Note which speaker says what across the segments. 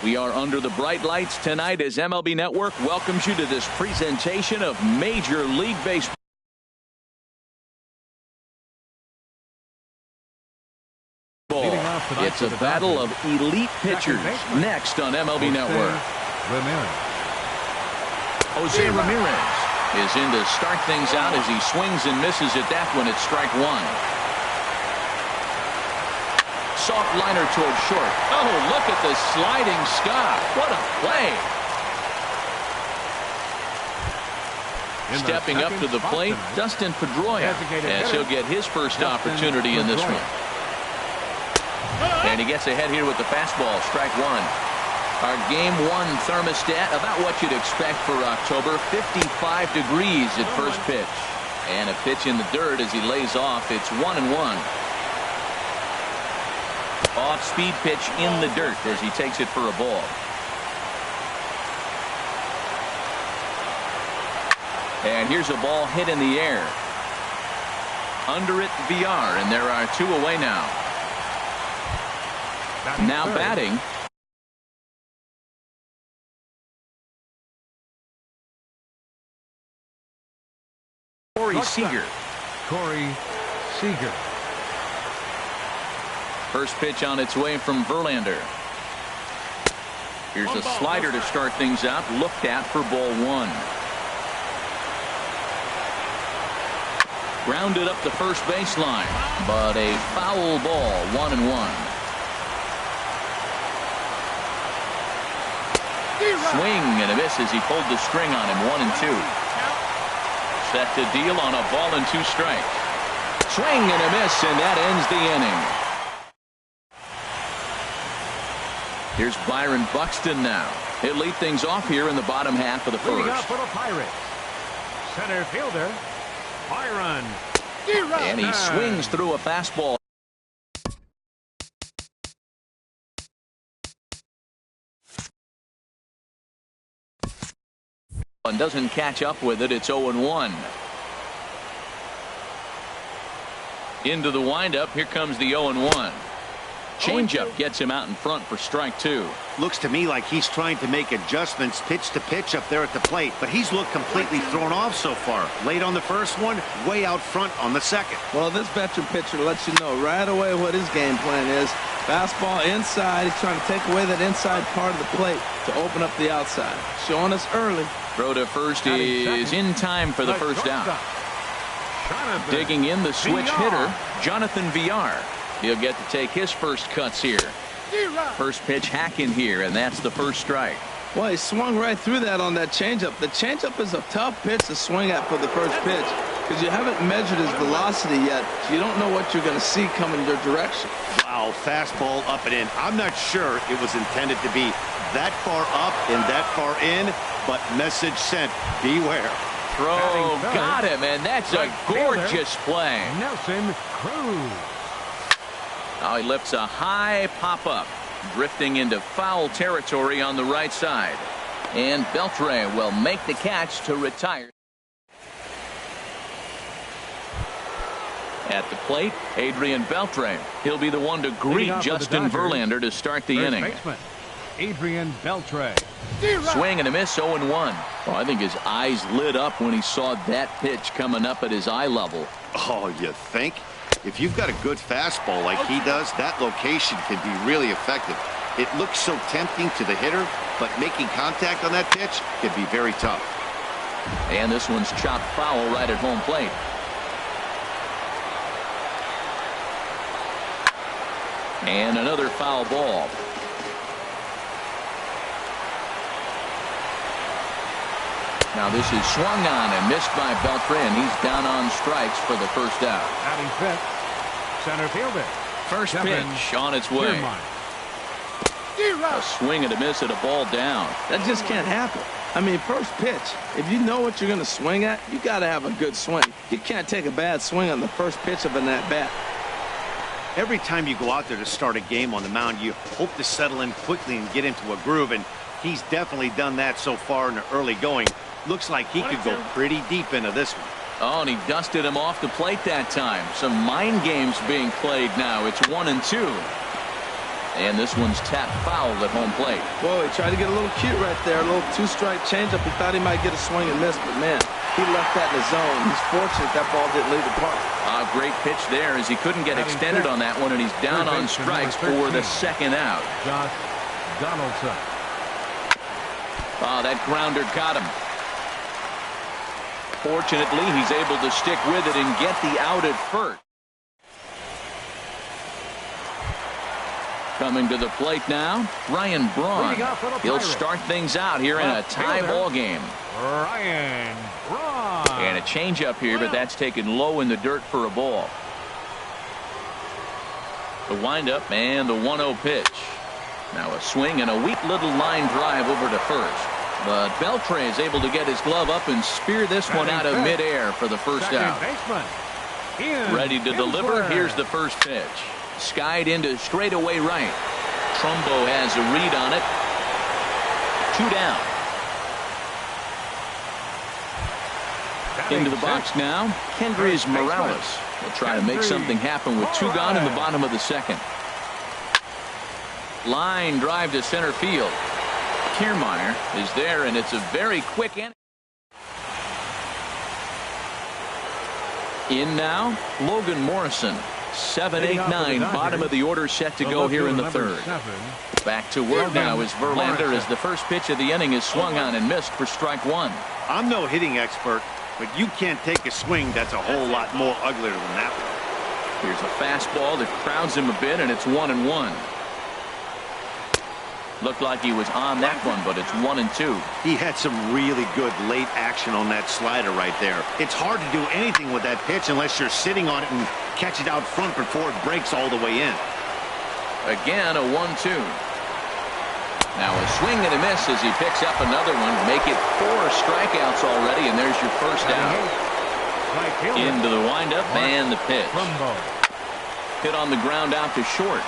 Speaker 1: We are under the bright lights tonight as MLB Network welcomes you to this presentation of Major League Baseball. It's a battle of elite pitchers next on MLB Network. Jose Ramirez is in to start things out as he swings and misses at that one. It's strike one. Soft liner towards short. Oh, look at the sliding Scott. What a play. Stepping up to the plate, Dustin Pedroia, as he'll get his first opportunity in this one. And he gets ahead here with the fastball, strike one. Our game one thermostat, about what you'd expect for October, 55 degrees at first pitch. And a pitch in the dirt as he lays off. It's 1-1. Off-speed pitch in the dirt as he takes it for a ball. And here's a ball hit in the air. Under it, VR, and there are two away now. Now batting. Corey Seager. First pitch on its way from Verlander. Here's a slider to start things out. Looked at for ball one. Grounded up the first baseline, but a foul ball, 1-1. Swing and a miss as he pulled the string on him, 1-2. Set to deal on a ball and two strikes. Swing and a miss, and that ends the inning. Here's Byron Buxton now. He'll lead things off here in the bottom half of the first.
Speaker 2: Up for the Pirates. Center fielder, Byron.
Speaker 1: And he swings through a fastball. And doesn't catch up with it. It's 0-1. Into the windup. Here comes the 0-1. Changeup gets him out in front for strike two.
Speaker 3: Looks to me like he's trying to make adjustments pitch to pitch up there at the plate, but he's looked completely thrown off so far. Late on the first one, way out front on the second.
Speaker 4: Well, this veteran pitcher lets you know right away what his game plan is. Fastball inside. He's trying to take away that inside part of the plate to open up the outside. Showing us early.
Speaker 1: Throw to first is in time for the first out. Digging in the switch hitter, Jonathan VR. He'll get to take his first cuts here. First pitch hack in here, and that's the first strike.
Speaker 4: Well, he swung right through that on that changeup. The changeup is a tough pitch to swing at for the first pitch because you haven't measured his velocity yet. So you don't know what you're going to see coming your direction.
Speaker 3: Wow, fastball up and in. I'm not sure it was intended to be that far up and that far in, but message sent, beware.
Speaker 1: Throw, got him, and that's a gorgeous play.
Speaker 2: Nelson Cruz.
Speaker 1: Now he lifts a high pop-up, drifting into foul territory on the right side. And Beltre will make the catch to retire. At the plate, Adrian Beltre. He'll be the one to greet Justin Verlander to start the inning.
Speaker 2: Baseman, Adrian Beltre.
Speaker 1: Swing and a miss, 0-1. Well, I think his eyes lit up when he saw that pitch coming up at his eye level.
Speaker 3: Oh, you think? If you've got a good fastball like he does, that location can be really effective. It looks so tempting to the hitter, but making contact on that pitch can be very tough.
Speaker 1: And this one's chopped foul right at home plate. And another foul ball. Now this is swung on and missed by Beltre, and he's down on strikes for the first out.
Speaker 2: Batting fifth, center fielder.
Speaker 1: First pitch on its way. A swing and a miss at a ball down.
Speaker 4: That just can't happen. I mean, first pitch, if you know what you're going to swing at, you got to have a good swing. You can't take a bad swing on the first pitch of an at-bat.
Speaker 3: Every time you go out there to start a game on the mound, you hope to settle in quickly and get into a groove, and he's definitely done that so far in the early going. Looks like he could go pretty deep into this one.
Speaker 1: Oh, and he dusted him off the plate that time. Some mind games being played now. It's 1-2. And this one's tapped foul at home plate.
Speaker 4: Whoa, he tried to get a little cute right there. A little two-strike changeup. He thought he might get a swing and miss, but man, he left that in the zone. He's fortunate that ball didn't leave the park.
Speaker 1: Great pitch there as he couldn't get extended on that one, and he's down on strikes for the second out.
Speaker 2: Josh Donaldson.
Speaker 1: That grounder got him. Fortunately, he's able to stick with it and get the out at first. Coming to the plate now, Ryan Braun. He'll start things out here in a tie ball game.
Speaker 2: Ryan Braun.
Speaker 1: And a changeup here, but that's taken low in the dirt for a ball. The windup and the 1-0 pitch. Now a swing and a weak little line drive over to first. But Beltre is able to get his glove up and spear this one out of midair for the first out. Ready to deliver. Here's the first pitch. Skied into straightaway right. Trumbo has a read on it. 2 down. Into the box now, Kendrys Morales will try to make something happen with 2 gone in the bottom of the second. Line drive to center field. Kiermaier is there, and it's a very quick inning. In now, Logan Morrison. 7, 8, 9, bottom of the order set to go here in the third. Back to work now is Verlander as the first pitch of the inning is swung on and missed for strike 1.
Speaker 3: I'm no hitting expert, but you can't take a swing that's a whole lot more uglier than that one.
Speaker 1: Here's a fastball that crowds him a bit, and it's 1-1. Looked like he was on that one, but it's 1-2.
Speaker 3: He had some really good late action on that slider right there. It's hard to do anything with that pitch unless you're sitting on it and catch it out front before it breaks all the way in.
Speaker 1: Again, a 1-2. Now a swing and a miss as he picks up another one. Make it 4 strikeouts already, and there's your first out. Into the windup and the pitch. Hit on the ground out to short.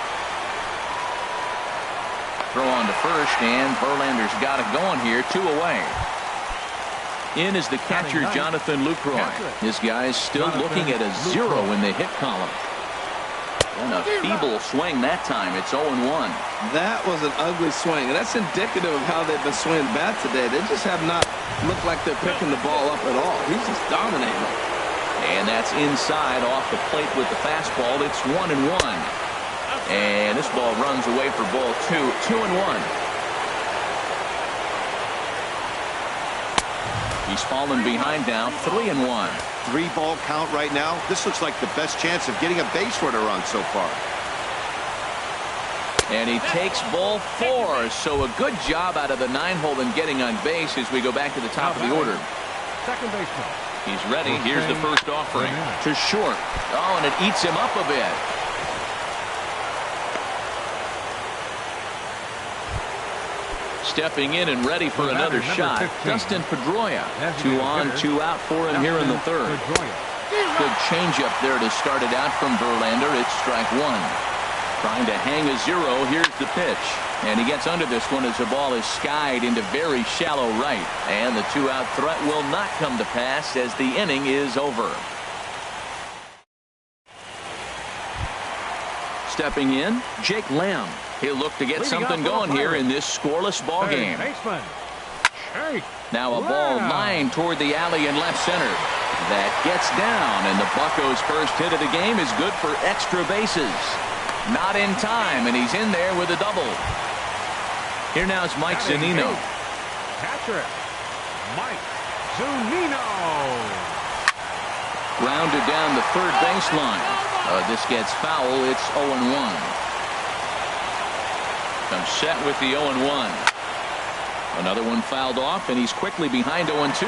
Speaker 1: Throw on to first, and Verlander's got it going here. 2 away. In is the catcher, Jonathan Lucroy. This guy's still looking at a 0 in the hit column. And a feeble swing that time. It's 0-1.
Speaker 4: That was an ugly swing, and that's indicative of how they've been swinging bat today. They just have not looked like they're picking the ball up at all. He's just dominating.
Speaker 1: And that's inside off the plate with the fastball. It's 1-1. And this ball runs away for ball 2. 2-1. He's fallen behind now. 3-1.
Speaker 3: 3-ball count right now. This looks like the best chance of getting a base runner on so far.
Speaker 1: And he takes ball 4. So a good job out of the 9-hole in getting on base as we go back to the top of the order.
Speaker 2: Second baseman.
Speaker 1: He's ready. Here's the first offering. To short. Oh, and it eats him up a bit. Stepping in and ready for another shot,
Speaker 2: 15.
Speaker 1: Dustin Pedroia. 2 on, 2 out for him here in the third. Good changeup there to start it out from Verlander. It's strike 1. Trying to hang a 0. Here's the pitch. And he gets under this one as the ball is skied into very shallow right. And the 2-out threat will not come to pass as the inning is over. Stepping in, Jake Lamb. He'll look to get something going here in this scoreless ball game. Now a ball lined toward the alley in left center. That gets down, and the Buccos' first hit of the game is good for extra bases. Not in time, and he's in there with a double. Here now is Mike Zunino.
Speaker 2: Catcher, Mike Zunino.
Speaker 1: Grounded down the third baseline. This gets foul. It's 0-1. Comes set with the 0-1. Another one fouled off, and he's quickly behind 0-2.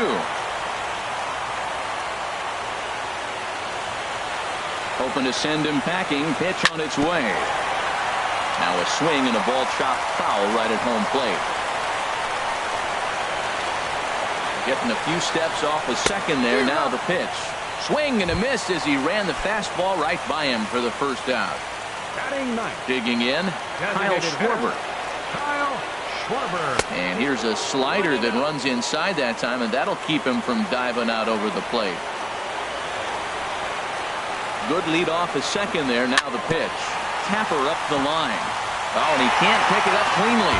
Speaker 1: Hoping to send him packing. Pitch on its way. Now a swing and a ball chopped foul right at home plate. Getting a few steps off a second there. Now the pitch. Swing and a miss as he ran the fastball right by him for the first out. Digging in, Kyle Schwarber. And here's a slider that runs inside that time, and that'll keep him from diving out over the plate. Good lead off a second there. Now the pitch. Tapper up the line. Oh, and he can't pick it up cleanly.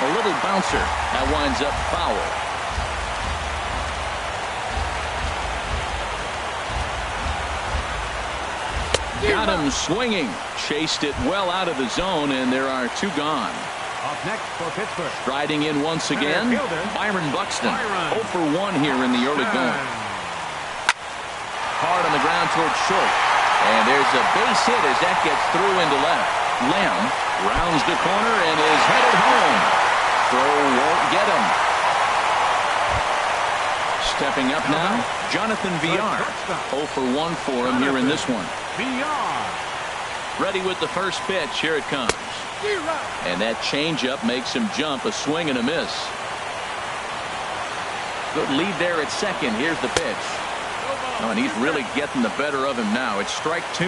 Speaker 1: A little bouncer. That winds up foul. Got him swinging. Chased it well out of the zone, and there are two gone.
Speaker 2: Up next for Pittsburgh.
Speaker 1: Striding in once again, Byron Buxton. 0 for 1 here in the early going. Hard on the ground towards short. And there's a base hit as that gets through into left. Lamb rounds the corner and is headed home. Throw won't get him. Stepping up now, Jonathan Villar. 0 for 1 for him here in this one. Ready with the first pitch. Here it comes. And that changeup makes him jump. A swing and a miss. Good lead there at second. Here's the pitch. Oh, and he's really getting the better of him now. It's strike 2.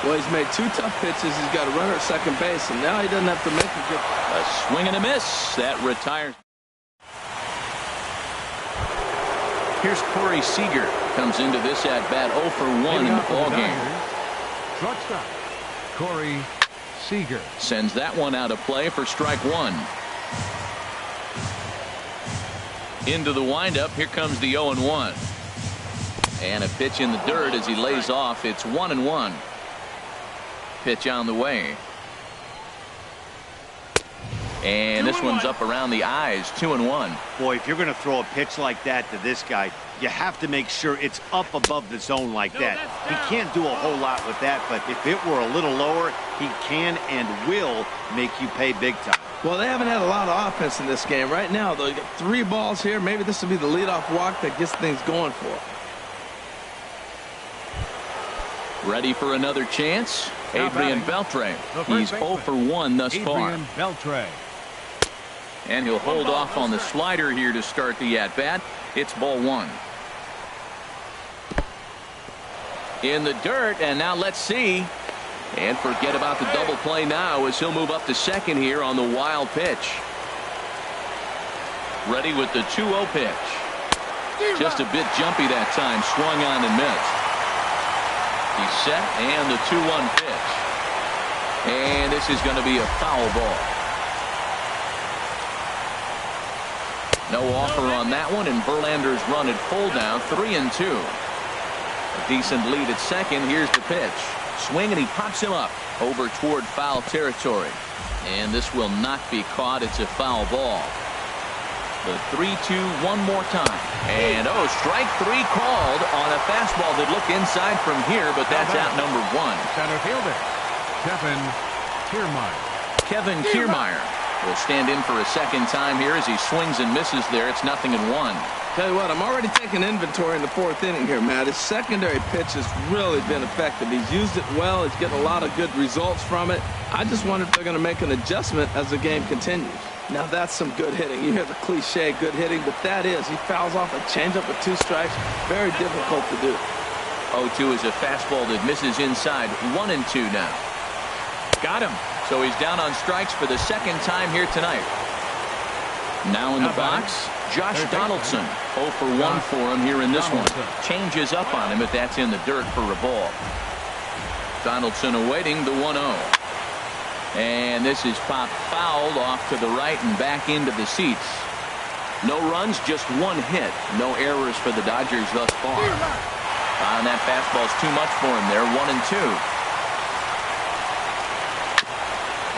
Speaker 4: Well, he's made 2 tough pitches. He's got a runner at second base, and now he doesn't have to make a good.
Speaker 1: A swing and a miss. That retires. Here's Corey Seager. Comes into this at bat 0 for 1 in the ballgame.
Speaker 2: Shortstop, Corey Seager.
Speaker 1: Sends that one out of play for strike 1. Into the windup. Here comes the 0-1. And a pitch in the dirt as he lays off. It's 1-1. Pitch on the way. And this one's up around the eyes. 2-1.
Speaker 3: Boy, if you're going to throw a pitch like that to this guy, you have to make sure it's up above the zone like that. He can't do a whole lot with that, but if it were a little lower, he can and will make you pay big time.
Speaker 4: Well, they haven't had a lot of offense in this game. Right now, though, you got 3 balls here. Maybe this will be the leadoff walk that gets things going for him.
Speaker 1: Ready for another chance? Adrian Beltre. He's 0 for 1 thus far.
Speaker 2: Adrian Beltre.
Speaker 1: And he'll hold off on the slider here to start the at-bat. It's ball 1. In the dirt, and now let's see. And forget about the double play now as he'll move up to second here on the wild pitch. Ready with the 2-0 pitch. Just a bit jumpy that time. Swung on and missed. He's set, and the 2-1 pitch. And this is going to be a foul ball. No offer on that one, and Verlander's run at full down, 3-2. A decent lead at second. Here's the pitch. Swing, and he pops him up over toward foul territory. And this will not be caught. It's a foul ball. The 3-2 one more time. And, oh, strike 3 called on a fastball that looked inside from here, but that's out number 1.
Speaker 2: Center fielder, Kevin Kiermaier.
Speaker 1: Kevin Kiermaier will stand in for a second time here as he swings and misses there. It's 0-1.
Speaker 4: Tell you what, I'm already taking inventory in the 4th inning here, Matt. His secondary pitch has really been effective. He's used it well. He's getting a lot of good results from it. I just wonder if they're going to make an adjustment as the game continues. Now that's some good hitting. You hear the cliche good hitting, but that is. He fouls off a changeup with 2 strikes. Very difficult to do.
Speaker 1: 0-2 is a fastball that misses inside. 1-2 now. Got him. So he's down on strikes for the second time here tonight. Now in the box, Josh Donaldson. 0 for 1 for him here in this one. Changes up on him, but that's in the dirt for a ball. Donaldson awaiting the 1-0. And this is popped fouled off to the right and back into the seats. No runs, just 1 hit. No errors for the Dodgers thus far. And that fastball's too much for him there. 1-2.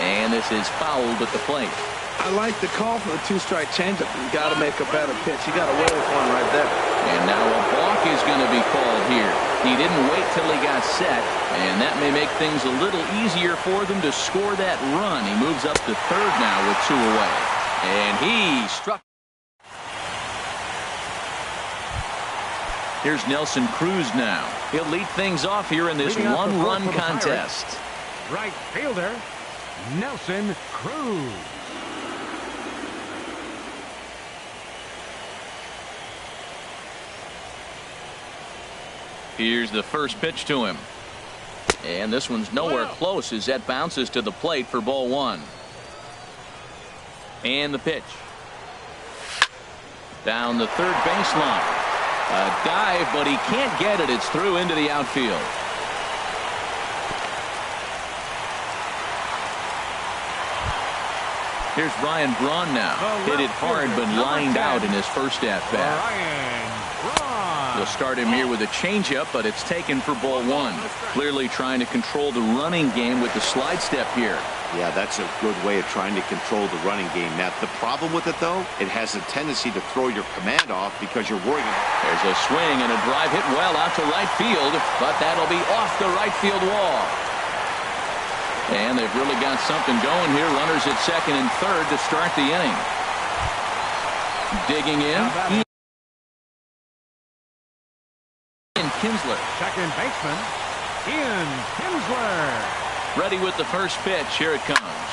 Speaker 1: And this is fouled at the plate.
Speaker 4: I like the call for the 2-strike changeup. You got to make a better pitch. You got to wait with one right there.
Speaker 1: And now a balk is going to be called here. He didn't wait till he got set, and that may make things a little easier for them to score that run. He moves up to third now with 2 away. And he struck. Here's Nelson Cruz now. He'll lead things off here in this 1-run contest.
Speaker 2: Right fielder, Nelson Cruz.
Speaker 1: Here's the first pitch to him. And this one's nowhere close as that bounces to the plate for ball 1. And the pitch. Down the third baseline. A dive, but he can't get it. It's through into the outfield. Here's Ryan Braun now. Hit it hard, but lined out in his first at-bat. They'll start him here with a changeup, but it's taken for ball one. Clearly trying to control the running game with the slide step here.
Speaker 3: Yeah, that's a good way of trying to control the running game, Matt. The problem with it, though, it has a tendency to throw your command off because you're worried.
Speaker 1: There's a swing and a drive hit well out to right field, but that'll be off the right field wall. And they've really got something going here. Runners at second and third to start the inning. Digging in. Ian Kinsler.
Speaker 2: Second baseman, Ian Kinsler.
Speaker 1: Ready with the first pitch. Here it comes.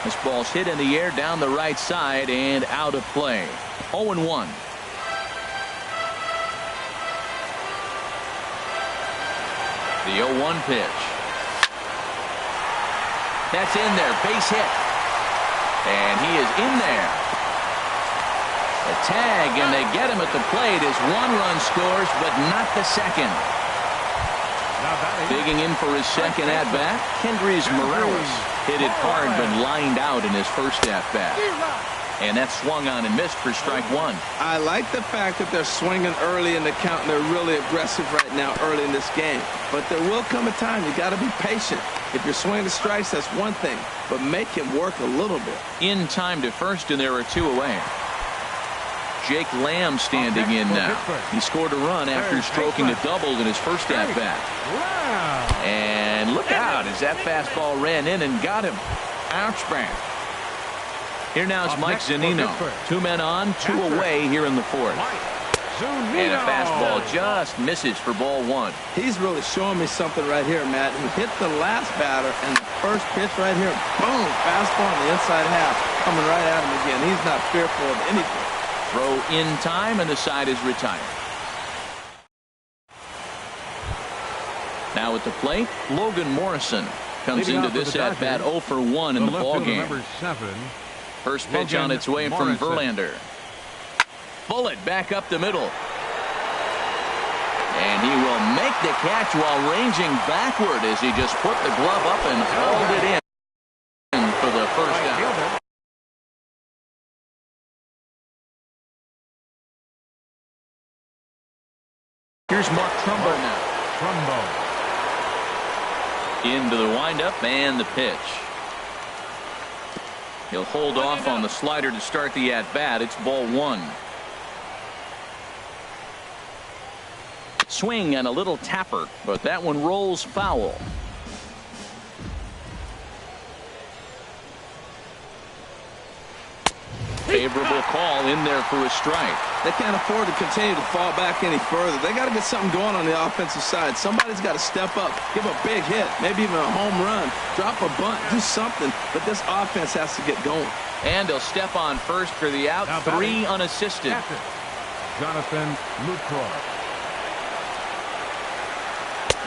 Speaker 1: This ball's hit in the air down the right side and out of play. 0-1. The 0-1 pitch. That's in there. Base hit. And he is in there. A tag, and they get him at the plate as one run scores, but not the second. Digging in for his second at-bat, Kendrys Morales. Hit it hard, but lined out in his first at-bat. And that's swung on and missed for strike one.
Speaker 4: I like the fact that they're swinging early in the count, and they're really aggressive right now early in this game. But there will come a time you got to be patient. If you're swinging the strikes, that's one thing, but make him work a little bit.
Speaker 1: In time to first, and there are two away. Jake Lamb standing in now. He scored a run after stroking a double in his first at-bat. And look out as that fastball ran in and got him. Ouch back. Here now is Mike Zunino. Two men on, two away here in the fourth. And a fastball just misses for ball one.
Speaker 4: He's really showing me something right here, Matt. He hit the last batter, and the first pitch right here, boom, fastball on the inside half, coming right at him again. He's not fearful of anything.
Speaker 1: Throw in time, and the side is retired. Now at the plate, Logan Morrison comes into this at-bat 0 for 1 in the ballgame. First pitch on its way from Verlander. Bullet back up the middle. And he will make the catch while ranging backward as he just put the glove up and hauled it in for the first out. Here's Mark Trumbo now. Into the windup and the pitch. He'll hold off on the slider to start the at-bat. It's ball one. Swing and a little tapper, but that one rolls foul. Favorable call in there for a strike.
Speaker 4: They can't afford to continue to fall back any further. They got to get something going on the offensive side. Somebody's got to step up, give a big hit, maybe even a home run, drop a bunt, do something. But this offense has to get going.
Speaker 1: And he'll step on first for the out. Three unassisted.
Speaker 2: Jonathan Lucroy.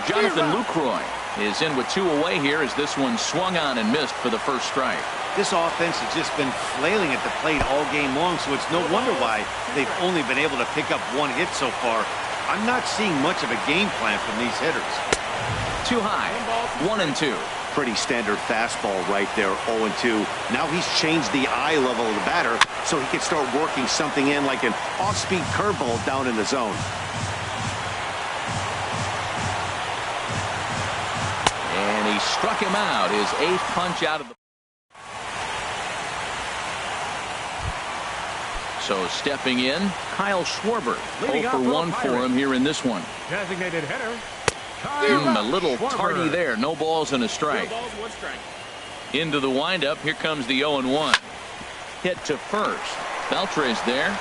Speaker 1: Jonathan Lucroy is in with two away here as this one swung on and missed for the first strike.
Speaker 3: This offense has just been flailing at the plate all game long, so it's no wonder why they've only been able to pick up one hit so far. I'm not seeing much of a game plan from these hitters.
Speaker 1: Too high. 1-2.
Speaker 3: Pretty standard fastball right there, 0-2. Now he's changed the eye level of the batter so he can start working something in like an off-speed curveball down in the zone.
Speaker 1: And he struck him out. His eighth punch out of the... So stepping in, Kyle Schwarber. 0 for 1 for him here in this one.
Speaker 2: Designated hitter.
Speaker 1: A little tardy there. No balls and a strike. Into the windup. Here comes the 0-1. Hit to first. Beltre's there.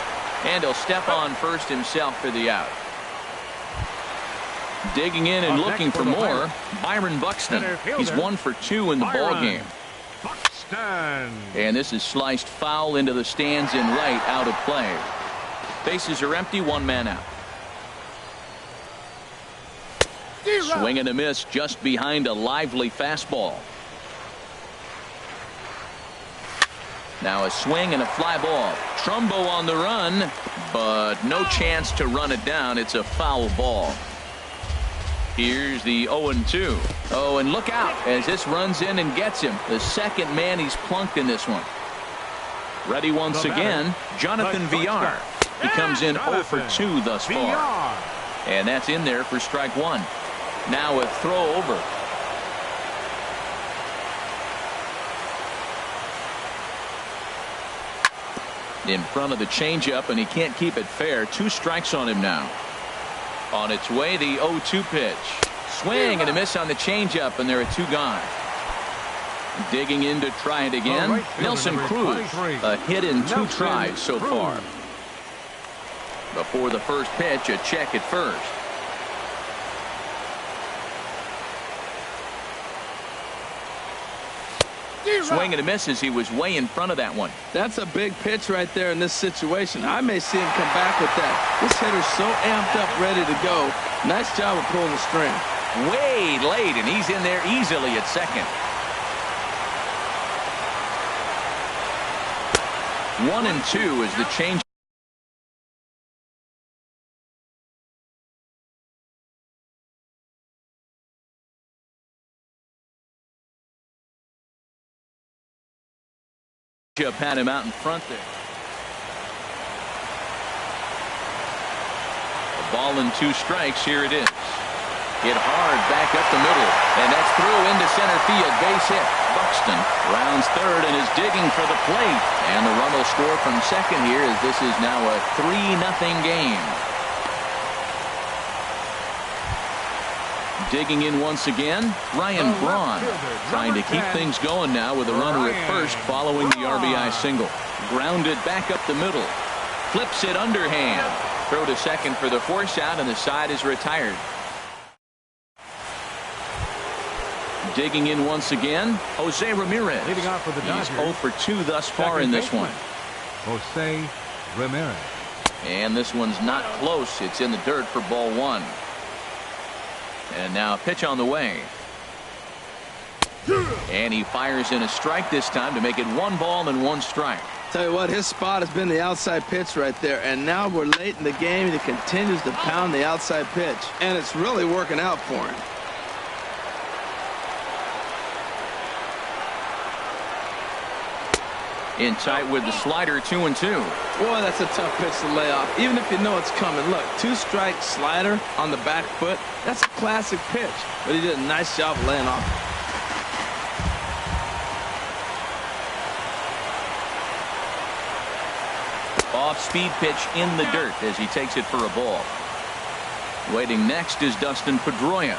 Speaker 1: And he'll step on first himself for the out. Digging in and looking for more, Byron Buxton. He's 1 for 2 in the ballgame. And this is sliced foul into the stands in right, out of play. Bases are empty, one man out. Swing and a miss just behind a lively fastball. Now a swing and a fly ball. Trumbo on the run, but no chance to run it down. It's a foul ball. Here's the 0-2. Oh, and look out as this runs in and gets him. The second man he's plunked in this one. Ready once again, Jonathan Villar. He comes in 0 for 2 thus far. And that's in there for strike 1. Now a throw over. In front of the changeup, and he can't keep it fair. 2 strikes on him now. On its way, the 0-2 pitch. Swing and a miss on the changeup, and there are 2 gone. Digging in to try it again. Nelson Cruz. A hit in 2 tries so far. Before the first pitch, a check at first. Swing and a miss as he was way in front of that one.
Speaker 4: That's a big pitch right there in this situation. I may see him come back with that. This hitter's so amped up, ready to go. Nice job of pulling the string.
Speaker 1: Way late, and he's in there easily at second. 1-2 is the change. Had him out in front there. A ball and 2 strikes. Here it is. Hit hard back up the middle, and that's through into center field. Base hit. Buxton rounds third and is digging for the plate, and the run will score from second here as this is now a 3-0 game. Digging in once again, Ryan Braun trying to keep things going now with a runner at first following the RBI single. Grounded back up the middle. Flips it underhand. Throw to second for the force out, and the side is retired. Digging in once again, Jose Ramirez.
Speaker 2: Leading off for the Dodgers.
Speaker 1: He's 0 for 2 thus far in this one.
Speaker 2: Jose Ramirez.
Speaker 1: And this one's not close. It's in the dirt for ball 1. And now a pitch on the way. And he fires in a strike this time to make it 1 ball and 1 strike.
Speaker 4: Tell you what, his spot has been the outside pitch right there. And now we're late in the game. He continues to pound the outside pitch. And it's really working out for him.
Speaker 1: In tight with the slider, 2-2.
Speaker 4: Boy, that's a tough pitch to lay off, even if you know it's coming. Look, 2-strike slider on the back foot. That's a classic pitch, but he did a nice job of laying off.
Speaker 1: Off-speed pitch in the dirt as he takes it for a ball. Waiting next is Dustin Pedroia.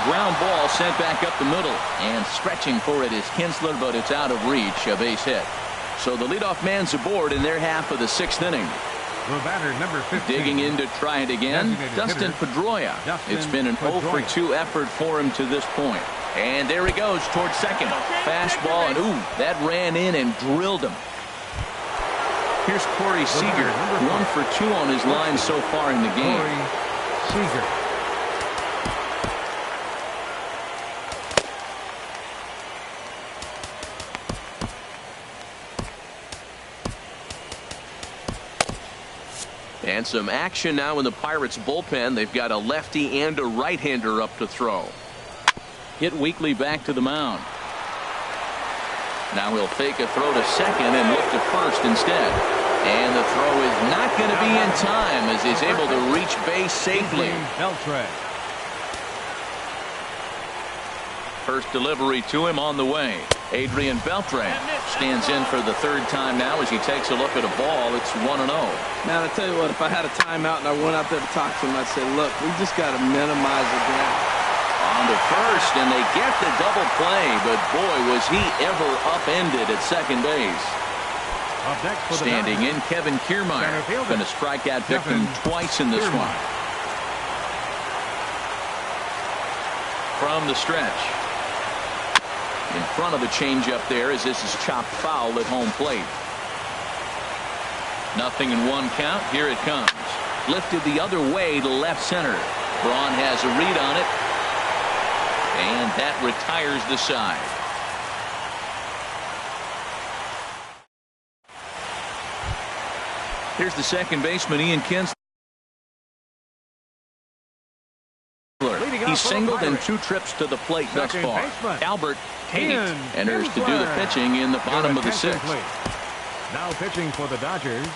Speaker 1: Ground ball sent back up the middle, and stretching for it is Kinsler, but it's out of reach. A base hit. So the leadoff man's aboard in their half of the 6th inning.
Speaker 2: The batter, number 15.
Speaker 1: Digging in to try it again, Dustin Pedroia. It's been an 0 for 2 effort for him to this point. And there he goes towards second. Fastball, and ooh, that ran in and drilled him. Here's Corey Seager, 1 for 2 on his line so far in the game.
Speaker 2: Corey Seager.
Speaker 1: And some action now in the Pirates bullpen. They've got a lefty and a right-hander up to throw. Hit weakly back to the mound. Now he'll fake a throw to second and look to first instead. And the throw is not going to be in time as he's able to reach base safely. First delivery to him on the way. Adrian Beltre stands in for the 3rd time now as he takes a look at a ball. It's 1-0.
Speaker 4: Man, I tell you what, if I had a timeout and I went out there to talk to him, I'd say, look, we just got to minimize the gap.
Speaker 1: On to first, and they get the double play, but boy, was he ever upended at second base. Standing in, Kevin Kiermaier. Been a strikeout victim twice in this one. From the stretch. In front of the changeup there as this is chopped foul at home plate. 0-1 count. Here it comes. Lifted the other way to left center. Braun has a read on it. And that retires the side. Here's the second baseman, Ian Kinsler. He's singled in 2 trips to the plate thus far. Albert Tate enters to do the pitching in the bottom of the 6th.
Speaker 2: Now pitching for the Dodgers,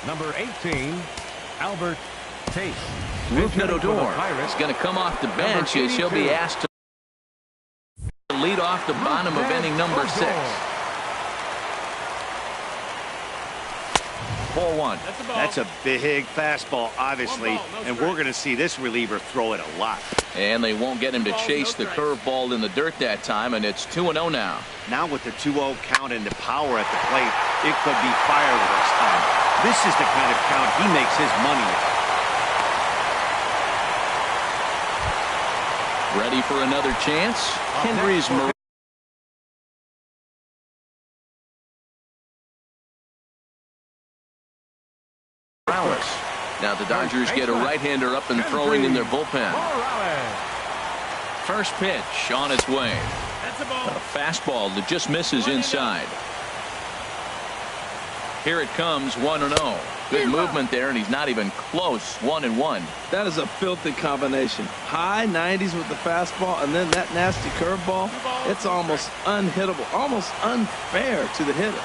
Speaker 2: number 18, Albert Tate.
Speaker 1: Rougned Odor is going to come off the bench as he'll be asked to lead off the bottom of inning number 6. Ball 1.
Speaker 3: That's a big fastball, obviously, and we're going to see this reliever throw it a lot.
Speaker 1: And they won't get him to chase the curveball in the dirt that time, and it's 2-0 now.
Speaker 3: Now with the 2-0 count and the power at the plate, it could be fireworks time. This is the kind of count he makes his money with.
Speaker 1: Ready for another chance? Henry's Now the Dodgers get a right-hander up and throwing in their bullpen. First pitch on its way. A fastball that just misses inside. Here it comes, 1-0. Good movement there, and he's not even close. 1-1.
Speaker 4: That is a filthy combination. High 90s with the fastball, and then that nasty curveball. It's almost unhittable, almost unfair to the hitter.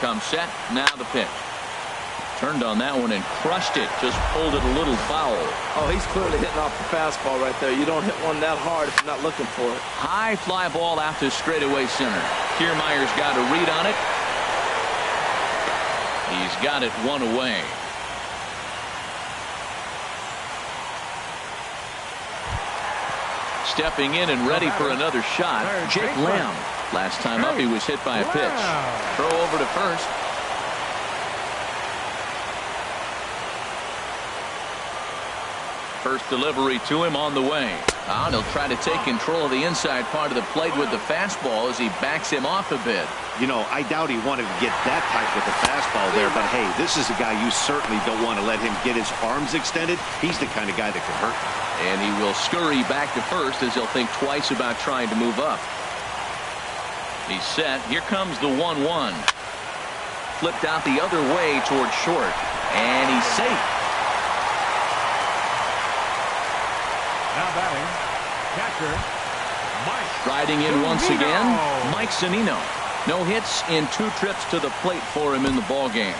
Speaker 1: Comes set, now the pitch. Turned on that one and crushed it. Just pulled it a little foul.
Speaker 4: Oh, he's clearly hitting off the fastball right there. You don't hit one that hard if you're not looking for it.
Speaker 1: High fly ball out to straightaway center. Kiermaier's got a read on it. He's got it 1 away. Stepping in and ready for another shot, Jake Lamb. Last time up he was hit by a pitch. Throw over to first. First delivery to him on the way. And he'll try to take control of the inside part of the plate with the fastball as he backs him off a bit.
Speaker 3: You know, I doubt he wanted to get that tight with the fastball there, but hey, this is a guy you certainly don't want to let him get his arms extended. He's the kind of guy that can hurt.
Speaker 1: And he will scurry back to first as he'll think twice about trying to move up. He's set. Here comes the 1-1. Flipped out the other way towards short. And he's safe.
Speaker 2: Now batting, catcher, Mike.
Speaker 1: Riding in once again, Mike Zunino. No hits in 2 trips to the plate for him in the ballgame.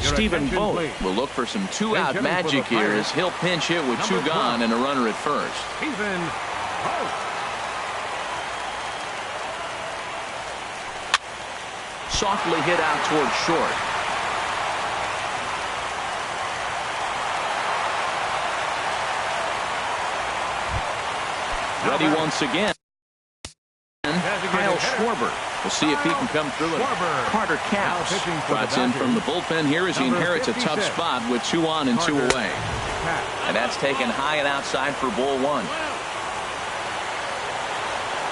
Speaker 1: Stephen Vogt will look for some 2-out magic here as he'll pinch hit with 2 gone and a runner at first.
Speaker 2: Stephen Vogt.
Speaker 1: Softly hit out towards short. Ready once again. Kyle Schwarber. We'll see if he can come through it. Carter Capps trots in from the bullpen here as he inherits a tough spot with 2 on and 2 away. And that's taken high and outside for ball 1.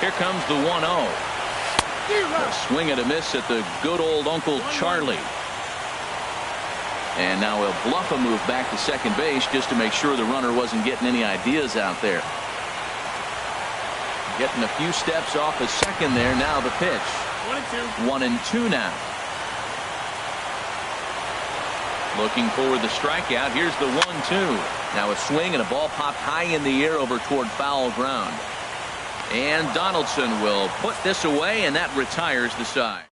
Speaker 1: Here comes the 1-0. A swing and a miss at the good old Uncle Charlie. And now he'll bluff a move back to second base just to make sure the runner wasn't getting any ideas out there. Getting a few steps off a second there. Now the pitch. 1-2 now. Looking for the strikeout. Here's the 1-2. Now a swing and a ball popped high in the air over toward foul ground. And Donaldson will put this away, and that retires the side.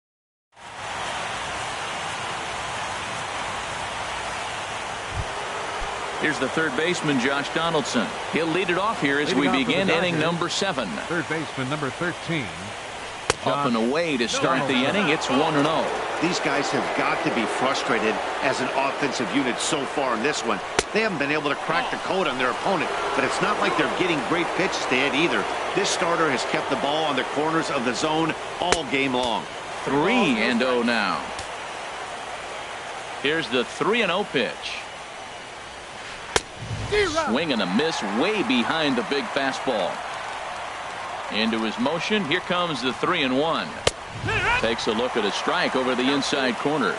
Speaker 1: Here's the third baseman, Josh Donaldson. He'll lead it off here as we begin inning number 7.
Speaker 2: Third baseman, number 13.
Speaker 1: Up and away to start the inning. It's 1-0.
Speaker 3: These guys have got to be frustrated as an offensive unit so far in this one. They haven't been able to crack the code on their opponent, but it's not like they're getting great pitches to hit either. This starter has kept the ball on the corners of the zone all game long.
Speaker 1: 3-0 now. Here's the 3-0 pitch. Swing and a miss way behind the big fastball. Into his motion. Here comes the 3-1. Takes a look at a strike over the inside corner.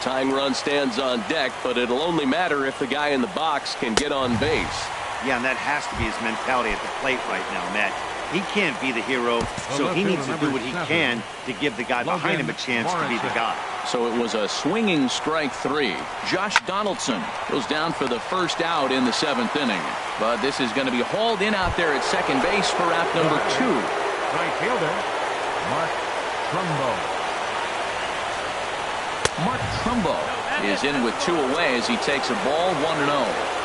Speaker 5: Tying run stands on deck, but it'll only matter if the guy in the box can get on base.
Speaker 3: Yeah, and that has to be his mentality at the plate right now, Matt. He can't be the hero, so he needs to do what he can to give the guy behind him a chance to be the guy.
Speaker 1: So it was a swinging strike 3. Josh Donaldson goes down for the first out in the 7th inning. But this is going to be hauled in out there at second base for out number 2.
Speaker 2: Right fielder, Mark Trumbo.
Speaker 1: Mark Trumbo is in with 2 away as he takes a ball 1-0.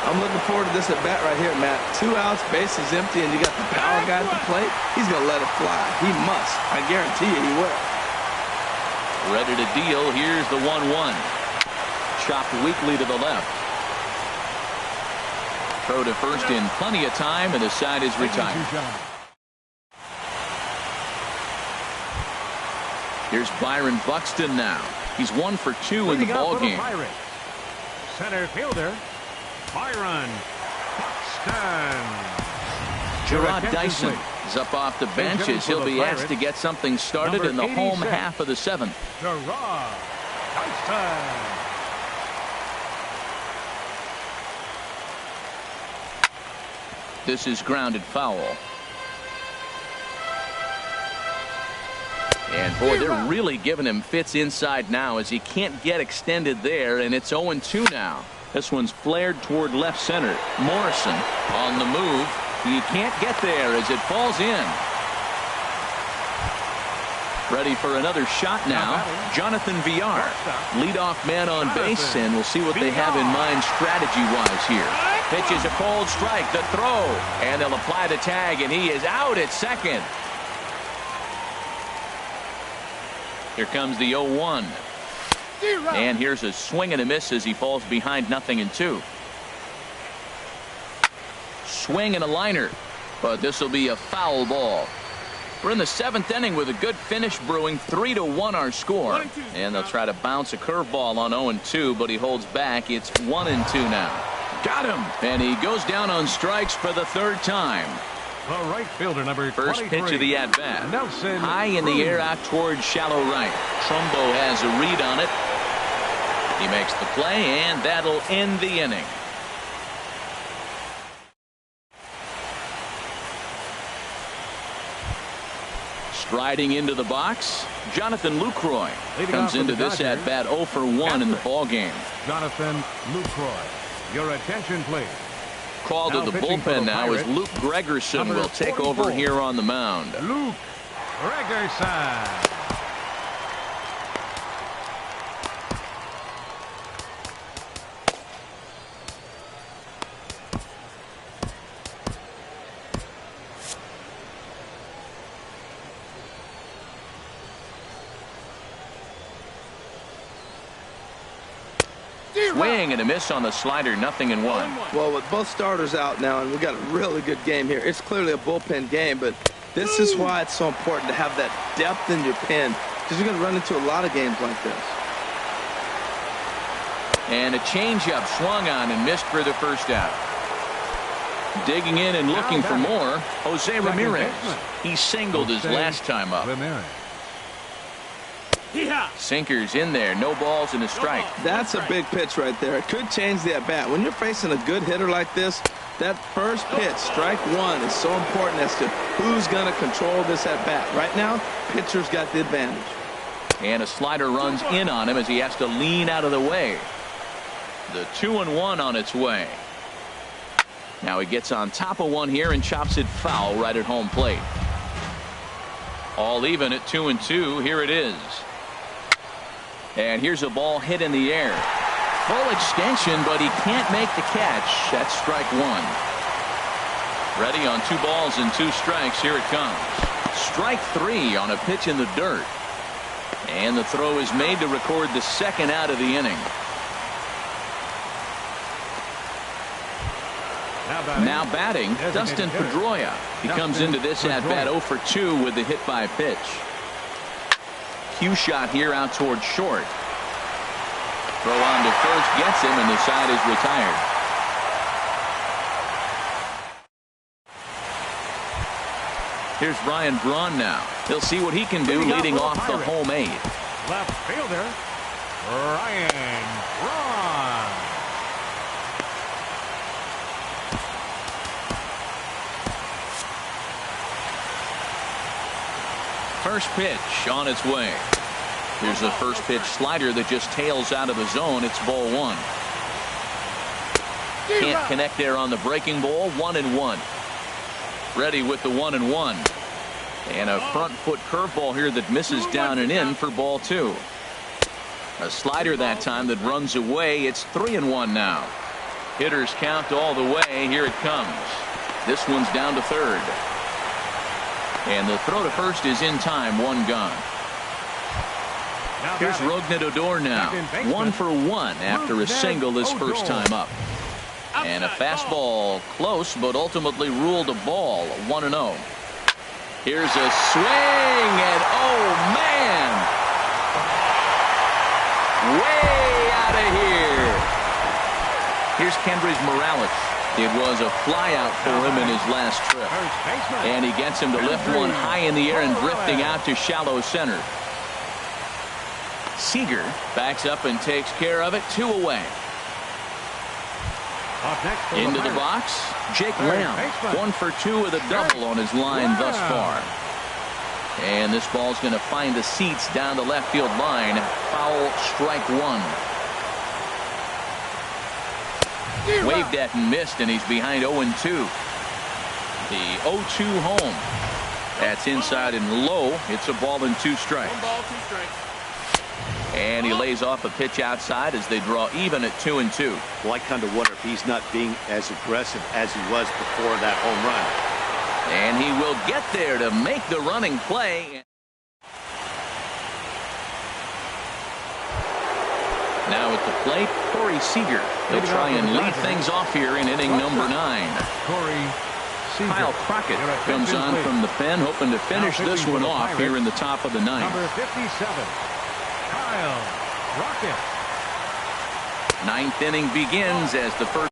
Speaker 4: I'm looking forward to this at bat right here, Matt. 2 outs, base is empty, and you got the power guy at the plate. He's going to let it fly. He must. I guarantee you he will.
Speaker 1: Ready to deal. Here's the 1-1. Chopped weakly to the left. Throw to first in plenty of time, and the side is retired. Here's Byron Buxton now. He's 1 for 2 in the ball game.
Speaker 2: Center fielder, Byron Buxton.
Speaker 1: Gerard Dyson is up off the bench as he'll be asked to get something started in the home half of the 7th.
Speaker 2: Gerard Dyson.
Speaker 1: This is grounded foul. And boy, they're really giving him fits inside now as he can't get extended there, and it's 0-2 now. This one's flared toward left center. Morrison on the move. He can't get there as it falls in. Ready for another shot now. Jonathan Villar, leadoff man on base, and we'll see what they have in mind strategy-wise here. Pitches a cold strike, the throw, and they'll apply the tag, and he is out at second. Here comes the 0-1. And here's a swing and a miss as he falls behind 0-2. Swing and a liner, but this will be a foul ball. We're in the 7th inning with a good finish brewing. 3-1 our score. And they'll try to bounce a curveball on 0-2, but he holds back. It's 1-2 now. Got him. And he goes down on strikes for the 3rd time.
Speaker 2: The right fielder, number
Speaker 1: First
Speaker 2: 23.
Speaker 1: pitch of the at-bat.
Speaker 2: Nelson
Speaker 1: high in the air out towards shallow right. Trumbo has a read on it. He makes the play, and that'll end the inning. Striding into the box, Jonathan Lucroy comes into this at-bat 0 for 1 in the ballgame.
Speaker 2: Jonathan Lucroy. Your attention, please.
Speaker 1: Called to the bullpen now as Luke Gregerson will take over here on the mound.
Speaker 2: Luke Gregerson.
Speaker 1: Swing and a miss on the slider, 0-1.
Speaker 4: Well, with both starters out now, and we got a really good game here. It's clearly a bullpen game, but this is why it's so important to have that depth in your pen, because you're going to run into a lot of games like this.
Speaker 1: And a changeup swung on and missed for the first out. Digging in and looking for more, Jose Ramirez. He singled his last time up. Sinkers in there, no balls and a strike.
Speaker 4: That's a big pitch right there. It could change the at-bat. When you're facing a good hitter like this, that first pitch, strike 1, is so important as to who's going to control this at-bat. Right now, pitcher's got the advantage.
Speaker 1: And a slider runs in on him as he has to lean out of the way. The 2-1 on its way. Now he gets on top of one here and chops it foul right at home plate. All even at 2-2. Here it is. And here's a ball hit in the air. Full extension, but he can't make the catch. That's strike 1. Ready on 2 balls and 2 strikes. Here it comes. Strike 3 on a pitch in the dirt. And the throw is made to record the 2nd out of the inning. Now batting, Dustin Pedroia. He comes into this at-bat 0 for 2 with the hit by pitch. Cue shot here out towards short. Throw on to first gets him, and the side is retired. Here's Ryan Braun now. He'll see what he can do leading off the home 8.
Speaker 2: Left fielder, Ryan Braun.
Speaker 1: First pitch on its way. Here's a first pitch slider that just tails out of the zone. It's ball 1. Can't connect there on the breaking ball. 1-1. Ready with the 1-1. And a front foot curveball here that misses down and in for ball 2. A slider that time that runs away. It's 3-1 now. Hitters count all the way. Here it comes. This one's down to third. And the throw to first is in time. 1 gone. Here's Rougned Odor now. 1 for 1 after a single his first time up. And a fastball close, but ultimately ruled a ball. 1-0. Here's a swing, and oh man, way out of here. Here's Kendrys Morales. It was a flyout for him in his last trip. And he gets him to lift one high in the air and drifting out to shallow center. Seager backs up and takes care of it. 2 away. Into the box, Jake Lamb. 1 for 2 with a double on his line thus far. And this ball's going to find the seats down the left field line. Foul, strike 1. Waved at and missed, and he's behind 0-2. The 0-2 home. That's inside and low. It's a ball and 2 strikes. And he lays off a pitch outside as they draw even at 2-2.
Speaker 3: Well, I kind of wonder if he's not being as aggressive as he was before that home run.
Speaker 1: And he will get there to make the running play. Now at the plate, Corey Seager. He'll try and lead things off here in inning number 9. Kyle Crockett comes on from the pen, hoping to finish this one off here in the top of the 9th.
Speaker 2: Number 57. Kyle Crockett.
Speaker 1: 9th inning begins as the first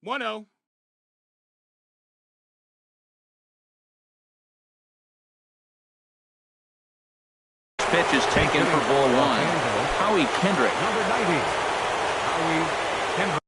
Speaker 6: 1-0.
Speaker 1: pitch is taken for ball 1. Howie Kendrick.
Speaker 2: Number 90. Howie Kendrick.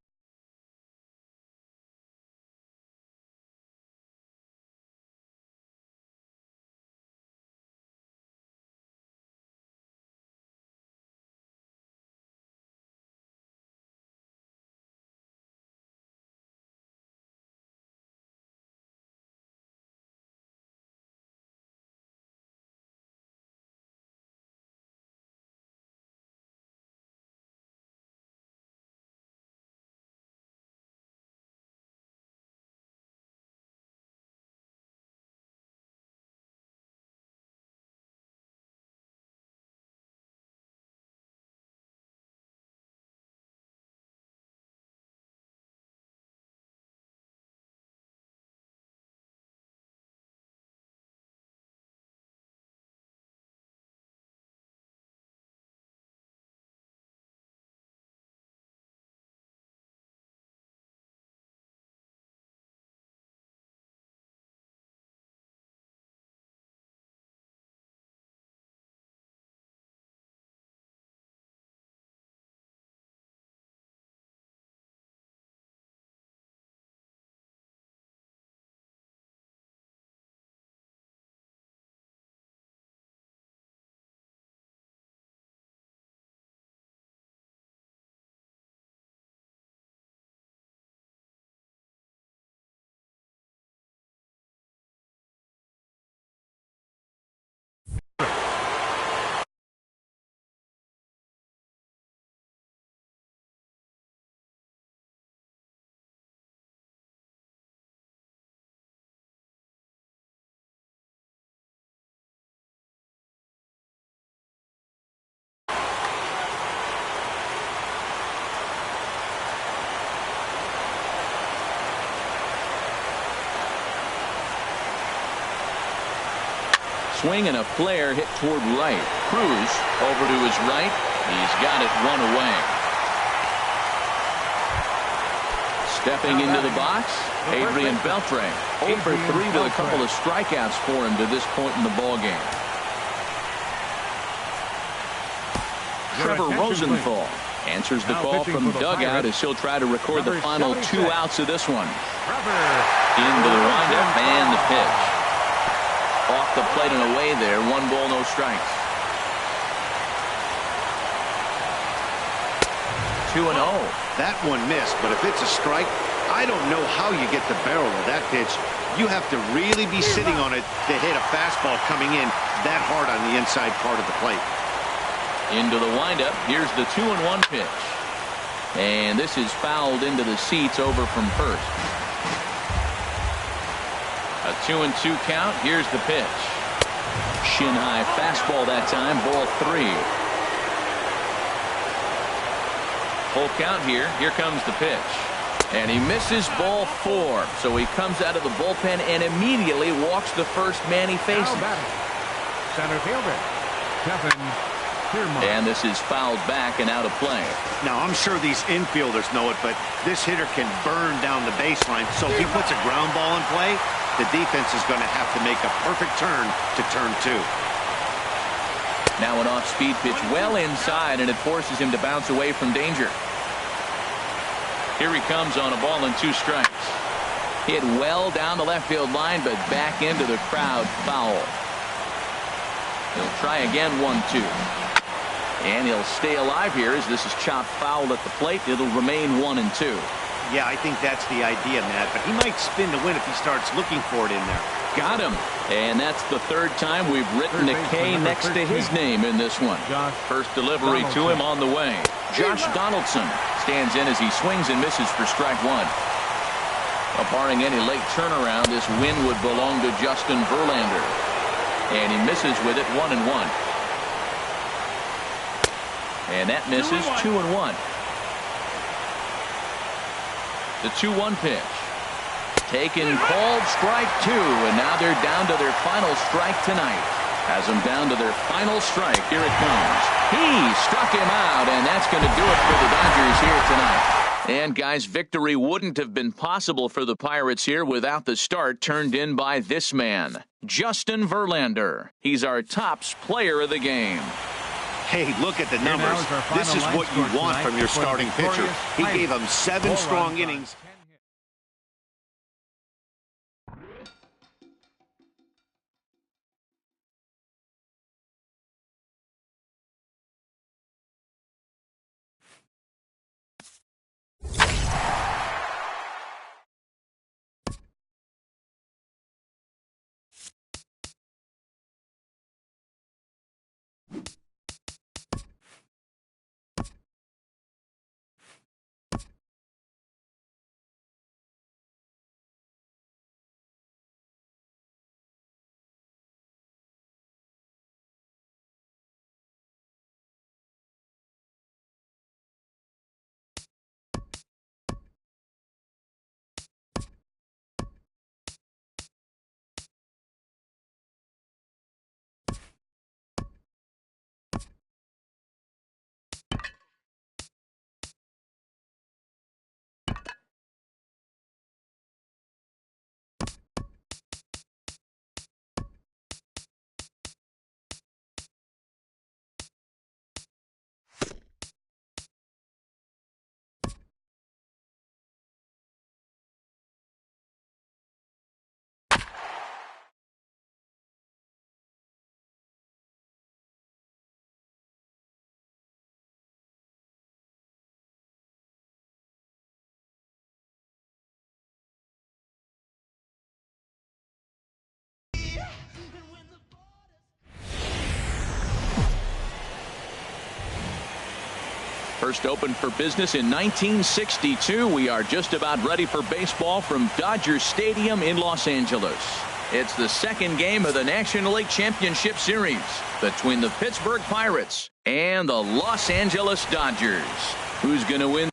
Speaker 1: Swing and a flare hit toward right. Cruz over to his right. He's got it 1 away. Stepping into the box, Adrian Beltre. 0 for 3 with a couple of strikeouts for him to this point in the ballgame. Trevor Rosenthal answers the call from dugout as he'll try to record the final 2 outs of this one. Into the windup and the pitch. Off the plate and away there. 1 ball, no strikes. 2-0.
Speaker 3: That one missed, but if it's a strike, I don't know how you get the barrel of that pitch. You have to really be sitting on it to hit a fastball coming in that hard on the inside part of the plate.
Speaker 1: Into the windup. Here's the 2-1 pitch. And this is fouled into the seats over from first. A 2-2 count. Here's the pitch. Shin high fastball that time. Ball 3. Full count here. Here comes the pitch. And he misses ball 4. So he comes out of the bullpen and immediately walks the first man he faces.
Speaker 2: Center fielder, Kevin Kiermaier.
Speaker 1: And this is fouled back and out of play.
Speaker 3: Now, I'm sure these infielders know it, but this hitter can burn down the baseline. So if he puts a ground ball in play, the defense is going to have to make a perfect turn to turn 2.
Speaker 1: Now an off-speed pitch well inside, and it forces him to bounce away from danger. Here he comes on a ball and 2 strikes. Hit well down the left field line, but back into the crowd, foul. He'll try again, 1-2. And he'll stay alive here as this is chopped foul at the plate. It'll remain 1-2.
Speaker 3: Yeah, I think that's the idea, Matt, but he might spin to win if he starts looking for it in there.
Speaker 1: Got him. And that's the 3rd time we've written a K next to his name in this one. First delivery to him on the way. Josh Donaldson stands in as he swings and misses for strike 1. Barring any late turnaround, this win would belong to Justin Verlander. And he misses with it 1-1. And that misses 2-1. The 2-1 pitch. Taken, called, strike 2, and now they're down to their final strike tonight. Has them down to their final strike. Here it comes. He struck him out, and that's going to do it for the Dodgers here tonight. And, guys, victory wouldn't have been possible for the Pirates here without the start turned in by this man, Justin Verlander. He's our tops player of the game.
Speaker 3: Hey, look at the numbers. This is what you want from your starting pitcher. He gave him 7 strong innings.
Speaker 1: First opened for business in 1962. We are just about ready for baseball from Dodger Stadium in Los Angeles. It's the 2nd game of the National League Championship Series between the Pittsburgh Pirates and the Los Angeles Dodgers. Who's going to win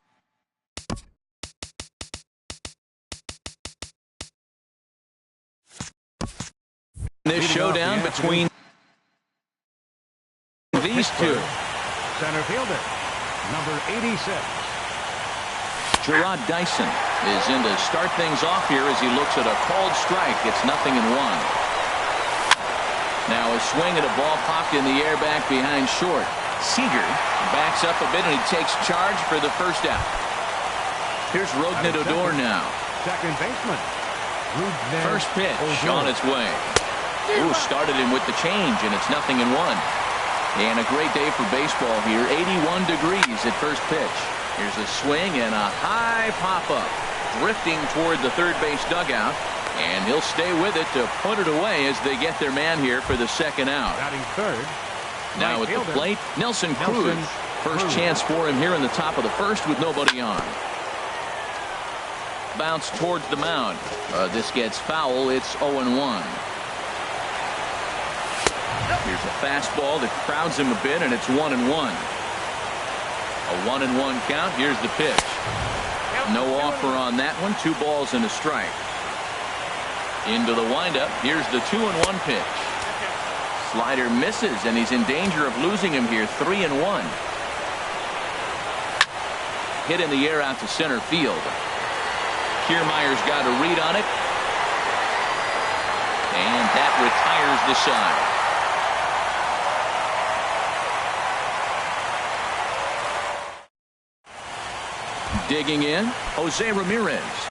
Speaker 1: this showdown between these two?
Speaker 2: Center fielder, number 86.
Speaker 1: Gerard Dyson is in to start things off here as he looks at a called strike. It's 0-1. Now a swing at a ball popped in the air back behind short. Seager backs up a bit and he takes charge for the first out. Here's Rougned Odor now.
Speaker 2: Second baseman.
Speaker 1: First pitch on its way. Ooh, started him with the change, and it's 0-1. And a great day for baseball here. 81 degrees at first pitch. Here's a swing and a high pop-up. Drifting toward the third base dugout. And he'll stay with it to put it away as they get their man here for the second out.
Speaker 2: Batting third.
Speaker 1: Now at the plate, Nelson Cruz. First chance for him here in the top of the first with nobody on. Bounce towards the mound. This gets foul. It's 0-1. Here's a fastball that crowds him a bit, and it's 1-1. A 1-1 count. Here's the pitch. No offer on that one. 2 balls and a strike. Into the windup. Here's the 2-1 pitch. Slider misses, and he's in danger of losing him here. 3-1. Hit in the air out to center field. Kiermaier's got a read on it. And that retires the side. Digging in, Jose Ramirez.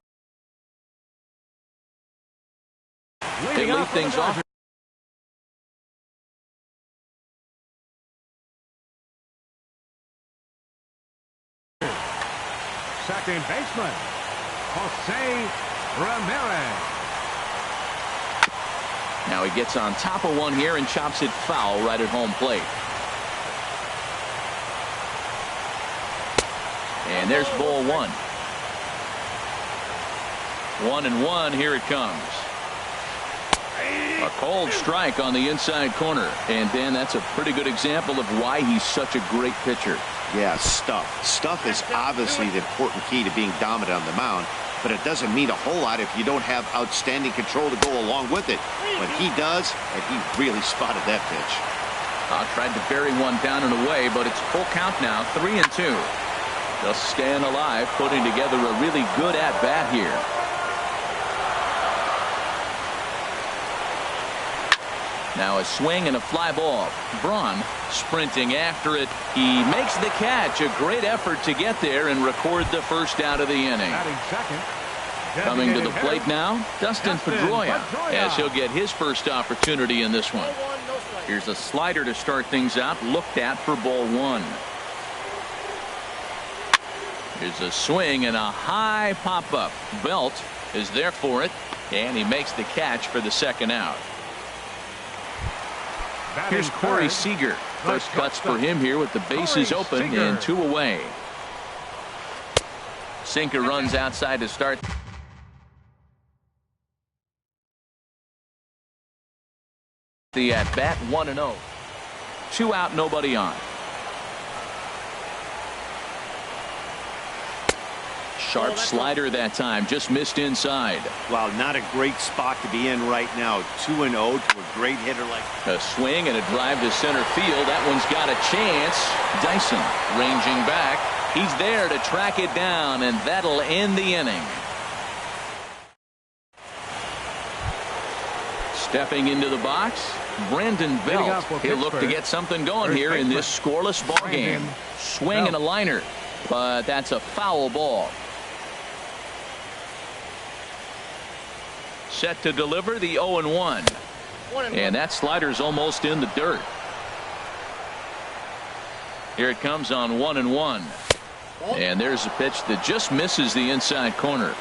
Speaker 1: They lead things off.
Speaker 2: Second baseman, Jose Ramirez.
Speaker 1: Now he gets on top of one here and chops it foul right at home plate. And there's ball 1. 1-1. Here it comes. A cold strike on the inside corner. And Dan, that's a pretty good example of why he's such a great pitcher.
Speaker 3: Yeah, stuff. Stuff is obviously the important key to being dominant on the mound, but it doesn't mean a whole lot if you don't have outstanding control to go along with it. But he does, and he really spotted that pitch.
Speaker 1: Tried to bury one down and away, but it's full count now. 3-2. Just staying alive, putting together a really good at-bat here. Now a swing and a fly ball. Braun sprinting after it. He makes the catch. A great effort to get there and record the first out of the inning. Coming to the plate now, Dustin Pedroia, as he'll get his first opportunity in this one. Here's a slider to start things out, looked at for ball 1. Here's a swing and a high pop-up. Belt is there for it, and he makes the catch for the second out. Here's Corey Seager. First cuts for him here with the bases open and 2 away. Sinker runs outside to start. The at-bat, 1-0. 2 out, nobody on. Sharp slider that time, just missed inside.
Speaker 3: Wow, not a great spot to be in right now. 2-0 to a great hitter like.
Speaker 1: A swing and a drive to center field. That one's got a chance. Dyson ranging back. He's there to track it down, and that'll end the inning. Stepping into the box, Brandon Belt. He'll look to get something going here in this scoreless ball game. Swing and a liner, but that's a foul ball. Set to deliver the 0-1. And that slider's almost in the dirt. Here it comes on 1-1. And there's a pitch that just misses the inside corner.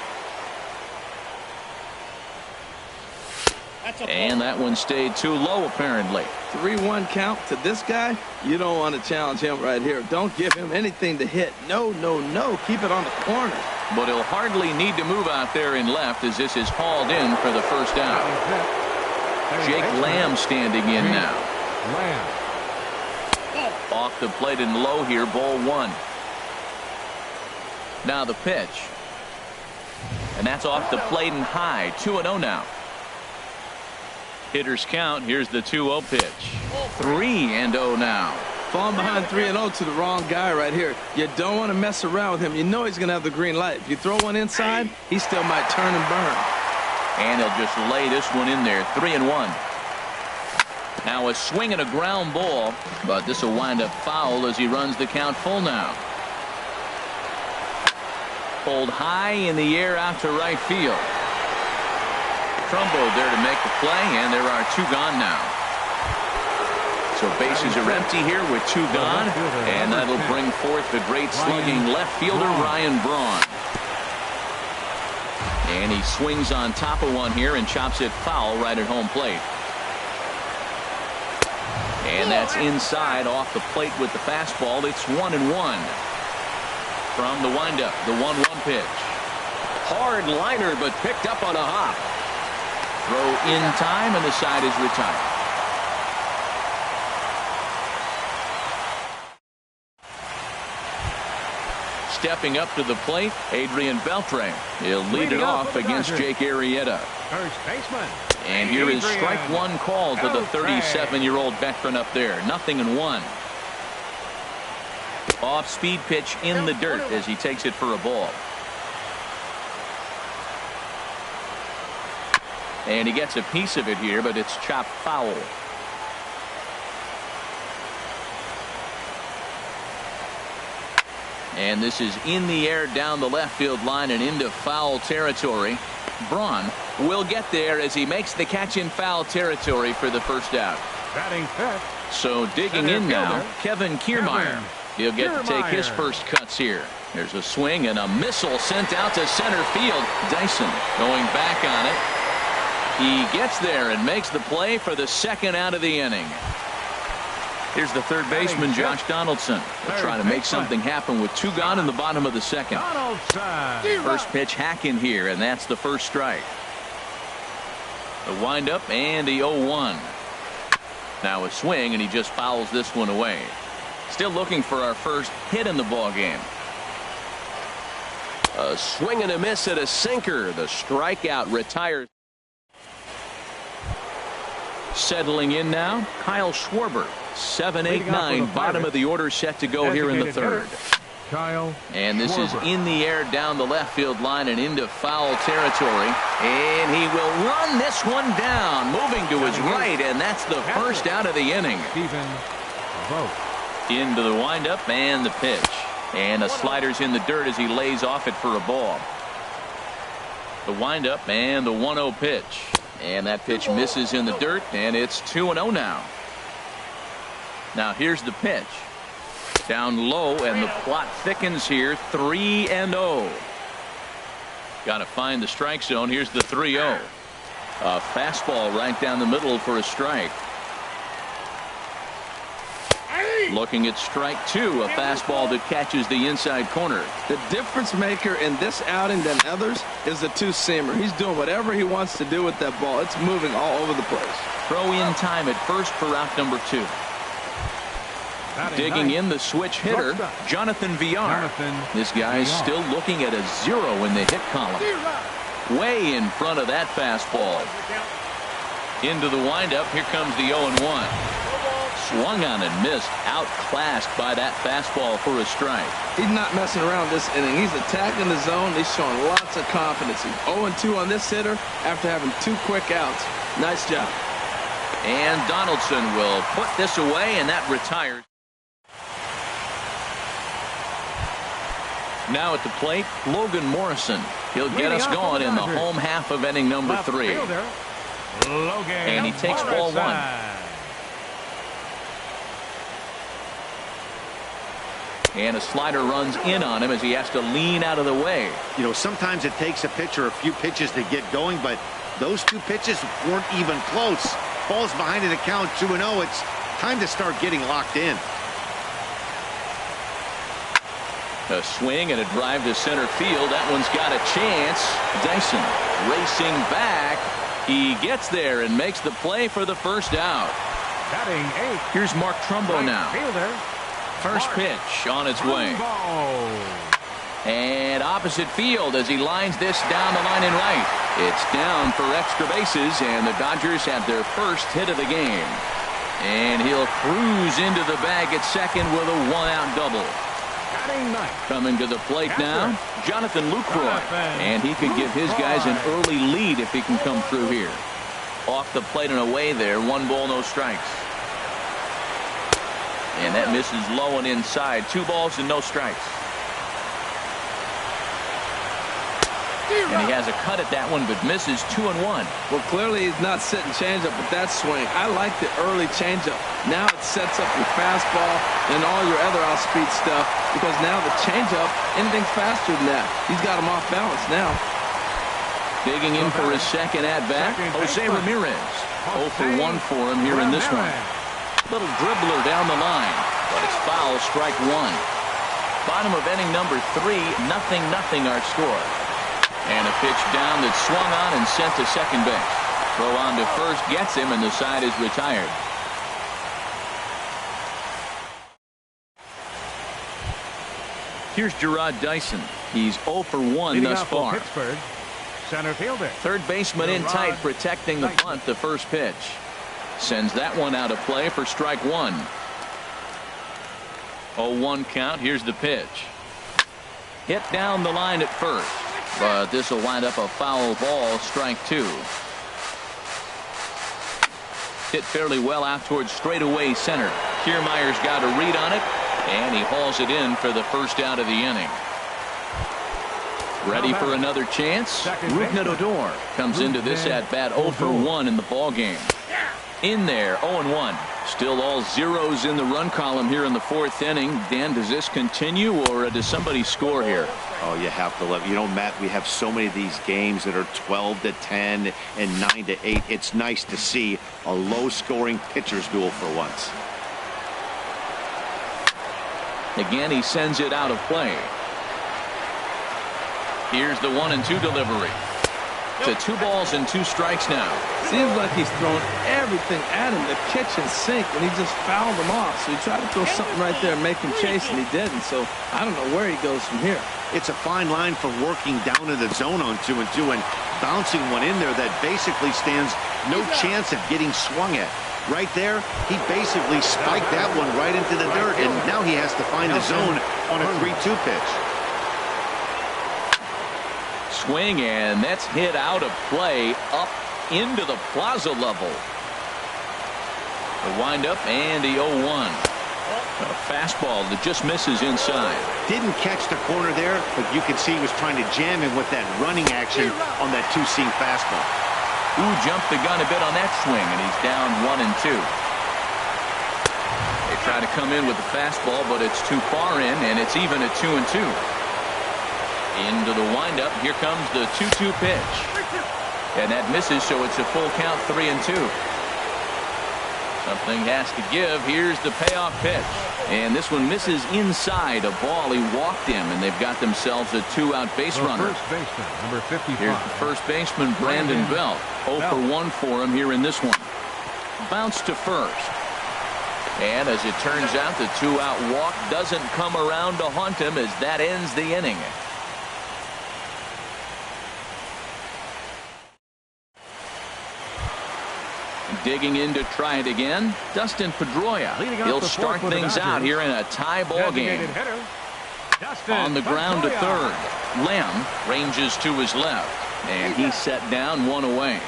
Speaker 1: And that one stayed too low, apparently.
Speaker 4: 3-1 count to this guy. You don't want to challenge him right here. Don't give him anything to hit. No, no, no. Keep it on the corner.
Speaker 1: But he'll hardly need to move out there in left as this is hauled in for the first out. Jake Lamb standing in now. Off the plate and low here, ball 1. Now the pitch. And that's off the plate and high. 2-0 now. Hitters count. Here's the 2-0 pitch. 3-0 now.
Speaker 4: Falling behind 3-0 to the wrong guy right here. You don't want to mess around with him. You know he's going to have the green light. If you throw one inside, he still might turn and burn.
Speaker 1: And he'll just lay this one in there. 3-1. Now a swing and a ground ball, but this will wind up foul as he runs the count full now. Pulled high in the air out to right field. Trumbo there to make the play, and there are 2 gone now. So bases are empty here with 2 gone, and that'll bring forth the great slugging left fielder Ryan Braun. And he swings on top of one here and chops it foul right at home plate. And that's inside off the plate with the fastball. It's 1-1. From the windup, the 1-1 pitch.
Speaker 5: Hard liner, but picked up on a hop.
Speaker 1: Throw in time, and the side is retired. Stepping up to the plate, Adrian Beltre. He'll lead it off against Jake Arrieta.
Speaker 2: First baseman.
Speaker 1: And here is strike 1 called to the 37-year-old veteran up there. 0-1. Off-speed pitch in the dirt as he takes it for a ball. And he gets a piece of it here, but it's chopped foul. And this is in the air down the left field line and into foul territory. Braun will get there as he makes the catch in foul territory for the first out.
Speaker 2: Batting fifth.
Speaker 1: So digging in now, Kevin Kiermaier. He'll get to take his first cuts here. There's a swing and a missile sent out to center field. Dyson going back on it. He gets there and makes the play for the second out of the inning. Here's the third baseman, Josh Donaldson. They'll try to make something happen with 2 gone in the bottom of the second. First pitch hack in here, and that's the first strike. The windup and the 0-1. Now a swing, and he just fouls this one away. Still looking for our first hit in the ball game.
Speaker 5: A swing and a miss at a sinker. The strikeout retires.
Speaker 1: Settling in now, Kyle Schwarber. 7, 8, 9, bottom of the order set to go here in the third. And this is in the air down the left field line and into foul territory. And he will run this one down, moving to his right, and that's the first out of the inning. Into the windup and the pitch. And a slider's in the dirt as he lays off it for a ball. The windup and the 1-0 pitch. And that pitch misses in the dirt, and it's 2-0 now. Now here's the pitch. Down low, and the plot thickens here. 3-0. Got to find the strike zone. Here's the 3-0. A fastball right down the middle for a strike. Looking at strike 2, a fastball that catches the inside corner.
Speaker 4: The difference maker in this outing than others is the 2-seamer. He's doing whatever he wants to do with that ball. It's moving all over the place.
Speaker 1: Throw in time at first for out number 2. Digging in the switch hitter, Jonathan Villar. This guy's still looking at a 0 in the hit column. Way in front of that fastball. Into the windup. Here comes the 0-1. Swung on and missed. Outclassed by that fastball for a strike.
Speaker 4: He's not messing around this inning. He's attacking the zone. He's showing lots of confidence. He's 0-2 on this hitter after having 2 quick outs. Nice job.
Speaker 1: And Donaldson will put this away, and that retires. Now at the plate, Logan Morrison. He'll get us going in the home half of inning number 3. And he takes ball 1. And a slider runs in on him as he has to lean out of the way.
Speaker 3: You know, sometimes it takes a pitcher a few pitches to get going, but those 2 pitches weren't even close. Ball's behind in the count, 2-0. It's time to start getting locked in.
Speaker 1: A swing and a drive to center field. That one's got a chance. Dyson racing back. He gets there and makes the play for the first out. Here's Mark Trumbo now. First pitch on its way. And opposite field as he lines this down the line and right. It's down for extra bases, and the Dodgers have their first hit of the game. And he'll cruise into the bag at second with a one-out double. Coming to the plate now, Jonathan Lucroy. And he could give his guys an early lead if he can come through here. Off the plate and away there. 1 ball, no strikes. And that misses low and inside. 2 balls and no strikes. And he has a cut at that one, but misses 2-1.
Speaker 4: Well, clearly he's not sitting changeup with that swing. I like the early changeup. Now it sets up your fastball and all your other off-speed stuff, because now the changeup, anything's faster than that. He's got him off balance now.
Speaker 1: Digging in for his second at-bat, Jose Ramirez. 0 for 1 for him here in this one. Little dribbler down the line, but it's foul, strike 1. Bottom of inning number 3, 0-0 our score. And a pitch down that's swung on and sent to second base. Throw on to first gets him, and the side is retired. Here's Gerard Dyson. He's 0 for 1 thus far.
Speaker 2: Pittsburgh, center fielder.
Speaker 1: Third baseman in tight, protecting the bunt. The first pitch sends that one out of play for strike 1. 0-1 count. Here's the pitch. Hit down the line at first, but this will wind up a foul ball, strike 2. Hit fairly well out towards straightaway center. Kiermaier's got a read on it, and he hauls it in for the first out of the inning. Ready for another chance? Rougned Odor comes into this at-bat 0 for 1 in the ballgame. In there, 0-1. Still all zeros in the run column here in the 4th inning. Dan, does this continue, or does somebody score here?
Speaker 3: Oh, you have to love. You know, Matt, we have so many of these games that are 12-10 and 9-8. It's nice to see a low-scoring pitcher's duel for once.
Speaker 1: Again, he sends it out of play. Here's the 1-2 delivery. To 2 balls and 2 strikes now.
Speaker 4: Seems like he's thrown everything at him, the kitchen sink, and he just fouled him off. So he tried to throw something right there and make him chase, and he didn't. So I don't know where he goes from here.
Speaker 3: It's a fine line for working down in the zone on 2-2 and bouncing one in there that basically stands no chance of getting swung at. Right there, he basically spiked that one right into the dirt, and now he has to find the zone on a 3-2 pitch.
Speaker 1: Swing, and that's hit out of play up into the plaza level. The windup, and the 0-1. A fastball that just misses inside.
Speaker 3: Didn't catch the corner there, but you can see he was trying to jam him with that running action on that 2-seam fastball.
Speaker 1: Ooh, jumped the gun a bit on that swing, and he's down 1-2. They try to come in with the fastball, but it's too far in, and it's even at 2-2. Into the windup. Here comes the 2-2 pitch. And that misses, so it's a full count, 3-2. Something has to give. Here's the payoff pitch. And this one misses inside. A ball he walked him, and they've got themselves a 2-out base runner.
Speaker 2: First baseman, number 55.
Speaker 1: Here's the first baseman, Brandon Belt. 0 for 1 for him here in this one. Bounce to first. And as it turns out, the 2-out walk doesn't come around to haunt him as that ends the inning. Digging in to try it again, Dustin Pedroia. He'll start things out here in a tie ball game. On the ground to third. Lamb ranges to his left, and he's set down 1 away.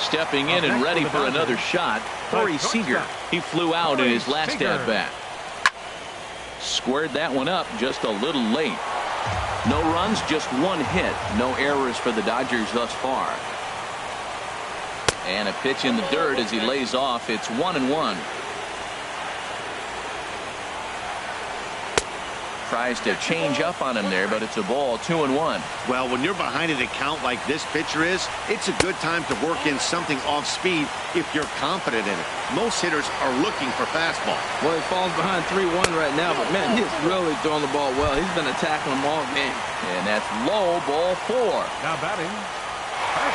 Speaker 1: Stepping in and ready for another shot, Corey Seager. He flew out in his last at-bat. Squared that one up just a little late. No runs, just 1 hit. No errors for the Dodgers thus far. And a pitch in the dirt as he lays off. It's 1-1. Tries to change up on him there, but it's a ball, 2-1.
Speaker 3: Well, when you're behind an account like this pitcher is, it's a good time to work in something off speed if you're confident in it. Most hitters are looking for fastball.
Speaker 4: Well, he falls behind 3-1 right now, but man, he's really throwing the ball well. He's been attacking them all game.
Speaker 1: And that's low, ball 4.
Speaker 2: Now batting.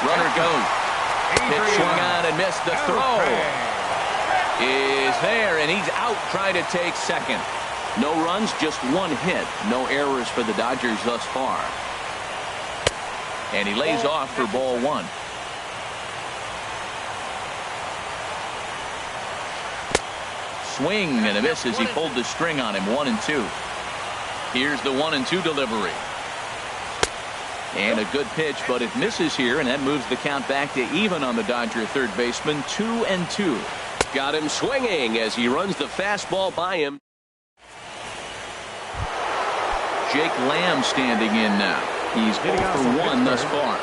Speaker 1: Runner goes. Pitch swung on and missed. The throw is there, and he's out trying to take second. No runs, just 1 hit. No errors for the Dodgers thus far. And he lays off for ball 1. swing and a miss as he pulled the string on him. 1-2. Here's the 1-2 delivery. And a good pitch, but it misses here, and that moves the count back to even on the Dodger third baseman. 2-2.
Speaker 5: Got him swinging as he runs the fastball by him.
Speaker 1: Jake Lamb standing in now. He's 0 for 1 thus far.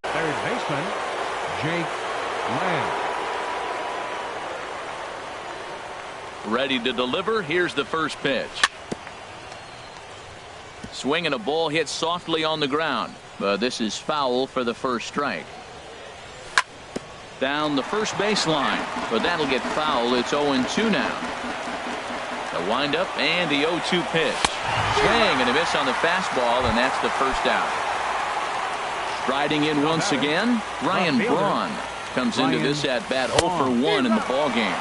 Speaker 2: Third baseman, Jake Lamb.
Speaker 1: Ready to deliver. Here's the first pitch. Swing and a ball hit softly on the ground, but this is foul for the first strike. Down the first baseline, but that'll get foul. It's 0-2 now. The windup and the 0-2 pitch. Swing and a miss on the fastball, and that's the first out. Striding in once again, Ryan Braun comes into this at bat 0 for 1 in the ball game.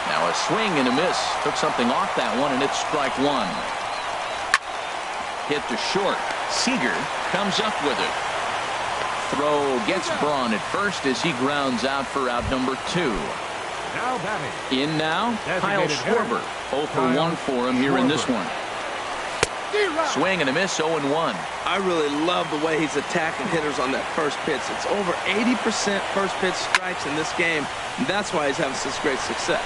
Speaker 1: Now a swing and a miss. Took something off that one, and it's strike one. Hit to short. Seager comes up with it. Throw gets Braun at first as he grounds out for out number 2.
Speaker 2: Now batting.
Speaker 1: In now, Kyle Schwarber. 0 for 1 for him here in this one. Swing and a miss, 0-1.
Speaker 4: I really love the way he's attacking hitters on that first pitch. It's over 80% first pitch strikes in this game, and that's why he's having such great success.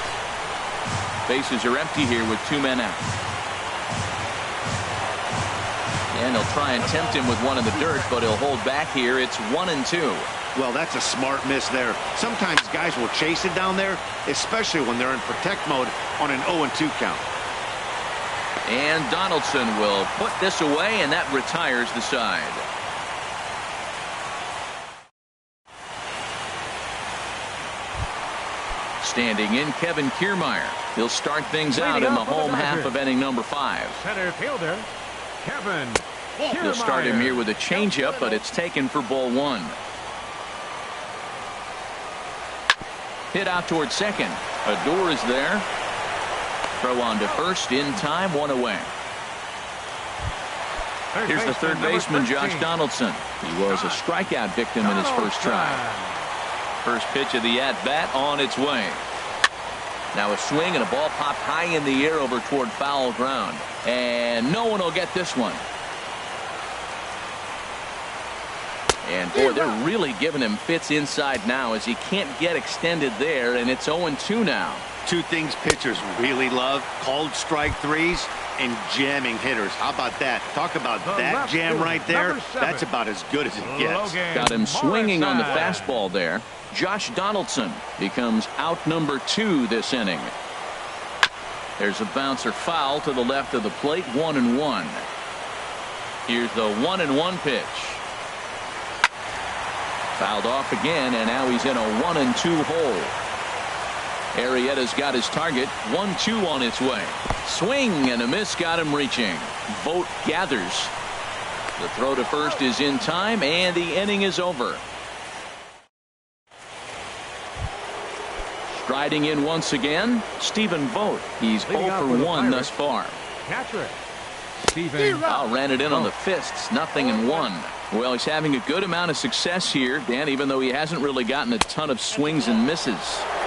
Speaker 1: Bases are empty here with 2 men out. And he'll try and tempt him with one in the dirt, but he'll hold back here. It's 1-2.
Speaker 3: Well, that's a smart miss there. Sometimes guys will chase it down there, especially when they're in protect mode on an 0-2 count.
Speaker 1: And Donaldson will put this away, and that retires the side. Standing in, Kevin Kiermaier. He'll start things out in the home half of inning number 5.
Speaker 2: Center fielder, Kevin Kiermaier.
Speaker 1: He'll start him here with a changeup, but it's taken for ball 1. Hit out toward second. Odor is there. Throw on to first in time, 1 away. Here's the third baseman, Josh Donaldson. He was a strikeout victim in his first try. First pitch of the at-bat on its way. Now a swing and a ball popped high in the air over toward foul ground. And no one will get this one. And boy, they're really giving him fits inside now as he can't get extended there, and it's 0-2 now.
Speaker 3: 2 things pitchers really love: called strike threes and jamming hitters. How about that? Talk about that jam right there. That's about as good as it gets.
Speaker 1: Got him swinging on the fastball there. Josh Donaldson becomes out number 2 this inning. There's a bouncer foul to the left of the plate. 1-1. Here's the 1-1 pitch. Fouled off again, and now he's in a 1-2 hole. Arrieta's got his target. 1-2 on its way. Swing and a miss got him reaching. Vogt gathers. The throw to first is in time, and the inning is over. Striding in once again, Stephen Vogt. He's 0 for 1 thus far.
Speaker 2: Catcher, Stephen.
Speaker 1: Ran it in on the fists. 0-1. Well, he's having a good amount of success here, Dan, even though he hasn't really gotten a ton of swings and misses.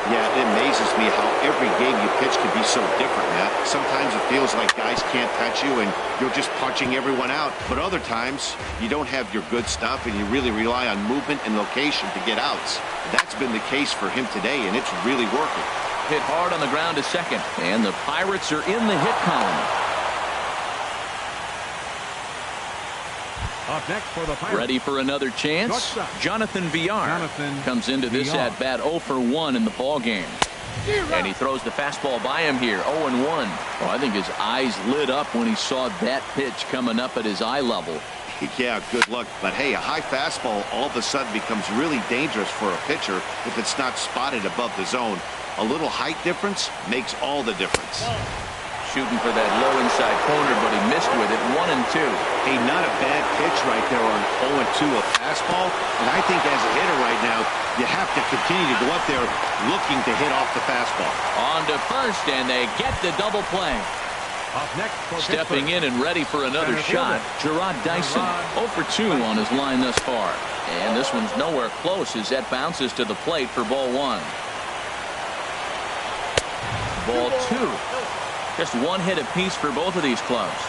Speaker 3: Yeah, it amazes me how every game you pitch can be so different, Matt. Sometimes it feels like guys can't touch you and you're just punching everyone out. But other times, you don't have your good stuff and you really rely on movement and location to get outs. That's been the case for him today, and it's really working.
Speaker 1: Hit hard on the ground to second, and the Pirates are in the hit column.
Speaker 2: Up next for the Pirates.
Speaker 1: Ready for another chance? Jonathan Villar comes into this at bat 0 for 1 in the ball game. And he throws the fastball by him here. 0-1. Well, I think his eyes lit up when he saw that pitch coming up at his eye level.
Speaker 3: Yeah, good luck. But hey, a high fastball all of a sudden becomes really dangerous for a pitcher if it's not spotted above the zone. A little height difference makes all the difference.
Speaker 1: Shooting for that low inside corner, but he missed with it. 1-2.
Speaker 3: Hey, not a bad pitch right there on 0-2, a fastball. And I think as a hitter right now, you have to continue to go up there looking to hit off the fastball.
Speaker 1: On to first, and they get the double play.
Speaker 2: Up next for
Speaker 1: Stepping in and ready for another shot, Gerard Dyson. 0 for 2 on his line thus far. And this one's nowhere close as that bounces to the plate for ball 1. Ball 2. Just one hit apiece for both of these clubs.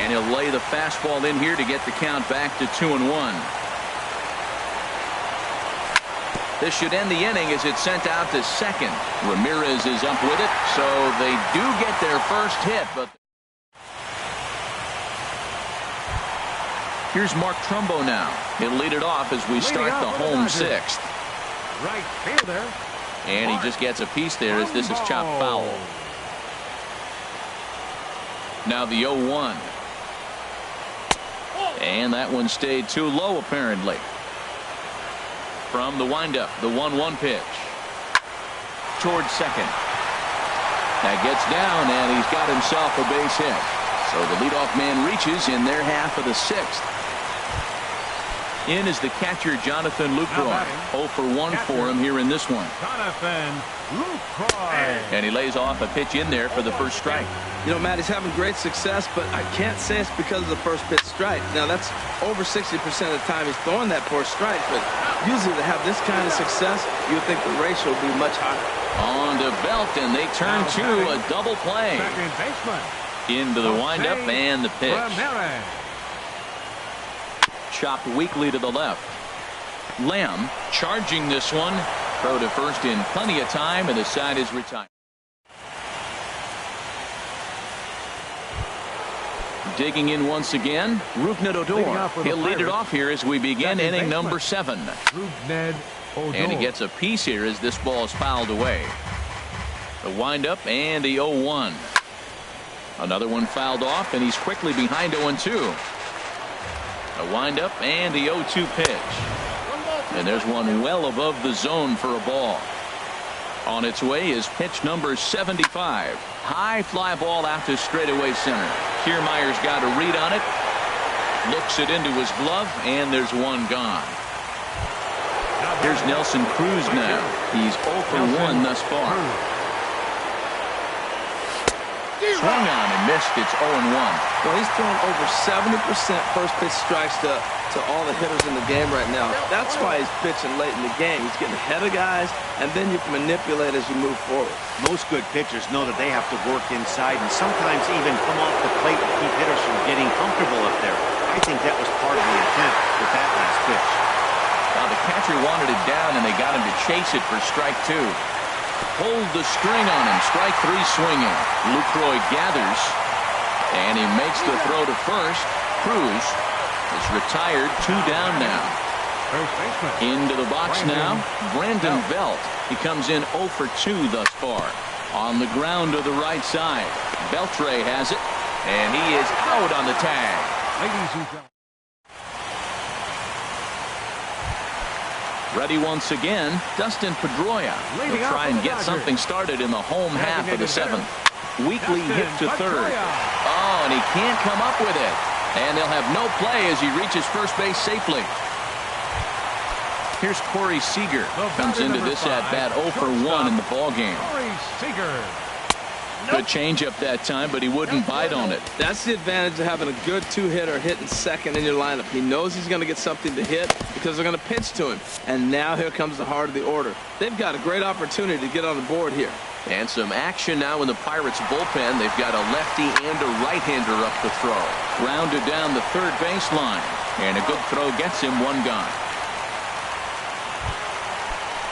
Speaker 1: And he'll lay the fastball in here to get the count back to 2-1. This should end the inning as it's sent out to second. Ramirez is up with it, so they do get their first hit. But here's Mark Trumbo now. He'll lead it off as we start the home 6th.
Speaker 2: Right fielder.
Speaker 1: And he just gets a piece there as this is chopped foul. Now the 0-1. And that one stayed too low apparently. From the windup, the 1-1 pitch. Towards second. That gets down and he's got himself a base hit. So the leadoff man reaches in their half of the 6th. In is the catcher, Jonathan Lucroy. 0 for 1 for him here in this one.
Speaker 2: Jonathan Lucroy.
Speaker 1: And he lays off a pitch in there for the first strike.
Speaker 4: You know, Matt, he's having great success, but I can't say it's because of the first pitch strike. Now, that's over 60% of the time he's throwing that first strike, but usually to have this kind of success, you would think the ratio would be much higher.
Speaker 1: On to Belt, and they turn to a double play.
Speaker 2: Second baseman.
Speaker 1: Into the windup and the pitch.
Speaker 2: Ramirez.
Speaker 1: Chopped weakly to the left. Lamb charging this one. Throw to first in plenty of time, and the side is retired. Digging in once again, Rougned Odor. He'll lead it off here as we begin inning number 7.
Speaker 2: Rougned Odor.
Speaker 1: And he gets a piece here as this ball is fouled away. The windup and the 0-1. Another one fouled off, and he's quickly behind 0-2. A windup and the 0-2 pitch. And there's one well above the zone for a ball. On its way is pitch number 75. High fly ball out to straightaway center. Kiermaier's got a read on it. Looks it into his glove, and there's one gone. Here's Nelson Cruz now. He's 0 for 1 thus far. Swung on and missed. It's 0-1.
Speaker 4: Well, he's throwing over 70% first pitch strikes to all the hitters in the game right now. That's why he's pitching late in the game. He's getting ahead of guys, and then you can manipulate as you move forward.
Speaker 3: Most good pitchers know that they have to work inside and sometimes even come off the plate to keep hitters from getting comfortable up there. I think that was part of the intent with that last pitch.
Speaker 1: Now the catcher wanted it down, and they got him to chase it for strike 2. Hold the string on him. Strike 3 swinging. Lucroy gathers, and he makes the throw to first. Cruz is retired. 2 down now. Into the box now, Brandon Belt. He comes in 0 for 2 thus far. On the ground to the right side. Beltre has it, and he is out on the tag.
Speaker 2: Ladies and gentlemen.
Speaker 1: Ready once again, Dustin Pedroia. He'll try and get something started in the home half of the 7th. Weakly hit to third. Oh, and he can't come up with it. And they'll have no play as he reaches first base safely. Here's Corey Seager. Comes into this at-bat 0 for 1 in the ballgame.
Speaker 2: Corey Seager.
Speaker 1: Good changeup that time, but he wouldn't bite on it.
Speaker 4: That's the advantage of having a good 2-hitter hitting second in your lineup. He knows he's going to get something to hit because they're going to pitch to him. And now here comes the heart of the order. They've got a great opportunity to get on the board here.
Speaker 5: And some action now in the Pirates bullpen. They've got a lefty and a right-hander up the throw.
Speaker 1: Grounded down the third baseline. And a good throw gets him 1 gone.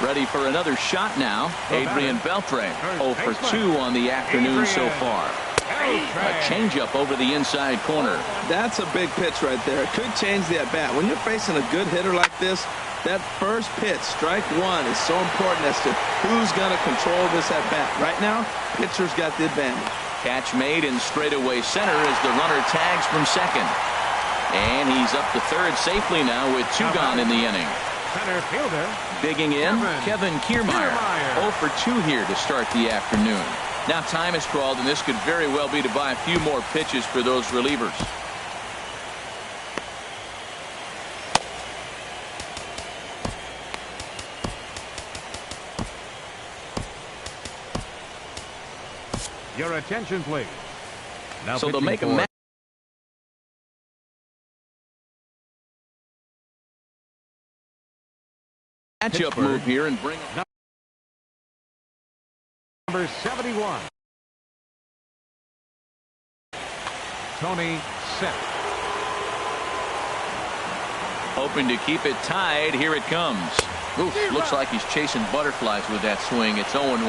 Speaker 1: Ready for another shot now. Adrian Beltre, 0 for 2 on the afternoon so far. A changeup over the inside corner.
Speaker 4: That's a big pitch right there. It could change the at-bat. When you're facing a good hitter like this, that first pitch, strike 1, is so important as to who's going to control this at-bat. Right now, pitcher's got the advantage.
Speaker 1: Catch made in straightaway center as the runner tags from second. And he's up to third safely now with 2 gone in the inning.
Speaker 2: Center fielder.
Speaker 1: Digging in, Kevin Kiermaier. 0 for 2 here to start the afternoon. Now time is called, and this could very well be to buy a few more pitches for those relievers.
Speaker 2: Your attention, please. Now
Speaker 1: So they'll
Speaker 2: pitching
Speaker 1: make a
Speaker 2: for
Speaker 1: matchup
Speaker 2: Pittsburgh.
Speaker 1: move here and bring
Speaker 2: number 71. Tony set.
Speaker 1: hoping to keep it tied. Here it comes. Oof, looks like he's chasing butterflies with that swing. It's 0-1.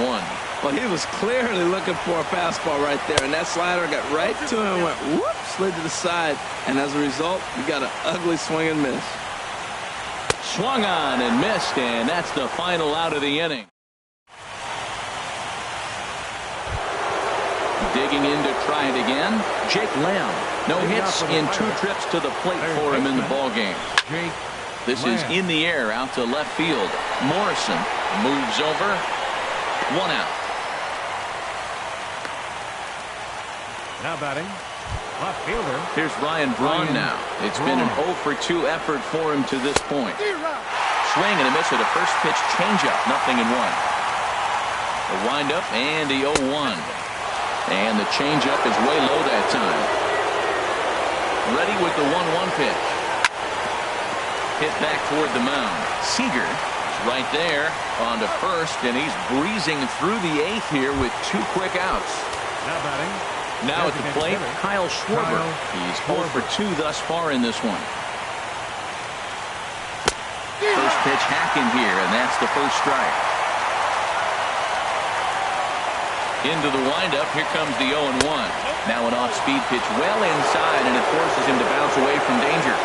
Speaker 4: Well, he was clearly looking for a fastball right there, and that slider got right to him and went whoop, slid to the side, and as a result, you got an ugly swing and miss.
Speaker 1: Swung on and missed, and that's the final out of the inning. Digging in to try it again, Jake Lamb. No hits in 2 trips to the plate for him in the ballgame. This is in the air out to left field. Morrison moves over. 1 out.
Speaker 2: Now batting, left fielder.
Speaker 1: Here's Ryan Braun now. It's been an 0 for 2 effort for him to this point. Swing and a miss at a first pitch changeup. 0-1. The windup and the 0-1. And the changeup is way low that time. Ready with the 1-1 pitch. Hit back toward the mound. Seager is right there on to first, and he's breezing through the 8th here with 2 quick outs.
Speaker 2: Now batting.
Speaker 1: Now at the plate, Kyle Schwarber. He's 0 for 2 thus far in this one. First pitch hacking here, and that's the first strike. Into the windup, here comes the 0-1. Now an off-speed pitch well inside, and it forces him to bounce away from danger.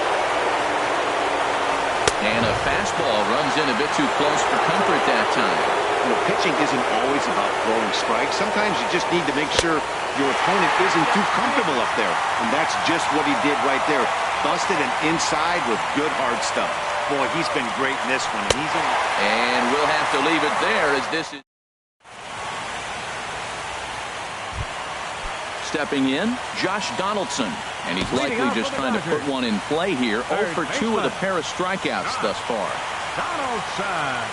Speaker 1: And a fastball runs in a bit too close for comfort that time.
Speaker 3: You know, pitching isn't always about throwing strikes. Sometimes you just need to make sure your opponent isn't too comfortable up there. And that's just what he did right there. Busted an inside with good hard stuff. Boy, he's been great in this one.
Speaker 1: And we'll have to leave it there as this is. Stepping in, Josh Donaldson. And he's likely just trying to put one in play here. 0 for 2 with a pair of strikeouts thus far.
Speaker 2: Donaldson.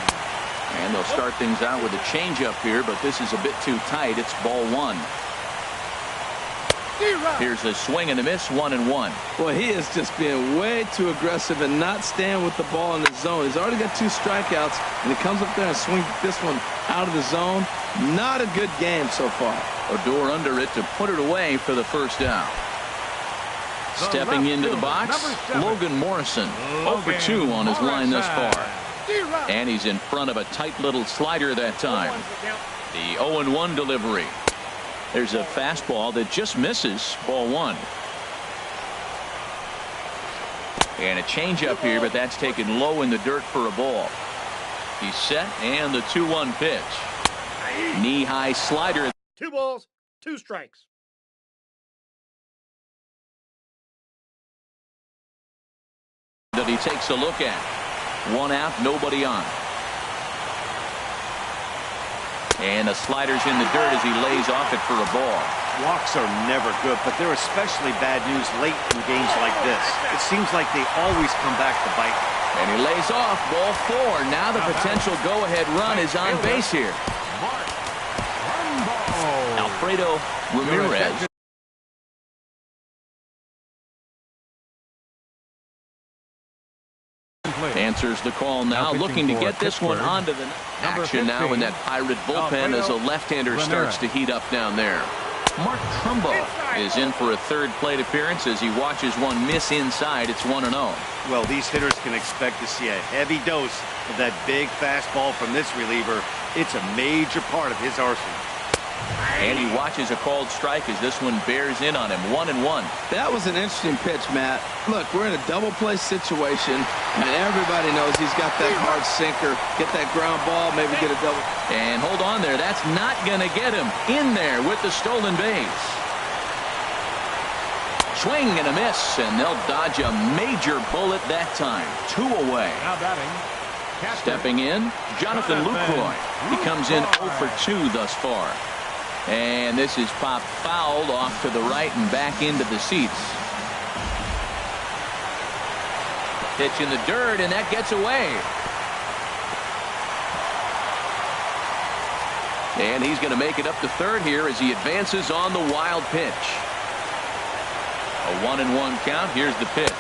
Speaker 1: And they'll start things out with a changeup here, but this is a bit too tight. It's ball 1. Here's a swing and a miss, 1-1.
Speaker 4: Boy, he is just being way too aggressive and not staying with the ball in the zone. He's already got 2 strikeouts, and he comes up there and swings this one out of the zone. Not a good game so far.
Speaker 1: Odor under it to put it away for the first out. Stepping into the box, Logan Morrison. 0 for 2 on his line thus far. And he's in front of a tight little slider that time. The 0-1 delivery. There's a fastball that just misses. Ball 1. And a changeup here, but that's taken low in the dirt for a ball. He's set, and the 2-1 pitch. Knee-high slider.
Speaker 6: 2 balls, 2 strikes.
Speaker 1: That he takes a look at. 1 out, nobody on. And the slider's in the dirt as he lays off it for a ball.
Speaker 3: Walks are never good, but they're especially bad news late in games like this. It seems like they always come back to bite.
Speaker 1: And he lays off, ball 4. Now the potential go-ahead run is on base here. Alfredo Ramirez. Answers the call now, looking to get this one onto the action now in that Pirate bullpen as a left-hander starts to heat up down there. Mark Trumbo is in for a 3rd plate appearance as he watches one miss inside. It's 1-0.
Speaker 3: Well, these hitters can expect to see a heavy dose of that big fastball from this reliever. It's a major part of his arsenal.
Speaker 1: And he watches a called strike as this one bears in on him. 1-1.
Speaker 4: That was an interesting pitch, Matt. Look, we're in a double play situation, and everybody knows he's got that hard sinker. Get that ground ball, maybe get a double.
Speaker 1: And hold on there. That's not going to get him in there with the stolen base. Swing and a miss, and they'll dodge a major bullet that time. 2 away.
Speaker 2: Now batting.
Speaker 1: Stepping in, Jonathan Lucroy. He comes in 0 for 2 thus far. And this is popped fouled off to the right and back into the seats. Pitch in the dirt, and that gets away. And he's going to make it up to third here as he advances on the wild pitch. A 1-1 count. Here's the pitch.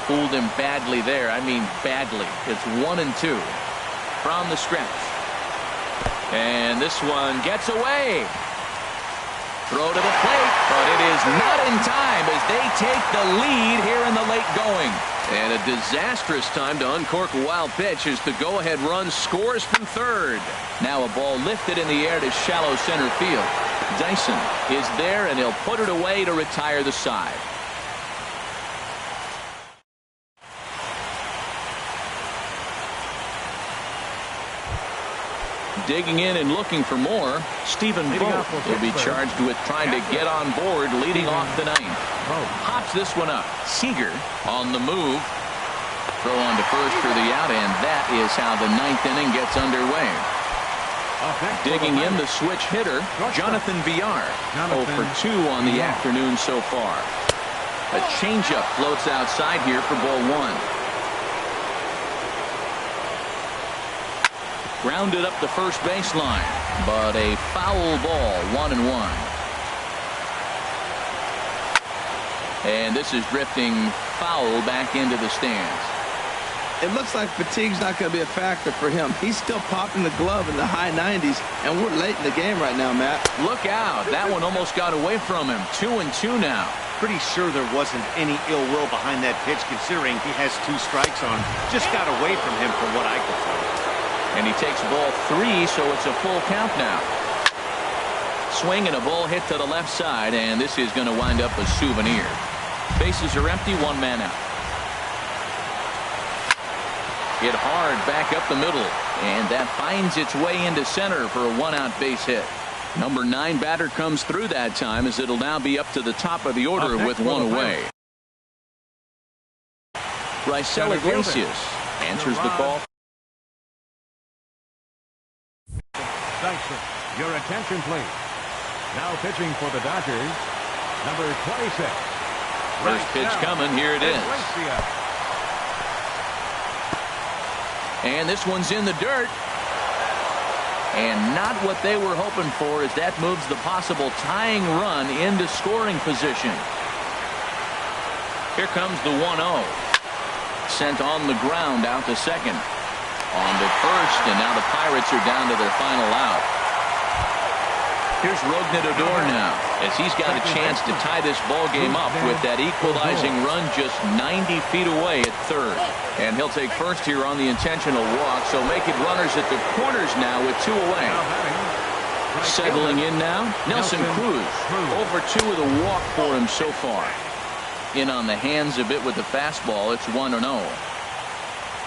Speaker 1: Fooled him badly there. I mean badly. It's 1-2 from the stretch. And this one gets away. Throw to the plate, but it is not in time as they take the lead here in the late going. And a disastrous time to uncork a wild pitch as the go-ahead run scores from third. Now a ball lifted in the air to shallow center field. Dyson is there, and he'll put it away to retire the side. Digging in and looking for more, Stephen Vogt will be charged with trying to get on board leading off the ninth. Hops this one up. Seager on the move. Throw on to first for the out, and that is how the ninth inning gets underway. Digging in the switch hitter, Jonathan Villar. 0 for 2 on the afternoon so far. A changeup floats outside here for ball one. Grounded up the first baseline, but a foul ball, 1-1. And this is drifting foul back into the stands.
Speaker 4: It looks like fatigue's not going to be a factor for him. He's still popping the glove in the high 90s, and we're late in the game right now, Matt.
Speaker 1: Look out. That one almost got away from him. 2-2 now.
Speaker 3: Pretty sure there wasn't any ill will behind that pitch, considering he has 2 strikes on. Just got away from him from what I could tell.
Speaker 1: And he takes ball 3, so it's a full count now. Swing and a ball hit to the left side, and this is going to wind up a souvenir. Bases are empty, 1 man out. Hit hard back up the middle, and that finds its way into center for a 1-out base hit. Number 9 batter comes through that time as it'll now be up to the top of the order with 1 away. Raisel Iglesias answers the call.
Speaker 2: Dyson, your attention please. Now pitching for the Dodgers, number 26.
Speaker 1: First pitch coming, here it is. And this one's in the dirt. And not what they were hoping for, as that moves the possible tying run into scoring position. Here comes the 1-0. Sent on the ground out to second. On to first, and now the Pirates are down to their final out. Here's Rougned now, as he's got a chance to tie this ball game up with that equalizing run just 90 feet away at third. And he'll take first here on the intentional walk, so make it runners at the corners now with 2 away. Settling in now, Nelson Cruz. Over 2 with a walk for him so far. In on the hands a bit with the fastball, it's 1-0.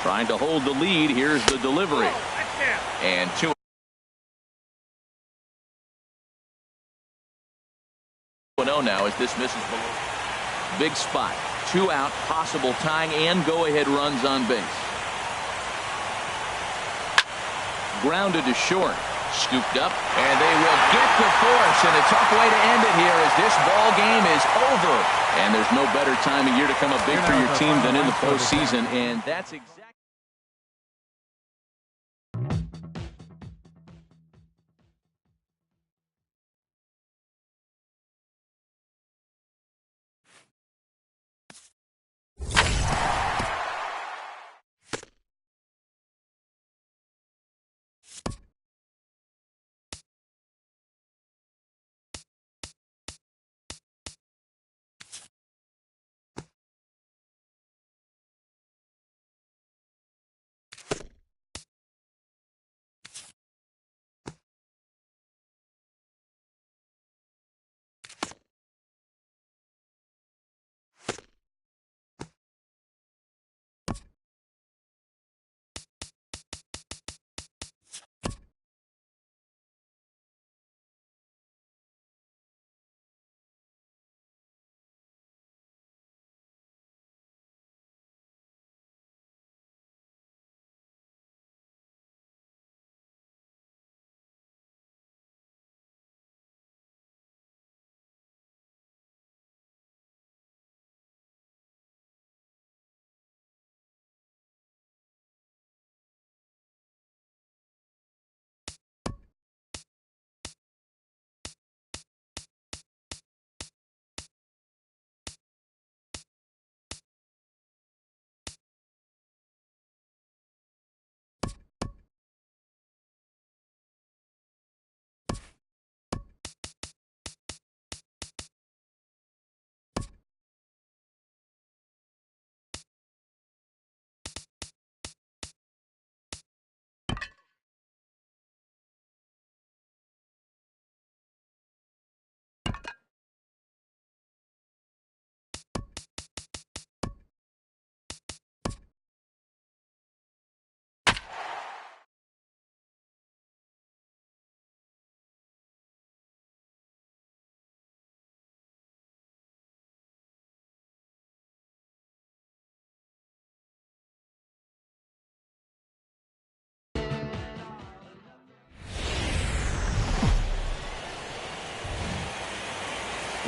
Speaker 1: Trying to hold the lead. Here's the delivery. And 2-0 now as this misses below. Big spot. 2 out, possible tying and go-ahead runs on base. Grounded to short. Scooped up, and they will get the force, and a tough way to end it here as this ball game is over. And there's no better time of year to come up big for your team than in the postseason, and that's exactly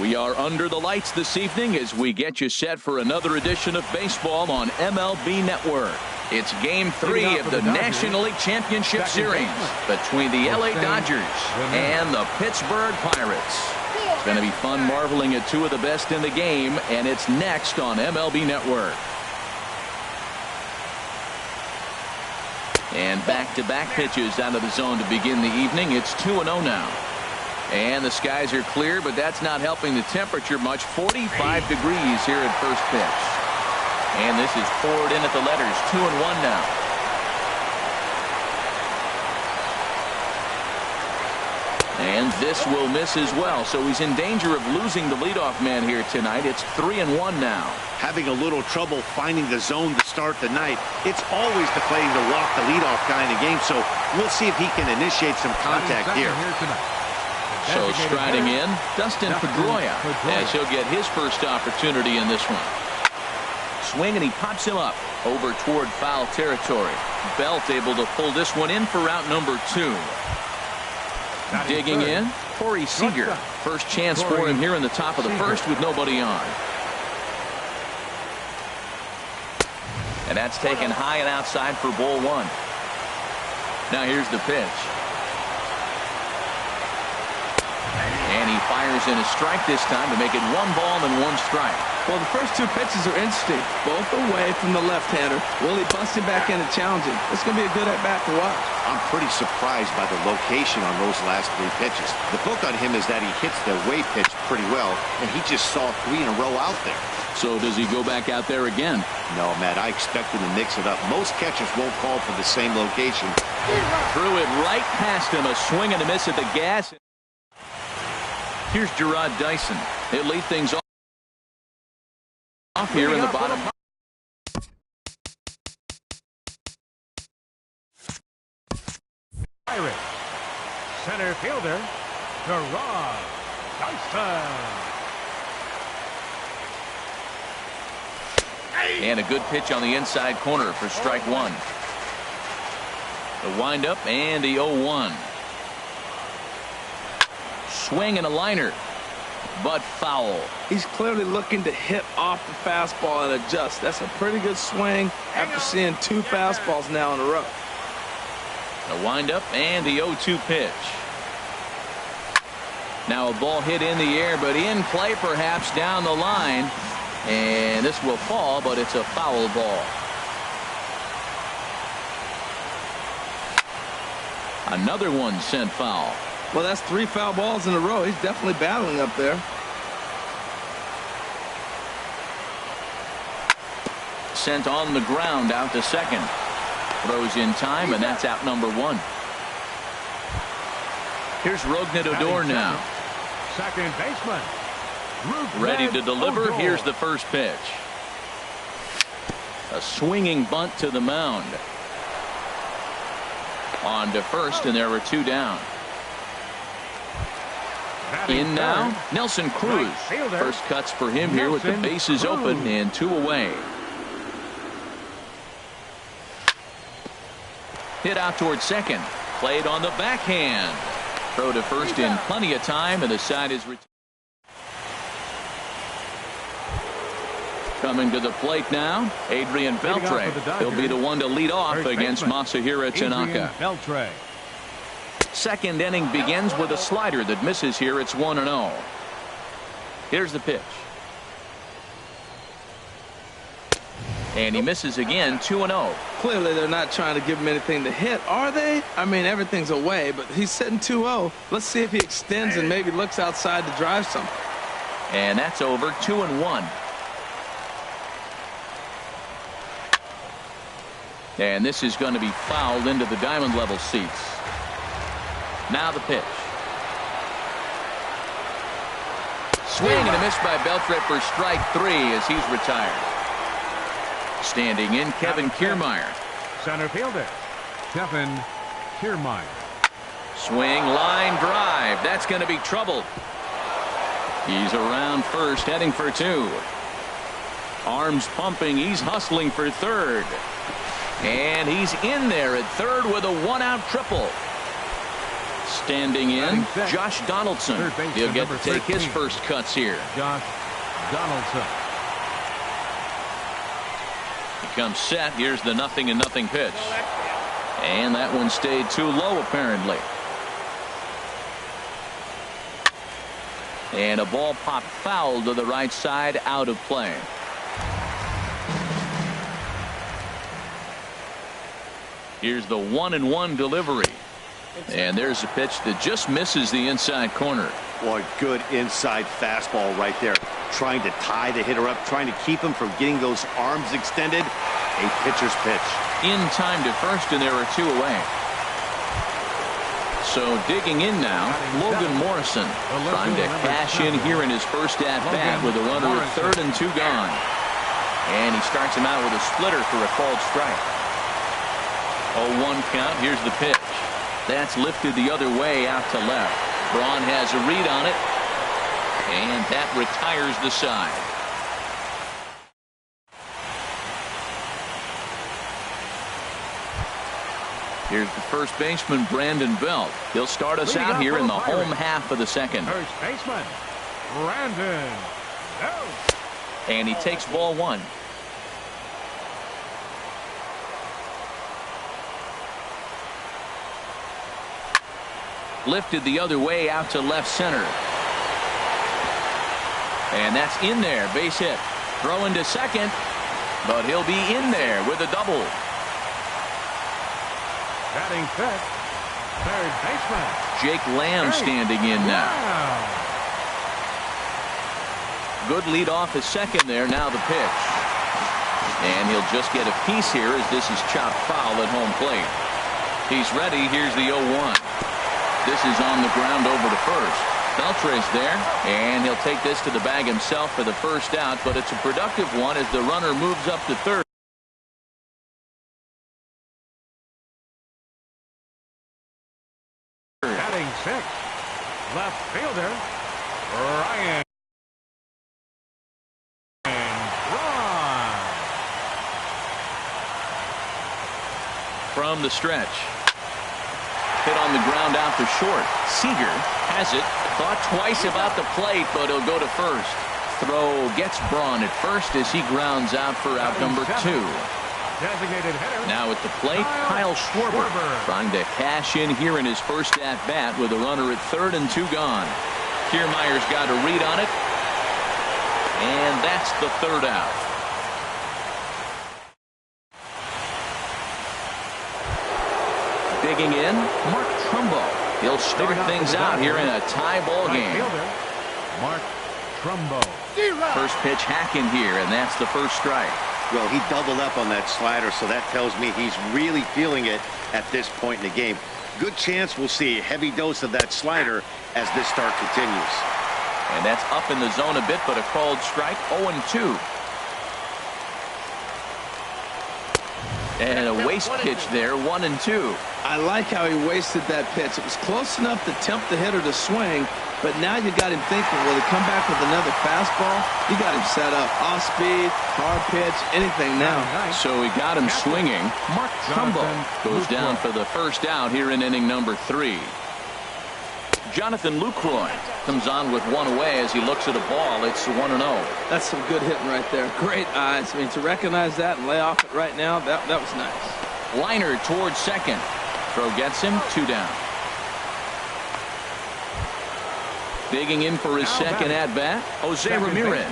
Speaker 1: We are under the lights this evening as we get you set for another edition of baseball on MLB Network. It's Game 3 of the National League Championship Series between the LA Dodgers and the Pittsburgh Pirates. It's going to be fun marveling at two of the best in the game, and it's next on MLB Network. And back-to-back pitches out of the zone to begin the evening. It's 2-0 now. And the skies are clear, but that's not helping the temperature much. 45 degrees here at first pitch. And this is poured in at the letters. 2-1 now. And this will miss as well. So he's in danger of losing the leadoff man here tonight. It's 3-1 now.
Speaker 3: Having a little trouble finding the zone to start the night. It's always deflating to walk the leadoff guy in the game. So we'll see if he can initiate some contact here.
Speaker 1: So striding in, Dustin Pedroia, as he'll get his first opportunity in this one. Swing, and he pops him up over toward foul territory. Belt able to pull this one in for route number 2. Digging in, Corey Seager. First chance for him here in the top of the first with nobody on. And that's taken high and outside for ball 1. Now here's the pitch. And he fires in a strike this time to make it 1 ball and 1 strike.
Speaker 4: Well, the first 2 pitches are interesting, both away from the left-hander. Will he bust him back in and challenge him? It's going to be a good at-bat to watch.
Speaker 3: I'm pretty surprised by the location on those last 3 pitches. The book on him is that he hits the away pitch pretty well, and he just saw 3 in a row out there.
Speaker 1: So does he go back out there again?
Speaker 3: No, Matt, I expect him to mix it up. Most catchers won't call for the same location.
Speaker 1: Threw it right past him, a swing and a miss at the gas. Here's Gerard Dyson. He'll lead things off here in the bottom.
Speaker 2: Pirates center fielder Gerard Dyson.
Speaker 1: And a good pitch on the inside corner for strike 1. The windup and the 0-1. Swing and a liner, but foul.
Speaker 4: He's clearly looking to hit off the fastball and adjust. That's a pretty good swing after seeing 2 fastballs now in a row.
Speaker 1: The windup and the 0-2 pitch. Now a ball hit in the air, but in play perhaps down the line. And this will fall, but it's a foul ball. Another one sent foul.
Speaker 4: Well, that's 3 foul balls in a row. He's definitely battling up there.
Speaker 1: Sent on the ground out to second. Throws in time, and that's out number 1. Here's Rougned Odor now.
Speaker 2: Second baseman.
Speaker 1: Ready to deliver. Here's the first pitch. A swinging bunt to the mound. On to first, and there were 2 down. In now, Nelson Cruz. First cuts for him here with the bases open and 2 away. Hit out towards second. Played on the backhand. Throw to first in plenty of time, and the side is retired. Coming to the plate now, Adrian Beltre. He'll be the one to lead off against Masahiro Tanaka. Second inning begins with a slider that misses here. It's 1-0. Here's the pitch. And he misses again, 2-0.
Speaker 4: Clearly they're not trying to give him anything to hit, are they? I mean, everything's away, but he's sitting 2-0. Let's see if he extends and maybe looks outside to drive something.
Speaker 1: And that's over, 2-1. And this is going to be fouled into the diamond level seats. Now the pitch. Swing and a miss by Beltre for strike 3 as he's retired. Standing in, Kevin Kiermaier.
Speaker 2: Center fielder, Kevin Kiermaier.
Speaker 1: Swing, line drive. That's going to be trouble. He's around first, heading for 2. Arms pumping. He's hustling for third. And he's in there at third with a 1-out triple. Standing in, Josh Donaldson. He'll get to take his first cuts here.
Speaker 2: Josh Donaldson.
Speaker 1: He comes set. Here's the 0-0 pitch. And that one stayed too low, apparently. And a ball popped foul to the right side, out of play. Here's the 1-1 delivery. And there's a pitch that just misses the inside corner.
Speaker 3: Boy, good inside fastball right there. Trying to tie the hitter up, trying to keep him from getting those arms extended. A pitcher's pitch.
Speaker 1: In time to first, and there are 2 away. So digging in now, Logan Morrison trying to cash in here in his first at-bat with a runner at third and 2 gone. And he starts him out with a splitter for a called strike. 0-1 count. Here's the pitch. That's lifted the other way out to left. Braun has a read on it. And that retires the side. Here's the first baseman, Brandon Belt. He'll start us out here in the home half of the second.
Speaker 2: First baseman, Brandon Belt.
Speaker 1: And he takes ball 1. Lifted the other way out to left center. And that's in there. Base hit. Throw into second. But he'll be in there with a double.
Speaker 2: Batting fifth, third baseman,
Speaker 1: Jake Lamb standing in now. Good lead off his second there. Now the pitch. And he'll just get a piece here as this is chopped foul at home plate. He's ready. Here's the 0-1. This is on the ground over to first. Beltre's there, and he'll take this to the bag himself for the first out, but it's a productive one as the runner moves up to third.
Speaker 2: Batting sixth, left fielder, Ryan Braun.
Speaker 1: From the stretch. Hit on the ground out to short. Seager has it. Thought twice about the plate, but he'll go to first. Throw gets Braun at first as he grounds out for out number 2.
Speaker 2: Designated hitter.
Speaker 1: Now at the plate, Kyle Schwarber trying to cash in here in his first at-bat with a runner at third and 2 gone. Kiermaier's got a read on it. And that's the third out. Digging in, Mark Trumbo. He'll start things out here in a tie ball game.
Speaker 2: Mark Trumbo.
Speaker 1: First pitch hacking here, and that's the first strike.
Speaker 3: Well, he doubled up on that slider, so that tells me he's really feeling it at this point in the game. Good chance we'll see a heavy dose of that slider as this start continues.
Speaker 1: And that's up in the zone a bit, but a called strike, 0-2. And a waste pitch there, 1-2.
Speaker 4: I like how he wasted that pitch. It was close enough to tempt the hitter to swing, but now you got him thinking, will he come back with another fastball? You got him set up. Off speed, hard pitch, anything now.
Speaker 1: So he got him swinging. Mark Trumbo goes down for the first out here in inning number 3. Jonathan Lucroy comes on with one away as he looks at a ball. It's 1-0.
Speaker 4: That's some good hitting right there. Great eyes. I mean, to recognize that and lay off it right now, that was nice.
Speaker 1: Liner towards second. Throw gets him, 2 down. Digging in for his second at-bat, Jose Ramirez.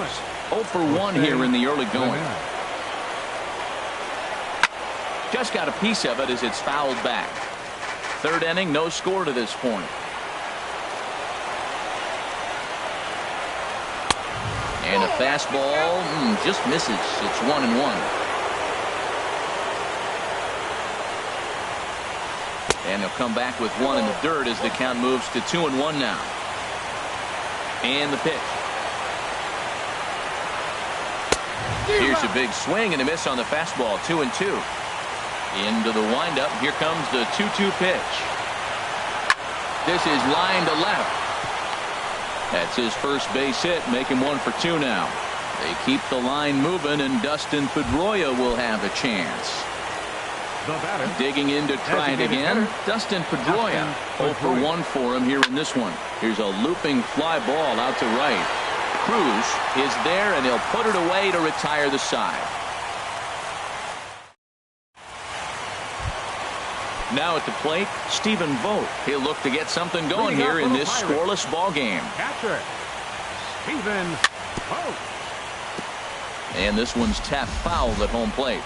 Speaker 1: 0 for 1 here in the early going. Just got a piece of it as it's fouled back. Third inning, no score to this point. And a fastball just misses. It's 1-1. And he'll come back with one in the dirt as the count moves to 2-1 now. And the pitch. Here's a big swing and a miss on the fastball. 2-2. Into the windup. Here comes the 2-2 pitch. This is line to left. That's his first base hit. Make him 1 for 2 now. They keep the line moving, and Dustin Pedroia will have a chance.
Speaker 2: The batter.
Speaker 1: Digging in to try it again. Dustin Pedroia. 0 for 1 for him here in this one. Here's a looping fly ball out to right. Cruz is there, and he'll put it away to retire the side. Now at the plate, Stephen Vogt. He'll look to get something going here in this scoreless ball game.
Speaker 2: Catcher, Stephen Vogt.
Speaker 1: And this one's tapped foul at home plate.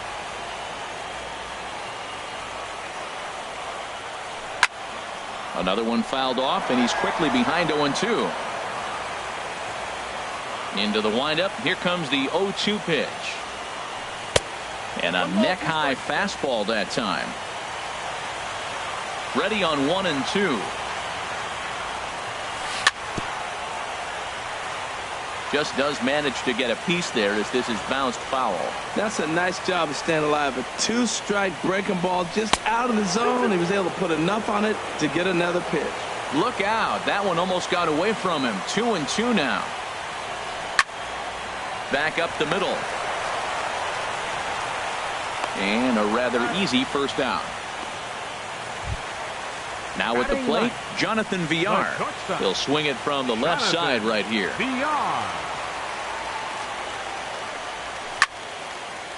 Speaker 1: Another one fouled off, and he's quickly behind 0-2. Into the windup. Here comes the 0-2 pitch. And a neck-high fastball that time. Ready on 1-2. Just does manage to get a piece there as this is bounced foul.
Speaker 4: That's a nice job of staying alive. A 2-strike breaking ball just out of the zone. He was able to put enough on it to get another pitch.
Speaker 1: Look out. That one almost got away from him. 2-2 now. Back up the middle. And a rather easy first out. Now at the plate, Jonathan Villar. He'll swing it from the left side right here.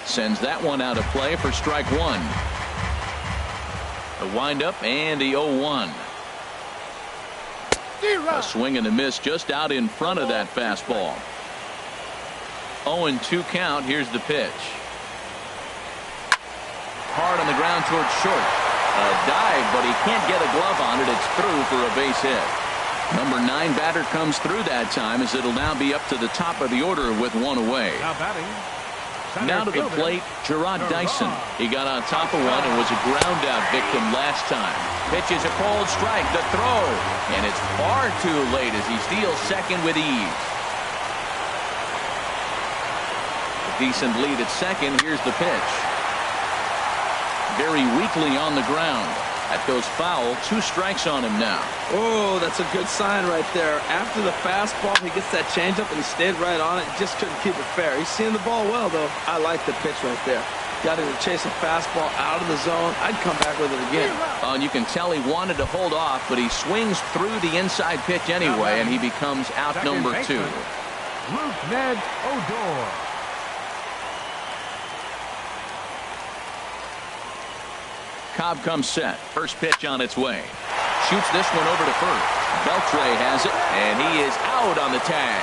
Speaker 1: Sends that one out of play for strike one. The windup and the 0-1. A swing and a miss just out in front of that fastball. 0-2 count. Here's the pitch. Hard on the ground towards short. A dive, but he can't get a glove on it. It's through for a base hit. Number 9 batter comes through that time, as it'll now be up to the top of the order with one away. Now to the plate, Gerard Dyson. He got on top of one and was a ground out victim last time. Pitches a cold strike, the throw, and it's far too late as he steals second with ease. A decent lead at second. Here's the pitch. Very weakly on the ground. That goes foul. 2 strikes on him now.
Speaker 4: Oh, that's a good sign right there. After the fastball, he gets that changeup and he stayed right on it. Just couldn't keep it fair. He's seeing the ball well, though. I like the pitch right there. Got him to chase a fastball out of the zone. I'd come back with it again.
Speaker 1: And you can tell he wanted to hold off, but he swings through the inside pitch anyway, and he becomes out number 2.
Speaker 2: Luke Ned Odor.
Speaker 1: Cobb comes set. First pitch on its way. Shoots this one over to first. Beltre has it, and he is out on the tag.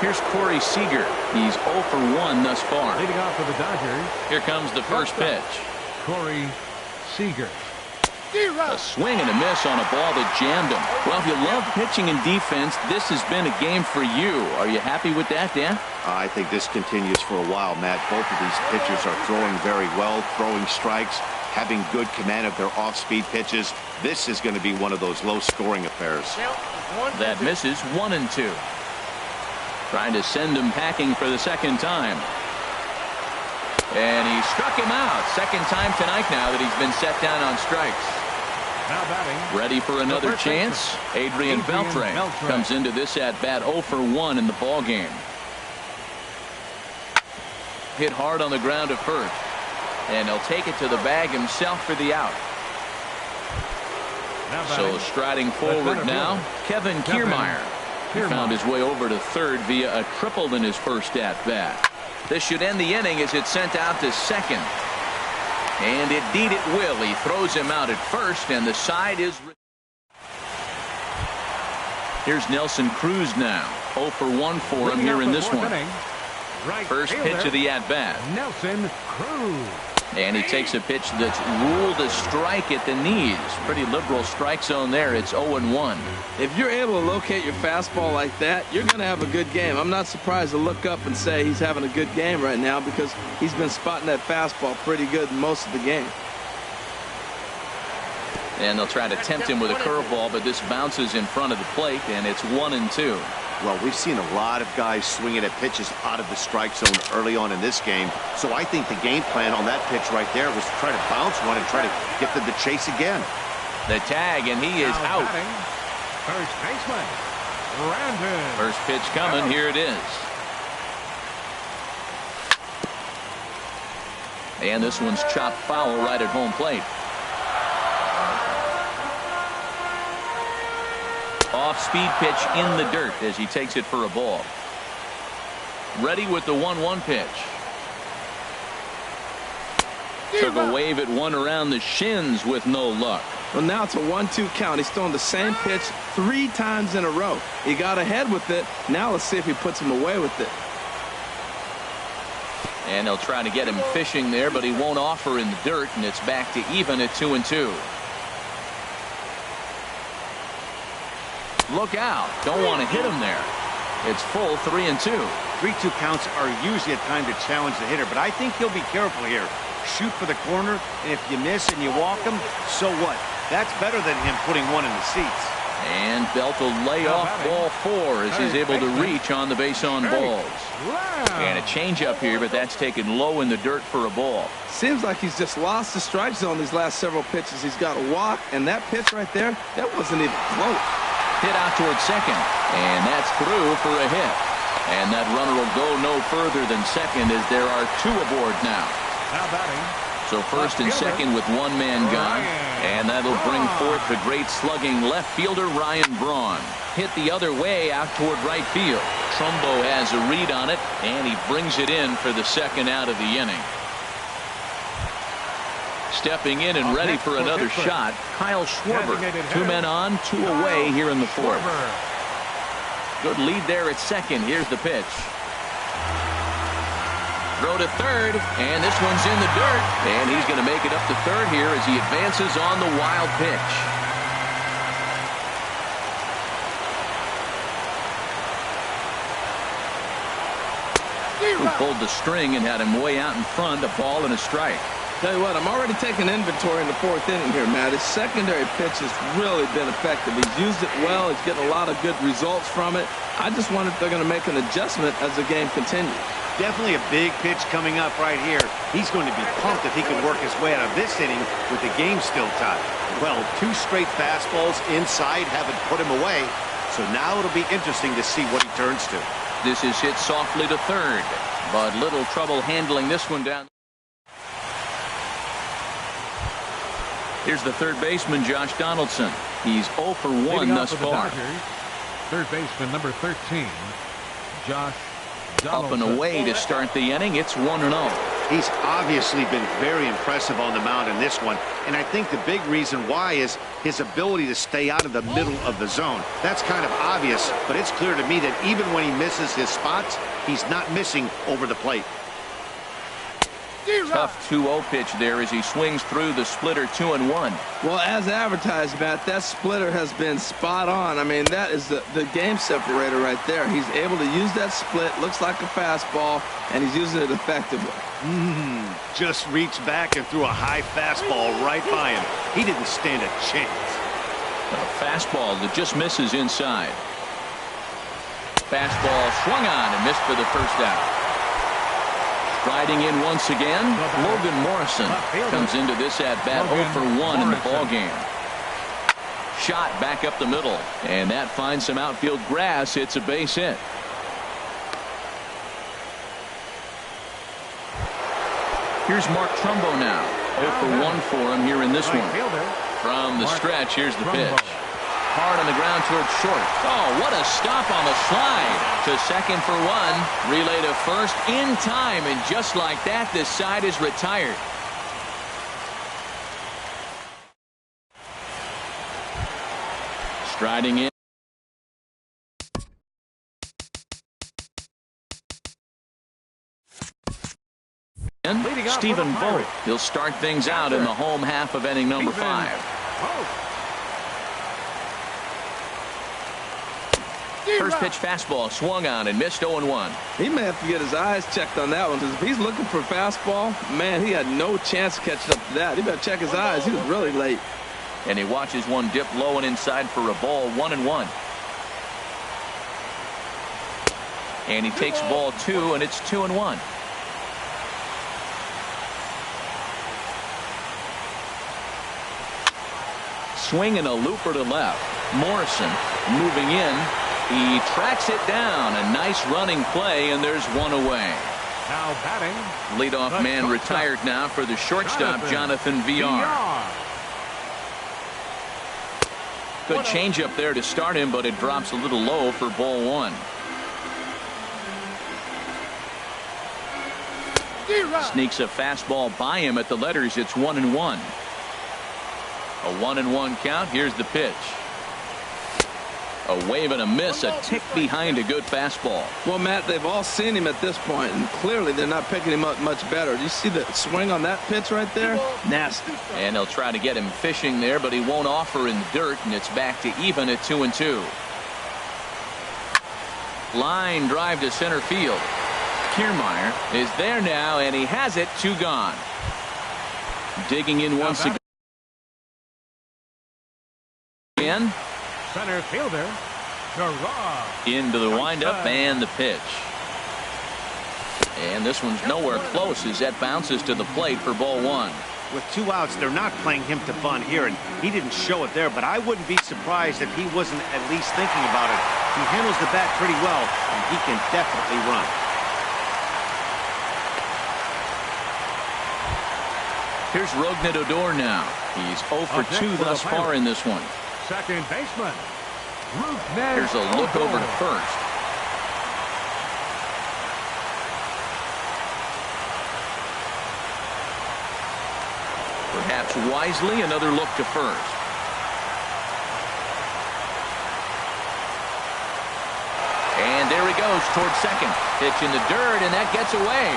Speaker 1: Here's Corey Seager. He's 0 for 1 thus far.
Speaker 2: Leading off for the Dodgers.
Speaker 1: Here comes the first pitch.
Speaker 2: Corey Seager.
Speaker 1: A swing and a miss on a ball that jammed him. Well, if you love pitching and defense, this has been a game for you. Are you happy with that, Dan?
Speaker 3: I think this continues for a while, Matt. Both of these pitchers are throwing very well, throwing strikes, having good command of their off-speed pitches. This is going to be one of those low-scoring affairs.
Speaker 1: That misses 1-2. Trying to send him packing for the second time. And he struck him out. Second time tonight now that he's been set down on strikes.
Speaker 2: Now batting.
Speaker 1: Ready for another chance. Adrian Beltre comes into this at bat 0 for 1 in the ball game. Hit hard on the ground at first, and he'll take it to the bag himself for the out. So striding forward now, Kevin Kiermaier. He found his way over to third via a triple in his first at bat. This should end the inning as it's sent out to second. And indeed it will. He throws him out at first, and the side is... Here's Nelson Cruz now. 0 for 1 for him here in this one. First pitch of the at-bat.
Speaker 2: Nelson Cruz.
Speaker 1: And he takes a pitch that's ruled a strike at the knees. Pretty liberal strike zone there. It's 0-1.
Speaker 4: If you're able to locate your fastball like that, you're going to have a good game. I'm not surprised to look up and say he's having a good game right now, because he's been spotting that fastball pretty good most of the game.
Speaker 1: And they'll try to tempt him with a curveball, but this bounces in front of the plate, and it's 1-2.
Speaker 3: Well, we've seen a lot of guys swinging at pitches out of the strike zone early on in this game. So I think the game plan on that pitch right there was to try to bounce one and try to get them to chase again.
Speaker 1: The tag, and he is out.
Speaker 2: First baseman, Brandon.
Speaker 1: First pitch coming. Here it is. And this one's chopped foul right at home plate. Off-speed pitch in the dirt as he takes it for a ball. Ready with the 1-1 pitch. Took a wave at one around the shins with no luck.
Speaker 4: Well, now it's a 1-2 count. He's thrown the same pitch 3 times in a row. He got ahead with it. Now let's see if he puts him away with it.
Speaker 1: And they'll try to get him fishing there, but he won't offer in the dirt, and it's back to even at 2-2. Look out. Don't want to hit him there. It's full 3-2.
Speaker 3: 3-2 counts are usually a time to challenge the hitter, but I think he'll be careful here. Shoot for the corner, and if you miss and you walk him, so what? That's better than him putting one in the seats.
Speaker 1: And Belt will lay off ball 4 as he's able to reach on the base on balls. And a changeup here, but that's taken low in the dirt for a ball.
Speaker 4: Seems like he's just lost the strike zone these last several pitches. He's got a walk, and that pitch right there, that wasn't even close.
Speaker 1: Hit out towards second, and that's through for a hit. And that runner will go no further than second as there are 2 aboard now.
Speaker 2: Now batting.
Speaker 1: So first and second with one man gone, and that'll bring forth the great slugging left fielder Ryan Braun. Hit the other way out toward right field. Trumbo has a read on it, and he brings it in for the second out of the inning. Stepping in and ready for another shot, Kyle Schwarber. 2 men on, 2 away here in the 4th. Good lead there at second. Here's the pitch. Throw to third, and this one's in the dirt, and he's going to make it up to third here as he advances on the wild pitch. Who pulled the string and had him way out in front, a ball and a strike.
Speaker 4: Tell you what, I'm already taking inventory in the 4th inning here, Matt. His secondary pitch has really been effective. He's used it well. He's getting a lot of good results from it. I just wonder if they're going to make an adjustment as the game continues.
Speaker 3: Definitely a big pitch coming up right here. He's going to be pumped if he can work his way out of this inning with the game still tied. Well, 2 straight fastballs inside haven't put him away, so now it'll be interesting to see what he turns to.
Speaker 1: This is hit softly to third, but little trouble handling this one down. Here's the third baseman, Josh Donaldson. He's 0 for 1 thus far.
Speaker 2: Third baseman, number 13, Josh Donaldson.
Speaker 1: Up and away to start the inning. It's 1-0.
Speaker 3: He's obviously been very impressive on the mound in this one, and I think the big reason why is his ability to stay out of the middle of the zone. That's kind of obvious, but it's clear to me that even when he misses his spots, he's not missing over the plate.
Speaker 1: Tough 2-0 pitch there as he swings through the splitter 2-1.
Speaker 4: Well, as advertised, Matt, that splitter has been spot on. I mean, that is the game separator right there. He's able to use that split, looks like a fastball, and he's using it effectively.
Speaker 3: Just reached back and threw a high fastball right by him. He didn't stand a chance.
Speaker 1: A fastball that just misses inside. Fastball swung on and missed for the first out. Striding in once again, Logan Morrison comes into this at-bat 0 for 1 in the ballgame. Shot back up the middle, and that finds some outfield grass. It's a base hit. Here's Mark Trumbo now. 0 for 1 for him here in this one. From the stretch, here's the pitch. Hard on the ground towards short. Oh, what a stop on the slide. To second for 1. Relay to first in time, and just like that, this side is retired. Striding in. Stephen Vogt. He'll start things out in the home half of inning number 5. First pitch fastball swung on and missed 0-1.
Speaker 4: He may have to get his eyes checked on that one, because if he's looking for fastball, man, he had no chance of catching up to that. He better check his eyes. He was really late.
Speaker 1: And he watches one dip low and inside for a ball. 1-1. And he takes ball 2, and it's 2-1. Swing and a looper to left. Morrison moving in. He tracks it down. A nice running play, and there's one away.
Speaker 2: Now batting.
Speaker 1: Leadoff man retired now for the shortstop, Jonathan Villar. Good changeup there to start him, but it drops a little low for ball one. Sneaks a fastball by him at the letters. It's 1-1. A 1-1 count. Here's the pitch. A wave and a miss, a tick behind a good fastball.
Speaker 4: Well, Matt, they've all seen him at this point, and clearly they're not picking him up much better. Do you see the swing on that pitch right there? Nasty.
Speaker 1: And they'll try to get him fishing there, but he won't offer in the dirt, and it's back to even at 2-2. Line drive to center field. Kiermaier is there now, and he has it. 2 gone. Digging in once again.
Speaker 2: Center fielder, Gerard.
Speaker 1: Into the windup and the pitch. And this one's nowhere close as that bounces to the plate for ball one.
Speaker 3: With 2 outs, they're not playing him to bunt here, and he didn't show it there, but I wouldn't be surprised if he wasn't at least thinking about it. He handles the bat pretty well, and he can definitely run.
Speaker 1: Here's Rougned Odor now. He's 0 for 2 thus far in this one.
Speaker 2: Second baseman.
Speaker 1: Here's a look over to first. Perhaps wisely, another look to first. And there he goes towards second. Pitch in the dirt, and that gets away.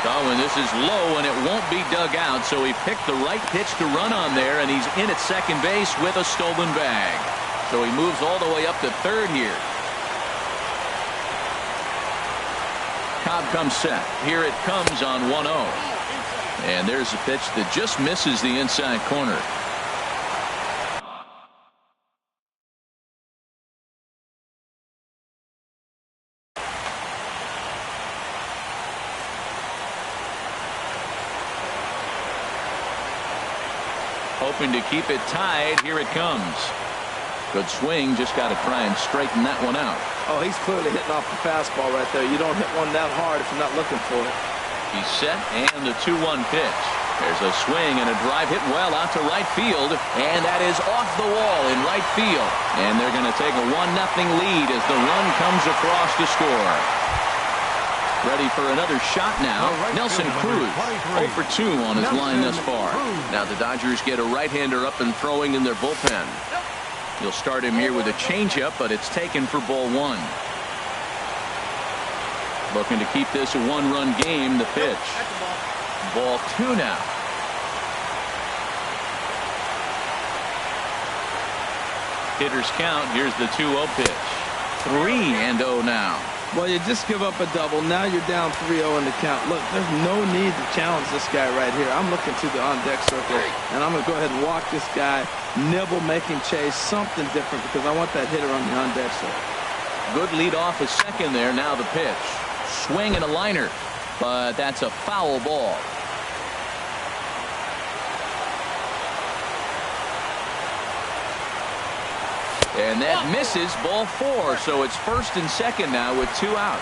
Speaker 1: Oh, and this is low, and it won't be dug out, so he picked the right pitch to run on there, and he's in at second base with a stolen bag. So he moves all the way up to third here. Cobb comes set. Here it comes on 1-0. And there's a pitch that just misses the inside corner. Hoping to keep it tied. Here it comes. Good swing. Just got to try and straighten that one out.
Speaker 4: Oh, he's clearly hitting off the fastball right there. You don't hit one that hard if you're not looking for it.
Speaker 1: He's set, and the 2-1 pitch. There's a swing and a drive hit well out to right field, and that is off the wall in right field. And they're going to take a 1-0 lead as the run comes across to score. Ready for another shot now. Nelson Cruz, 0 for 2 on his line thus far. Now the Dodgers get a right-hander up and throwing in their bullpen. You'll start him here with a changeup, but it's taken for ball one. Looking to keep this a 1-run game. The pitch. Ball 2 now. Hitters count. Here's the 2-0 pitch. 3-0 now.
Speaker 4: Well, you just give up a double. Now you're down 3-0 in the count. Look, there's no need to challenge this guy right here. I'm looking to the on-deck circle, and I'm going to go ahead and walk this guy, nibble, make him chase, something different, because I want that hitter on the on-deck circle.
Speaker 1: Good lead off a second there. Now the pitch. Swing and a liner, but that's a foul ball. And that misses. Ball 4, so it's first and second now with 2 out.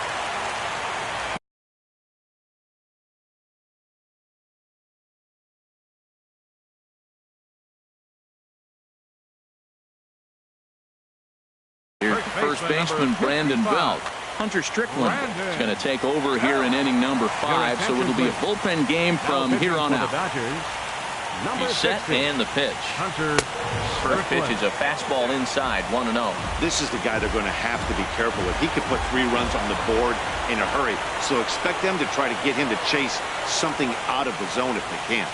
Speaker 1: Here's the first baseman, Brandon Belt. Hunter Strickland is going to take over here in inning number 5, so it'll be a bullpen game from here on out. He's set and the pitch. First pitch is a fastball inside, 1-0.
Speaker 3: This is the guy they're going to have to be careful with. He could put 3 runs on the board in a hurry, so expect them to try to get him to chase something out of the zone if they can.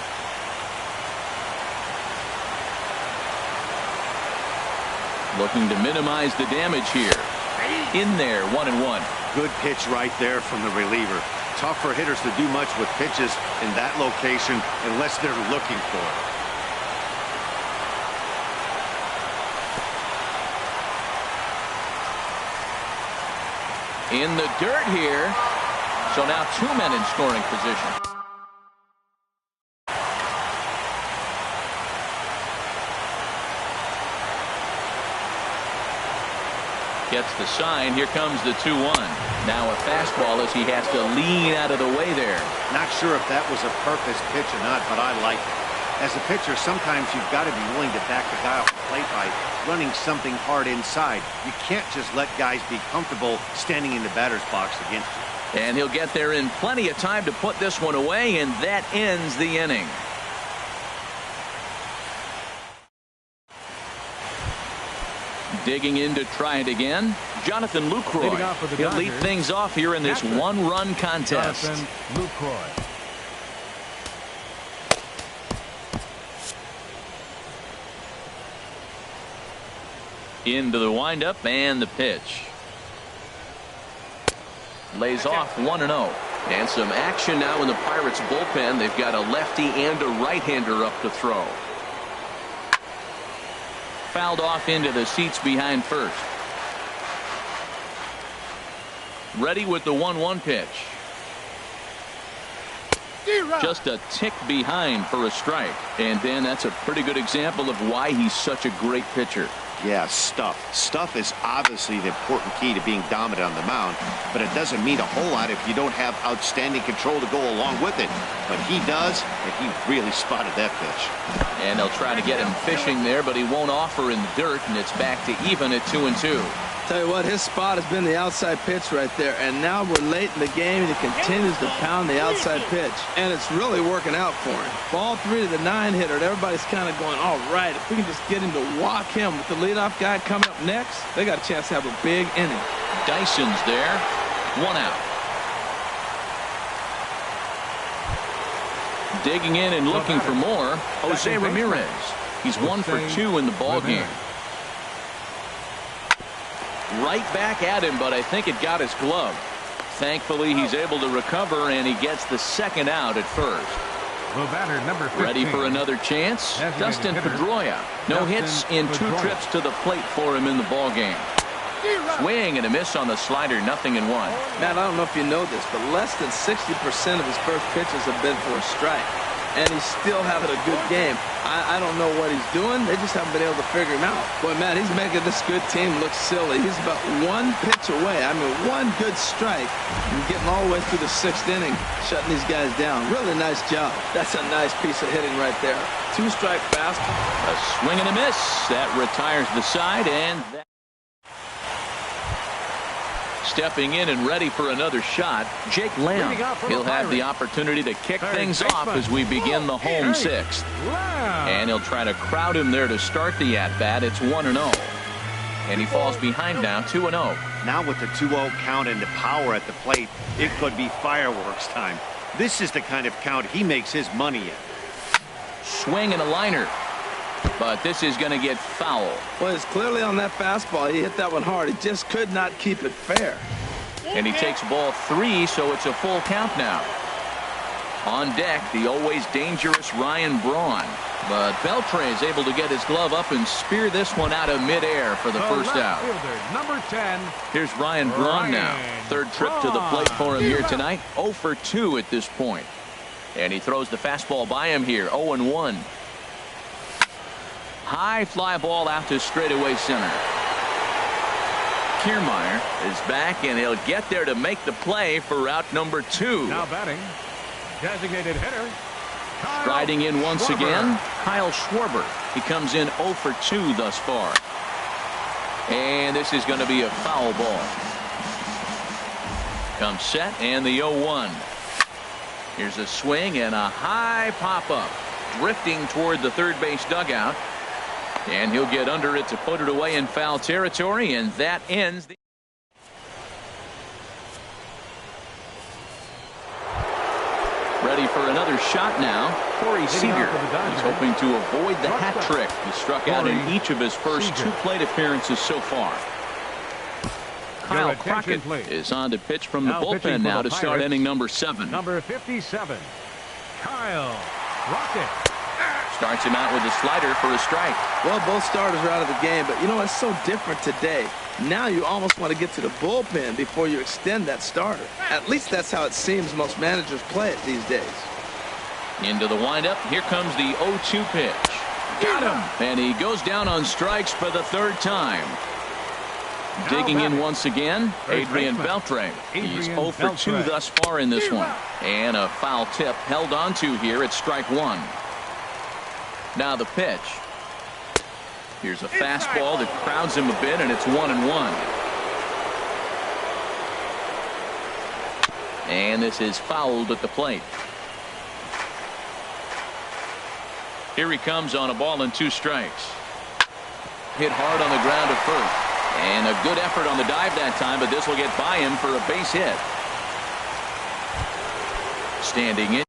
Speaker 1: Looking to minimize the damage here. In there, 1-1.
Speaker 3: Good pitch right there from the reliever. Tough for hitters to do much with pitches in that location unless they're looking for
Speaker 1: it. In the dirt here. So now 2 men in scoring position. Gets the sign. Here comes the 2-1. Now a fastball as he has to lean out of the way there.
Speaker 3: Not sure if that was a purpose pitch or not, but I like it. As a pitcher, sometimes you've got to be willing to back the guy off the plate by running something hard inside. You can't just let guys be comfortable standing in the batter's box against you.
Speaker 1: And he'll get there in plenty of time to put this one away, and that ends the inning. Digging in to try it again, Jonathan Lucroy. He'll lead things off here in this one-run contest.
Speaker 2: Jonathan Lucroy.
Speaker 1: Into the windup and the pitch. Lays off 1-0. And some action now in the Pirates bullpen. They've got a lefty and a right-hander up to throw. Fouled off into the seats behind first. Ready with the 1-1 pitch. Just a tick behind for a strike. And then that's a pretty good example of why he's such a great pitcher.
Speaker 3: Yeah, stuff. Stuff is obviously the important key to being dominant on the mound, but it doesn't mean a whole lot if you don't have outstanding control to go along with it. But he does, and he really spotted that pitch.
Speaker 1: And they'll try to get him fishing there, but he won't offer in the dirt, and it's back to even at 2-2.
Speaker 4: Tell you what, his spot has been the outside pitch right there, and now we're late in the game, and he continues to pound the outside pitch, and it's really working out for him. Ball 3 to the 9-hitter, and everybody's kind of going, all right, if we can just get him to walk him with the leadoff guy coming up next, they got a chance to have a big inning.
Speaker 1: Dyson's there, 1 out. Digging in and looking for more, Jose Ramirez. He's 1 for 2 in the ball game. Right back at him, but I think it got his glove. Thankfully, he's able to recover, and he gets the second out at first.
Speaker 2: The batter, number 15.
Speaker 1: Ready for another chance? Dustin Pedroia. No hits in 2 trips to the plate for him in the ball game. Swing and a miss on the slider, 0-1.
Speaker 4: Matt, I don't know if you know this, but less than 60% of his first pitches have been for a strike. And he's still having a good game. I don't know what he's doing. They just haven't been able to figure him out. Boy, Matt, he's making this good team look silly. He's about 1 pitch away. I mean, 1 good strike and getting all the way through the 6th inning, shutting these guys down. Really nice job. That's a nice piece of hitting right there. 2-strike fastball.
Speaker 1: A swing and a miss. That retires the side, and that stepping in and ready for another shot, Jake Lamb. He'll have the opportunity to kick things off as we begin the home 6th. And he'll try to crowd him there to start the at-bat. It's 1-0. And he falls behind now, 2-0.
Speaker 3: Now with the 2-0 count and the power at the plate, it could be fireworks time. This is the kind of count he makes his money in.
Speaker 1: Swing and a liner. But this is going to get foul.
Speaker 4: Well, it's clearly on that fastball. He hit that one hard. He just could not keep it fair.
Speaker 1: And he takes ball 3, so it's a full count now. On deck, the always dangerous Ryan Braun. But Beltre is able to get his glove up and spear this one out of midair for the first out.
Speaker 2: Number 10.
Speaker 1: Here's Ryan Braun now. 3rd trip to the plate for him here tonight. 0 for 2 at this point. And he throws the fastball by him here. 0-1. High fly ball out to straightaway center. Kiermaier is back, and he'll get there to make the play for out number 2.
Speaker 2: Now batting, designated hitter.
Speaker 1: Striding in once again, Kyle Schwarber. He comes in 0 for 2 thus far. And this is going to be a foul ball. Comes set, and the 0-1. Here's a swing and a high pop-up. Drifting toward the third base dugout. And he'll get under it to put it away in foul territory, and that ends the... Ready for another shot now, Corey Seager. He's hoping to avoid the hat trick. He struck out in each of his first 2 plate appearances so far. Kyle Crockett is on to pitch from the bullpen now to start inning number 7.
Speaker 2: Number 57, Kyle Crockett.
Speaker 1: Starts him out with a slider for a strike.
Speaker 4: Well, both starters are out of the game, but you know what's so different today? Now you almost want to get to the bullpen before you extend that starter. At least that's how it seems most managers play it these days.
Speaker 1: Into the windup. Here comes the 0-2 pitch. Got him. And he goes down on strikes for the 3rd time. Digging in once again, Adrian Beltre. He's 0 for 2 thus far in this one. And a foul tip held on to here at strike one. Now the pitch. Here's a fastball that crowds him a bit, and it's 1-1. And this is fouled at the plate. Here he comes on a ball and 2 strikes. Hit hard on the ground at first. And a good effort on the dive that time, but this will get by him for a base hit. Standing in.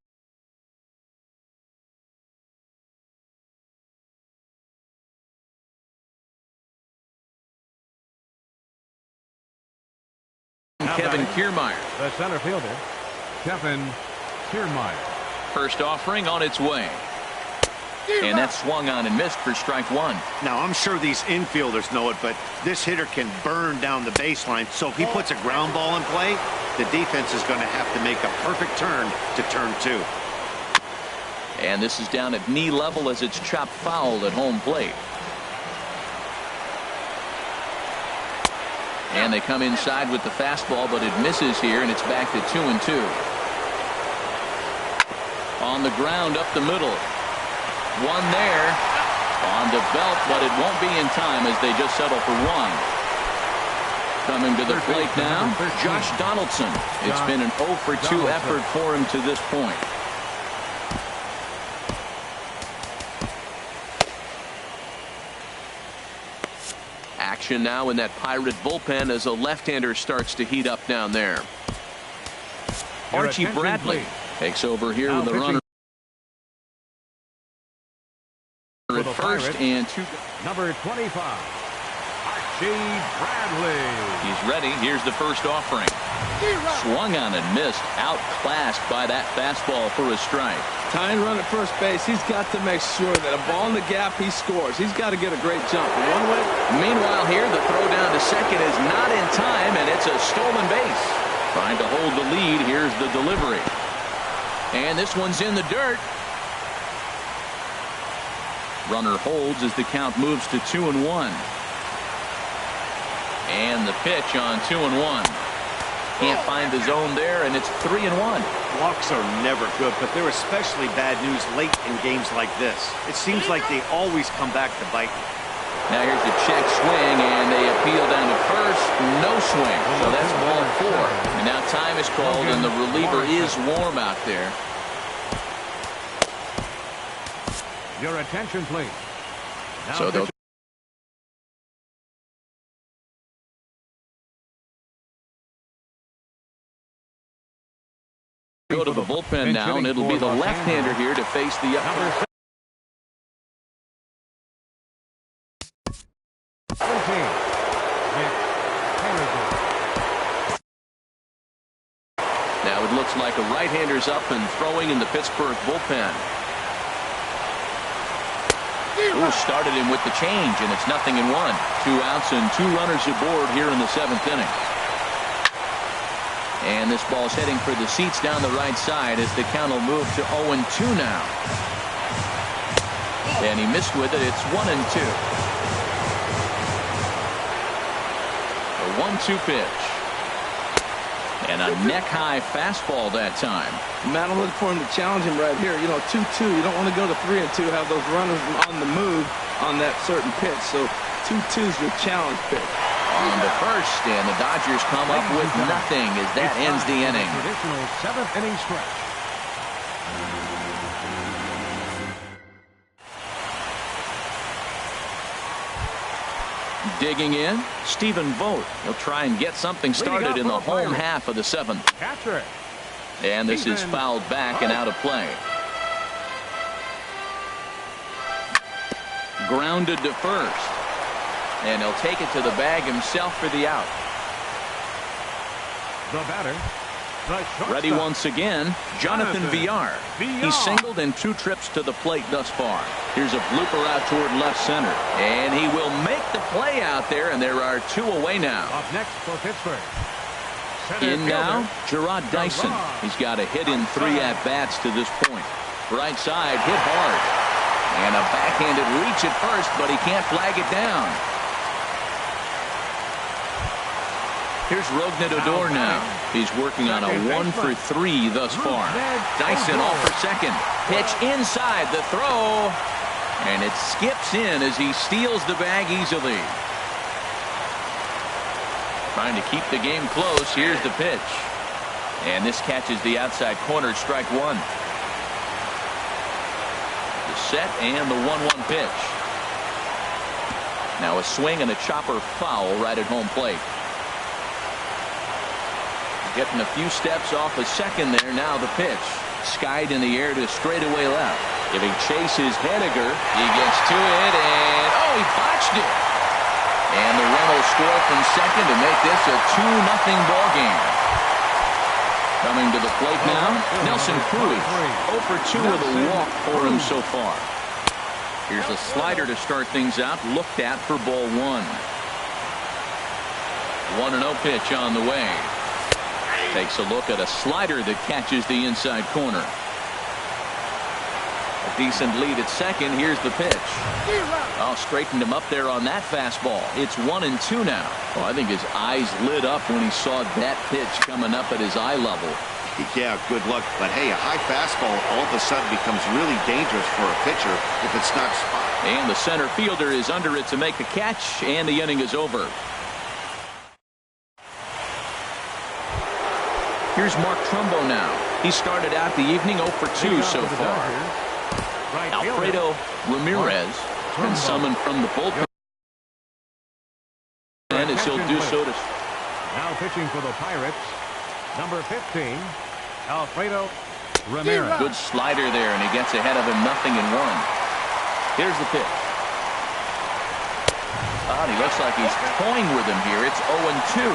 Speaker 1: Kevin Kiermaier.
Speaker 2: The center fielder, Kevin Kiermaier.
Speaker 1: First offering on its way. And that swung on and missed for strike one.
Speaker 3: Now, I'm sure these infielders know it, but this hitter can burn down the baseline. So if he puts a ground ball in play, the defense is going to have to make a perfect turn to turn 2.
Speaker 1: And this is down at knee level as it's chopped foul at home plate. And they come inside with the fastball, but it misses here, and it's back to 2-2. On the ground up the middle. One there on the belt, but it won't be in time as they just settle for 1. Coming to the plate now, Josh Donaldson. It's been an 0 for 2 effort for him to this point. Action now in that Pirate bullpen as a left-hander starts to heat up down there. Archie Bradley takes over here with the runner at first and 2.
Speaker 2: Number 25, Archie Bradley.
Speaker 1: He's ready. Here's the first offering. Swung on and missed. Outclassed by that fastball for a strike.
Speaker 4: Tying run at first base. He's got to make sure that a ball in the gap he scores. He's got to get a great jump. One way.
Speaker 1: Meanwhile here, the throw down to second is not in time, and it's a stolen base. Trying to hold the lead. Here's the delivery. And this one's in the dirt. Runner holds as the count moves to 2-1. And the pitch on 2-1. Can't find the zone there, and it's 3-1.
Speaker 3: Walks are never good, but they're especially bad news late in games like this. It seems like they always come back to bite.
Speaker 1: Now here's the check swing, and they appeal down to first. No swing, so that's ball 4. And now time is called, and the reliever is warm out there.
Speaker 2: Your attention, please. Now
Speaker 1: So they'll go to the bullpen now, and it'll be the left-hander here to face the up. Now it looks like a right-hander's up and throwing in the Pittsburgh bullpen. Ooh, started him with the change, and it's 0-1. 2 outs and 2 runners aboard here in the 7th inning. And this ball's heading for the seats down the right side as the count will move to 0-2 now. And he missed with it. It's 1-2. A 1-2 pitch. And a neck-high fastball that time.
Speaker 4: Matt, I'm looking for him to challenge him right here. You know, 2-2. You don't want to go to 3-2, have those runners on the move on that certain pitch. So 2-2 is your challenge pitch.
Speaker 1: On the first, and the Dodgers come up with nothing as that ends the inning.
Speaker 2: Traditional 7th inning stretch.
Speaker 1: Digging in, Stephen Vogt. He'll try and get something started in the home half of the 7th.
Speaker 2: Catcher.
Speaker 1: And this is fouled back and out of play. Grounded to first. And he'll take it to the bag himself for the out.
Speaker 2: The batter.
Speaker 1: Ready once again, Jonathan Villar. He's singled in 2 trips to the plate thus far. Here's a blooper out toward left center. And he will make the play out there, and there are 2 away now.
Speaker 2: Up next for Pittsburgh.
Speaker 1: In now, Gerard Dyson. He's got a hit in 3 at-bats to this point. Right side, hit hard. And a backhanded reach at first, but he can't flag it down. Here's Rognadador now. He's working on a 1-for-3 thus far. Dyson off for second. Pitch inside the throw. And it skips in as he steals the bag easily. Trying to keep the game close. Here's the pitch. And this catches the outside corner, strike one. The set and the 1-1 pitch. Now a swing and a chopper foul right at home plate. Getting a few steps off a second there. Now the pitch. Skied in the air to straightaway left. Giving chase is Henniger. He gets to it and oh, he botched it. And the run will score from second to make this a 2-0 ball game. Coming to the plate now, Nelson Cruz. 0 for 2 with a walk for him so far. Here's a slider to start things out. Looked at for ball one. 1-0 pitch on the way. Takes a look at a slider that catches the inside corner. A decent lead at second. Here's the pitch. Oh, straightened him up there on that fastball. It's 1-2 now. Oh, I think his eyes lit up when he saw that pitch coming up at his eye level.
Speaker 3: Yeah, good luck. But hey, a high fastball all of a sudden becomes really dangerous for a pitcher if it's not spotted.
Speaker 1: And the center fielder is under it to make a catch, and the inning is over. Here's Mark Trumbo now. He started out the evening 0 for 2 so far. Alfredo Ramirez been summoned from the bullpen. And as he'll do so to...
Speaker 2: Now pitching for the Pirates, number 15, Alfredo Ramirez.
Speaker 1: Good slider there, and he gets ahead of him 0-1. Here's the pitch. Oh, he looks like he's toying with him here. It's 0-2.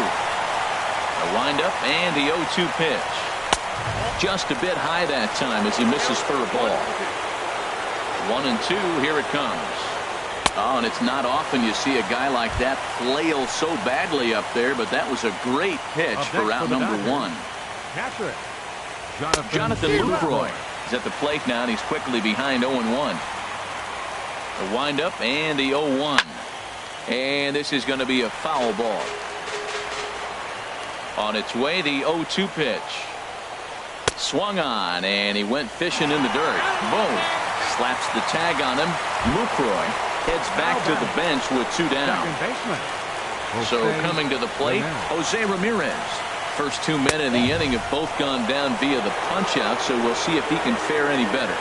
Speaker 1: A windup and the 0-2 pitch. Just a bit high that time as he misses third ball. 1-2. Here it comes. Oh, and it's not often you see a guy like that flail so badly up there, but that was a great pitch for out number one. Jonathan Lucroy is at the plate now, and he's quickly behind 0-1. The windup and the 0-1. And this is going to be a foul ball. On its way, the 0-2 pitch. Swung on, and he went fishing in the dirt. Boom. Slaps the tag on him. Lucroy heads back to the bench with 2 down. So coming to the plate, Jose Ramirez. First 2 men in the inning have both gone down via the punch-out, so we'll see if he can fare any better.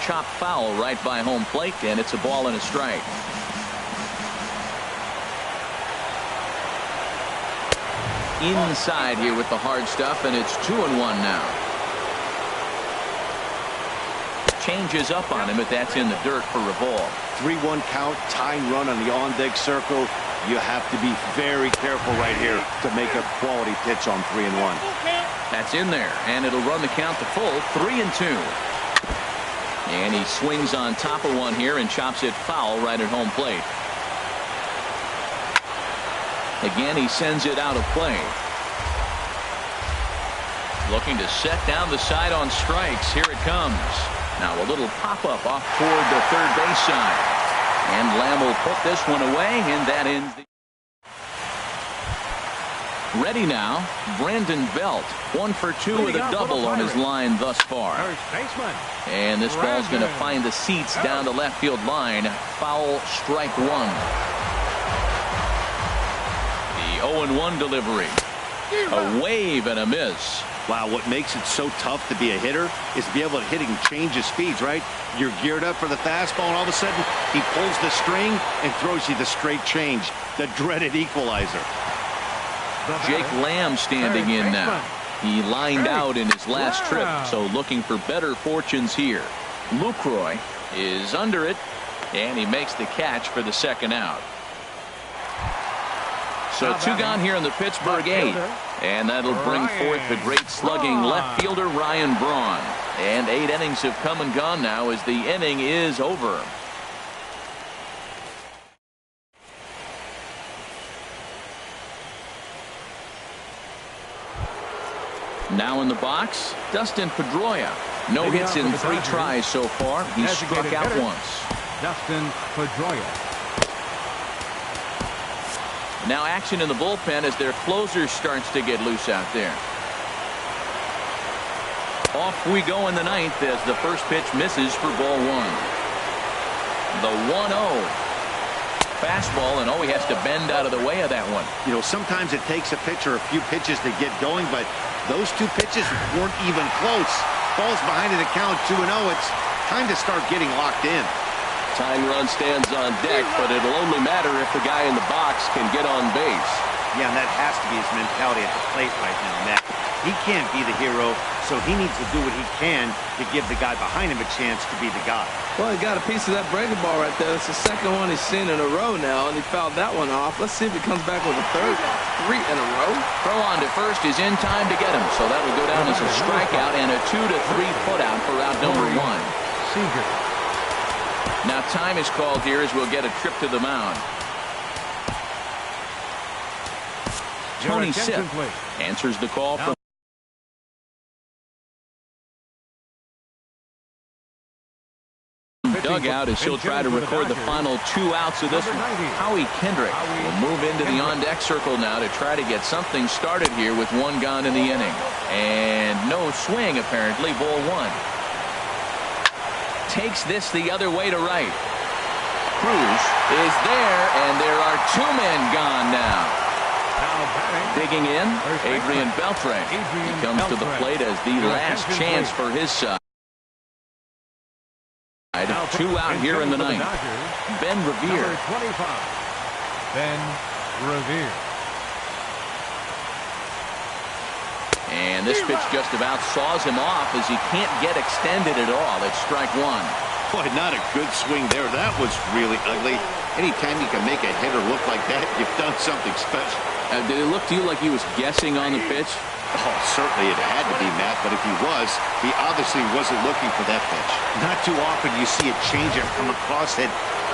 Speaker 1: Chop foul right by home plate, and it's a ball and a strike. Inside here with the hard stuff, and it's 2-1 now. Changes up on him, but that's in the dirt for a ball.
Speaker 3: 3-1 count, tying run on the on-deck circle. You have to be very careful right here to make a quality pitch on 3-1.
Speaker 1: That's in there, and it'll run the count to full, 3-2. And he swings on top of one here and chops it foul right at home plate. Again, he sends it out of play. Looking to set down the side on strikes. Here it comes. Now a little pop-up off toward the third base side. And Lamb will put this one away, and that ends the... Ready now, Brandon Belt. 1 for 2 with a double on his line thus far. And this ball's going to find the seats down the left field line. Foul, strike one. 0-1 delivery. A wave and a miss.
Speaker 3: Wow, what makes it so tough to be a hitter is to be able to hit and change his speeds, right? You're geared up for the fastball, and all of a sudden he pulls the string and throws you the straight change, the dreaded equalizer.
Speaker 1: Jake Lamb standing in now. He lined out in his last trip, so looking for better fortunes here. Lucroy is under it, and he makes the catch for the second out. So 2 gone here in the Pittsburgh 8th, and that'll bring forth the great slugging left fielder Ryan Braun. And 8 innings have come and gone now as the inning is over. Now in the box, Dustin Pedroia. No hits in 3 tries so far. He's struck out once.
Speaker 2: Dustin Pedroia.
Speaker 1: Now action in the bullpen as their closer starts to get loose out there. Off we go in the ninth as the first pitch misses for ball one. The 1-0. Fastball, and he has to bend out of the way of that one.
Speaker 3: You know, sometimes it takes a pitcher a few pitches to get going, but those two pitches weren't even close. Falls behind in the count 2-0. It's time to start getting locked in.
Speaker 5: Tying run stands on deck, but it'll only matter if the guy in the box can get on base.
Speaker 3: Yeah, and that has to be his mentality at the plate right now, Matt. He can't be the hero, so he needs to do what he can to give the guy behind him a chance to be the guy.
Speaker 4: Well, he got a piece of that breaking ball right there. It's the second one he's seen in a row now, and he fouled that one off. Let's see if he comes back with a third. 3 in a row.
Speaker 1: Throw on to first is in time to get him, so that will go down as a strikeout and a 2 to 3 putout for out number 1.
Speaker 2: Seager.
Speaker 1: Now time is called here as we'll get a trip to the mound. Tony Sipp answers the call from dugout as he'll try to record the final 2 outs of this one. Howie Kendrick will move into the on-deck circle now to try to get something started here with 1 gone in the inning. And no swing, apparently. Ball 1. Takes this the other way to right. Cruz is there, and there are 2 men gone now. Digging in, Adrian Beltre. He comes to the plate as the last chance for his side. 2 out here in the ninth. Ben Revere.
Speaker 2: Number 25. Ben Revere.
Speaker 1: And this pitch just about saws him off as he can't get extended at all. It's strike 1.
Speaker 3: Boy, not a good swing there. That was really ugly. Anytime you can make a hitter look like that, you've done something special.
Speaker 1: Did it look to you like he was guessing on the pitch?
Speaker 3: Oh, certainly it had to be, Matt, but if he was, he obviously wasn't looking for that pitch. Not too often you see a changeup come across at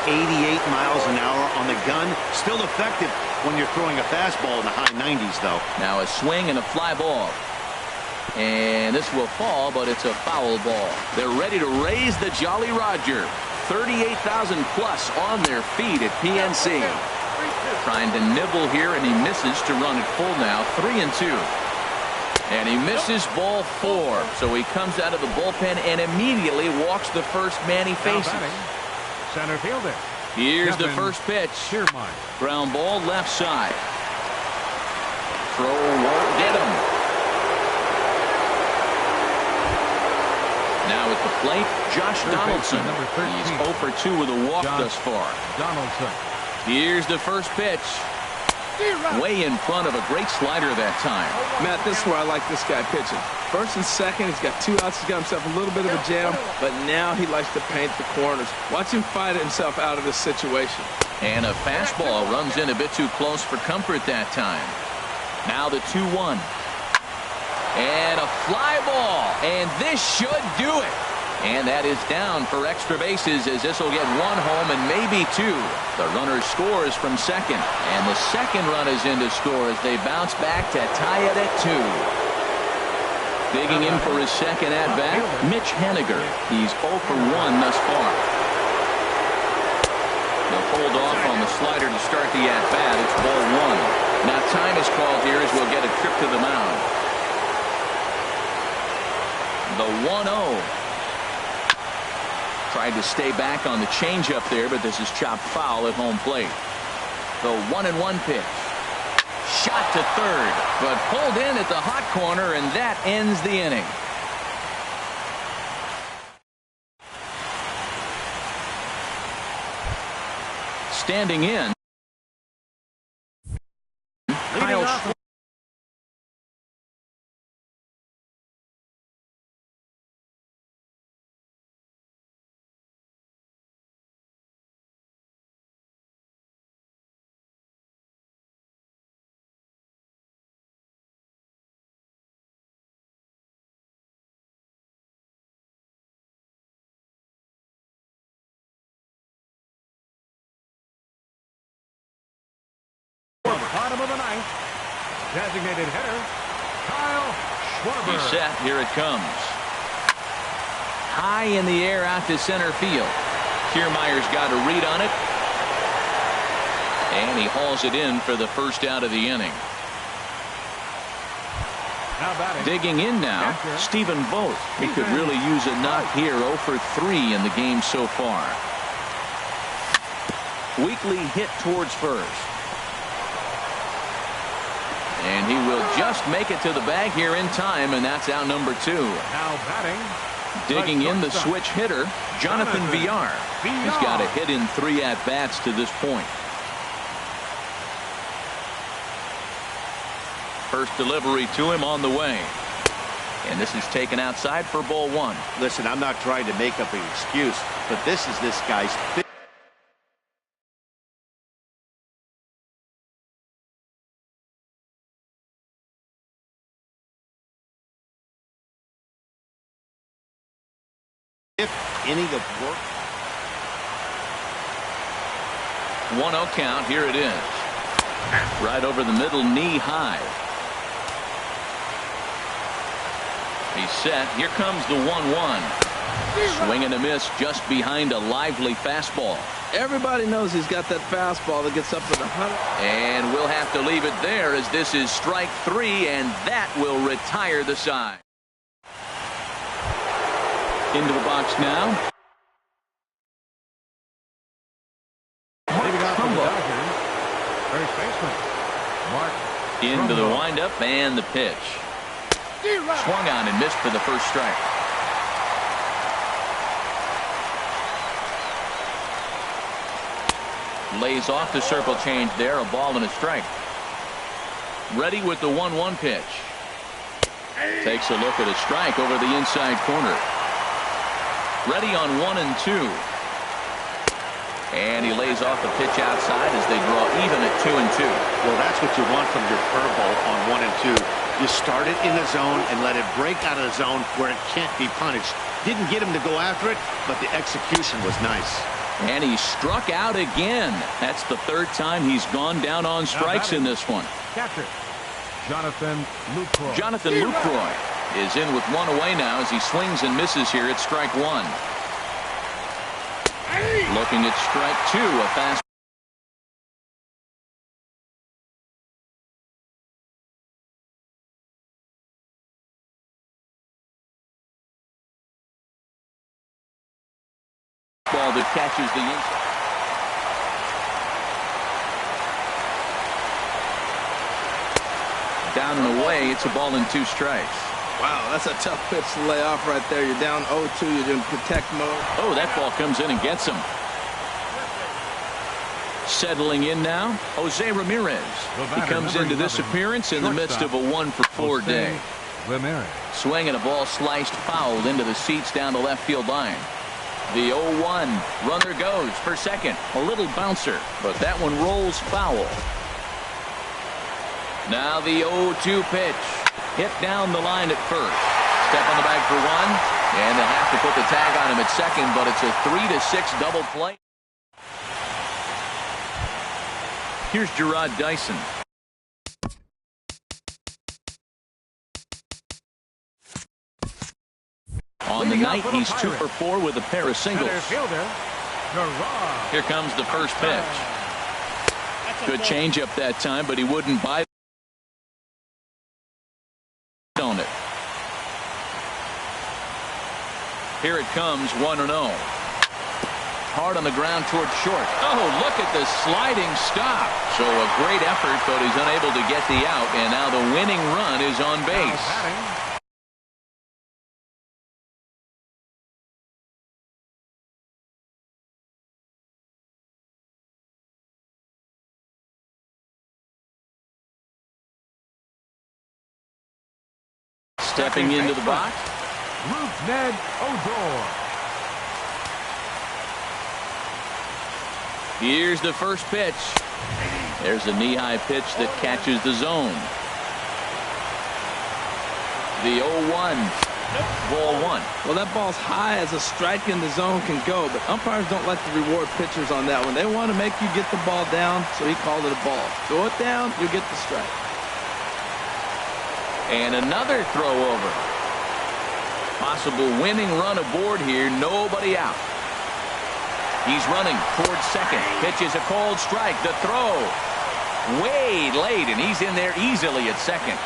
Speaker 3: 88 miles an hour on the gun. Still effective when you're throwing a fastball in the high 90s, though.
Speaker 1: Now a swing and a fly ball. And this will fall, but it's a foul ball. They're ready to raise the Jolly Roger. 38,000 plus on their feet at PNC. Trying to nibble here, and he misses to run it full now. 3-2. And he misses ball 4. So he comes out of the bullpen and immediately walks the first man he faces.
Speaker 2: Center fielder.
Speaker 1: Here's the first pitch. Ground ball left side. Throw won't get him. Now at the plate, Josh Donaldson. He's 0 for 2 with a walk thus far.
Speaker 2: Donaldson.
Speaker 1: Here's the first pitch. Way in front of a great slider that time.
Speaker 4: Matt, this is where I like this guy pitching. First and second, he's got 2 outs. He's got himself a little bit of a jam, but now he likes to paint the corners. Watch him fight himself out of this situation.
Speaker 1: And a fastball runs in a bit too close for comfort that time. Now the 2-1. And a fly ball. And this should do it. And that is down for extra bases as this will get 1 home and maybe 2. The runner scores from second. And the second run is in to score as they bounce back to tie it at 2. Digging in for his second at-bat, Mitch Haniger. He's 0 for 1 thus far. They'll hold off on the slider to start the at-bat. It's ball 1. Now time is called here as we'll get a trip to the mound. The 1-0. Tried to stay back on the changeup there, but this is chopped foul at home plate. The 1-1 pitch. Shot to third, but pulled in at the hot corner, and that ends the inning. Standing in, Kyle.
Speaker 2: Bottom of the ninth. Designated hitter, Kyle Schwarber.
Speaker 1: He's set. Here it comes. High in the air out to center field. Kiermaier's got a read on it. And he hauls it in for the first out of the inning.
Speaker 2: Now batting.
Speaker 1: Digging in now, Stephen Vogt. He could really use a knock here. 0 for 3 in the game so far. Weakly hit towards first. And he will just make it to the bag here in time, and that's out number 2.
Speaker 2: Now batting.
Speaker 1: Digging in the switch hitter, Jonathan Villar. He's got a hit in 3 at-bats to this point. First delivery to him on the way. And this is taken outside for ball 1.
Speaker 3: Listen, I'm not trying to make up an excuse, but this is this guy's inning of work.
Speaker 1: 1-0 count. Here it is. Right over the middle, knee high. He's set. Here comes the 1-1. Swing and a miss just behind a lively fastball.
Speaker 4: Everybody knows he's got that fastball that gets up to the 100.
Speaker 1: And we'll have to leave it there as this is strike 3, and that will retire the side. Into the box now.
Speaker 2: Leading off for the Dodgers, first baseman Mark.
Speaker 1: Into the windup and the pitch. Swung on and missed for the first strike. Lays off the circle change there. A ball and a strike. Ready with the 1-1 pitch. Takes a look at a strike over the inside corner. Ready on 1-2. And he lays off the pitch outside as they draw even at 2-2.
Speaker 3: Well, that's what you want from your curveball on 1-2. You start it in the zone and let it break out of the zone where it can't be punished. Didn't get him to go after it, but the execution was nice.
Speaker 1: And he struck out again. That's the 3rd time he's gone down on strikes in this one.
Speaker 2: Catcher Jonathan Lucroy.
Speaker 1: Jonathan Lucroy is in with 1 away now as he swings and misses here at strike 1. Looking at strike 2, a fast. Ball that catches the inside. Down and away. It's a ball and 2 strikes.
Speaker 4: Wow, that's a tough pitch to lay off right there. You're down 0-2. You're in protect mode.
Speaker 1: Oh, that ball comes in and gets him. Settling in now, Jose Ramirez. He comes into this appearance in the midst of a 1-for-4 day.
Speaker 2: Ramirez.
Speaker 1: Swing and a ball sliced fouled into the seats down the left field line. The 0-1. Runner goes for second. A little bouncer, but that one rolls foul. Now the 0-2 pitch. Hit down the line at first. Step on the bag for 1. And they'll have to put the tag on him at second, but it's a 3-6 double play. Here's Gerard Dyson. On the night, he's 2 for 4 with a pair of singles. Here comes the first pitch. Good changeup that time, but he wouldn't buy on it. Here it comes, 1-0. Hard on the ground towards short. Oh, look at the sliding stop. So a great effort, but he's unable to get the out, and now the winning run is on base. Stepping into the box,
Speaker 2: Ned Odor.
Speaker 1: here's the first pitch. There's a knee-high pitch that catches the zone. The 0-1. Ball 1.
Speaker 4: Well, that ball's high as a strike in the zone can go, but umpires don't like to reward pitchers on that one. They want to make you get the ball down, so he called it a ball. Throw it down, you get the strike.
Speaker 1: And another throw over. Possible winning run aboard here. Nobody out. He's running towards second. Pitch is a cold strike. The throw way late, and he's in there easily at second.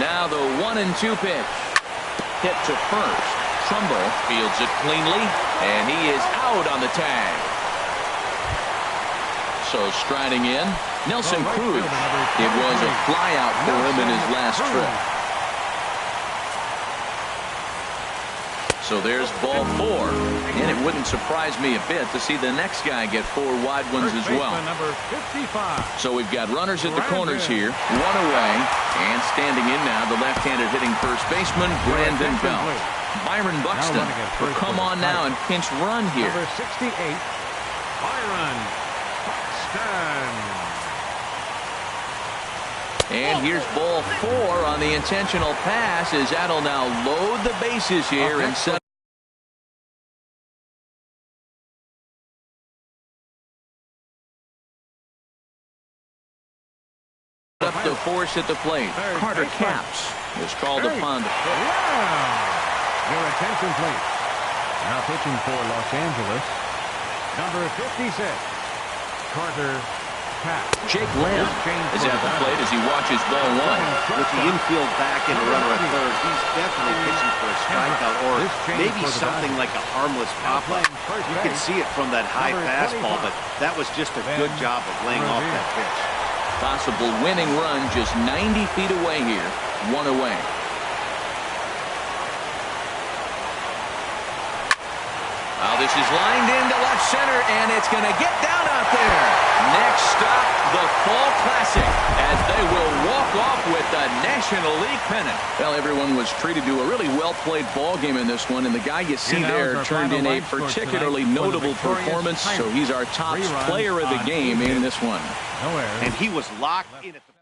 Speaker 1: Now the 1-2 pitch. Hit to first. Trumbull fields it cleanly, and he is out on the tag. So striding in, Nelson Cruz. It was a flyout for him in his last trip. So there's ball 4, and it wouldn't surprise me a bit to see the next guy get 4 wide ones as well. So we've got runners at the corners here, 1 away, and standing in now the left-handed hitting first baseman Brandon Belt. Byron Buxton will come on now and pinch run here.
Speaker 2: Number 68, Byron Buxton.
Speaker 1: And here's ball 4 on the intentional pass as that'll now load the bases here and set up the force at the plate. Carter Capps is called upon to pitch.
Speaker 2: Your attention, please. Now pitching for Los Angeles, number 56, Carter Capps.
Speaker 1: Jake Lamb is at the plate as he watches ball 1.
Speaker 3: With the infield back and a runner at third, he's definitely pitching for a strikeout or maybe something like a harmless pop-up. You can see it from that high fastball, but that was just a good job of laying off that pitch.
Speaker 1: Possible winning run just 90 feet away here. 1 away. Well, this is lined into left center, and it's going to get down out there. Next stop, the Fall Classic, as they will walk off with the National League pennant. Well, everyone was treated to a really well-played ball game in this one, and the guy you see there turned in a particularly notable performance, so he's our top player of the game in this one.
Speaker 2: No errors.
Speaker 3: And he was locked in at the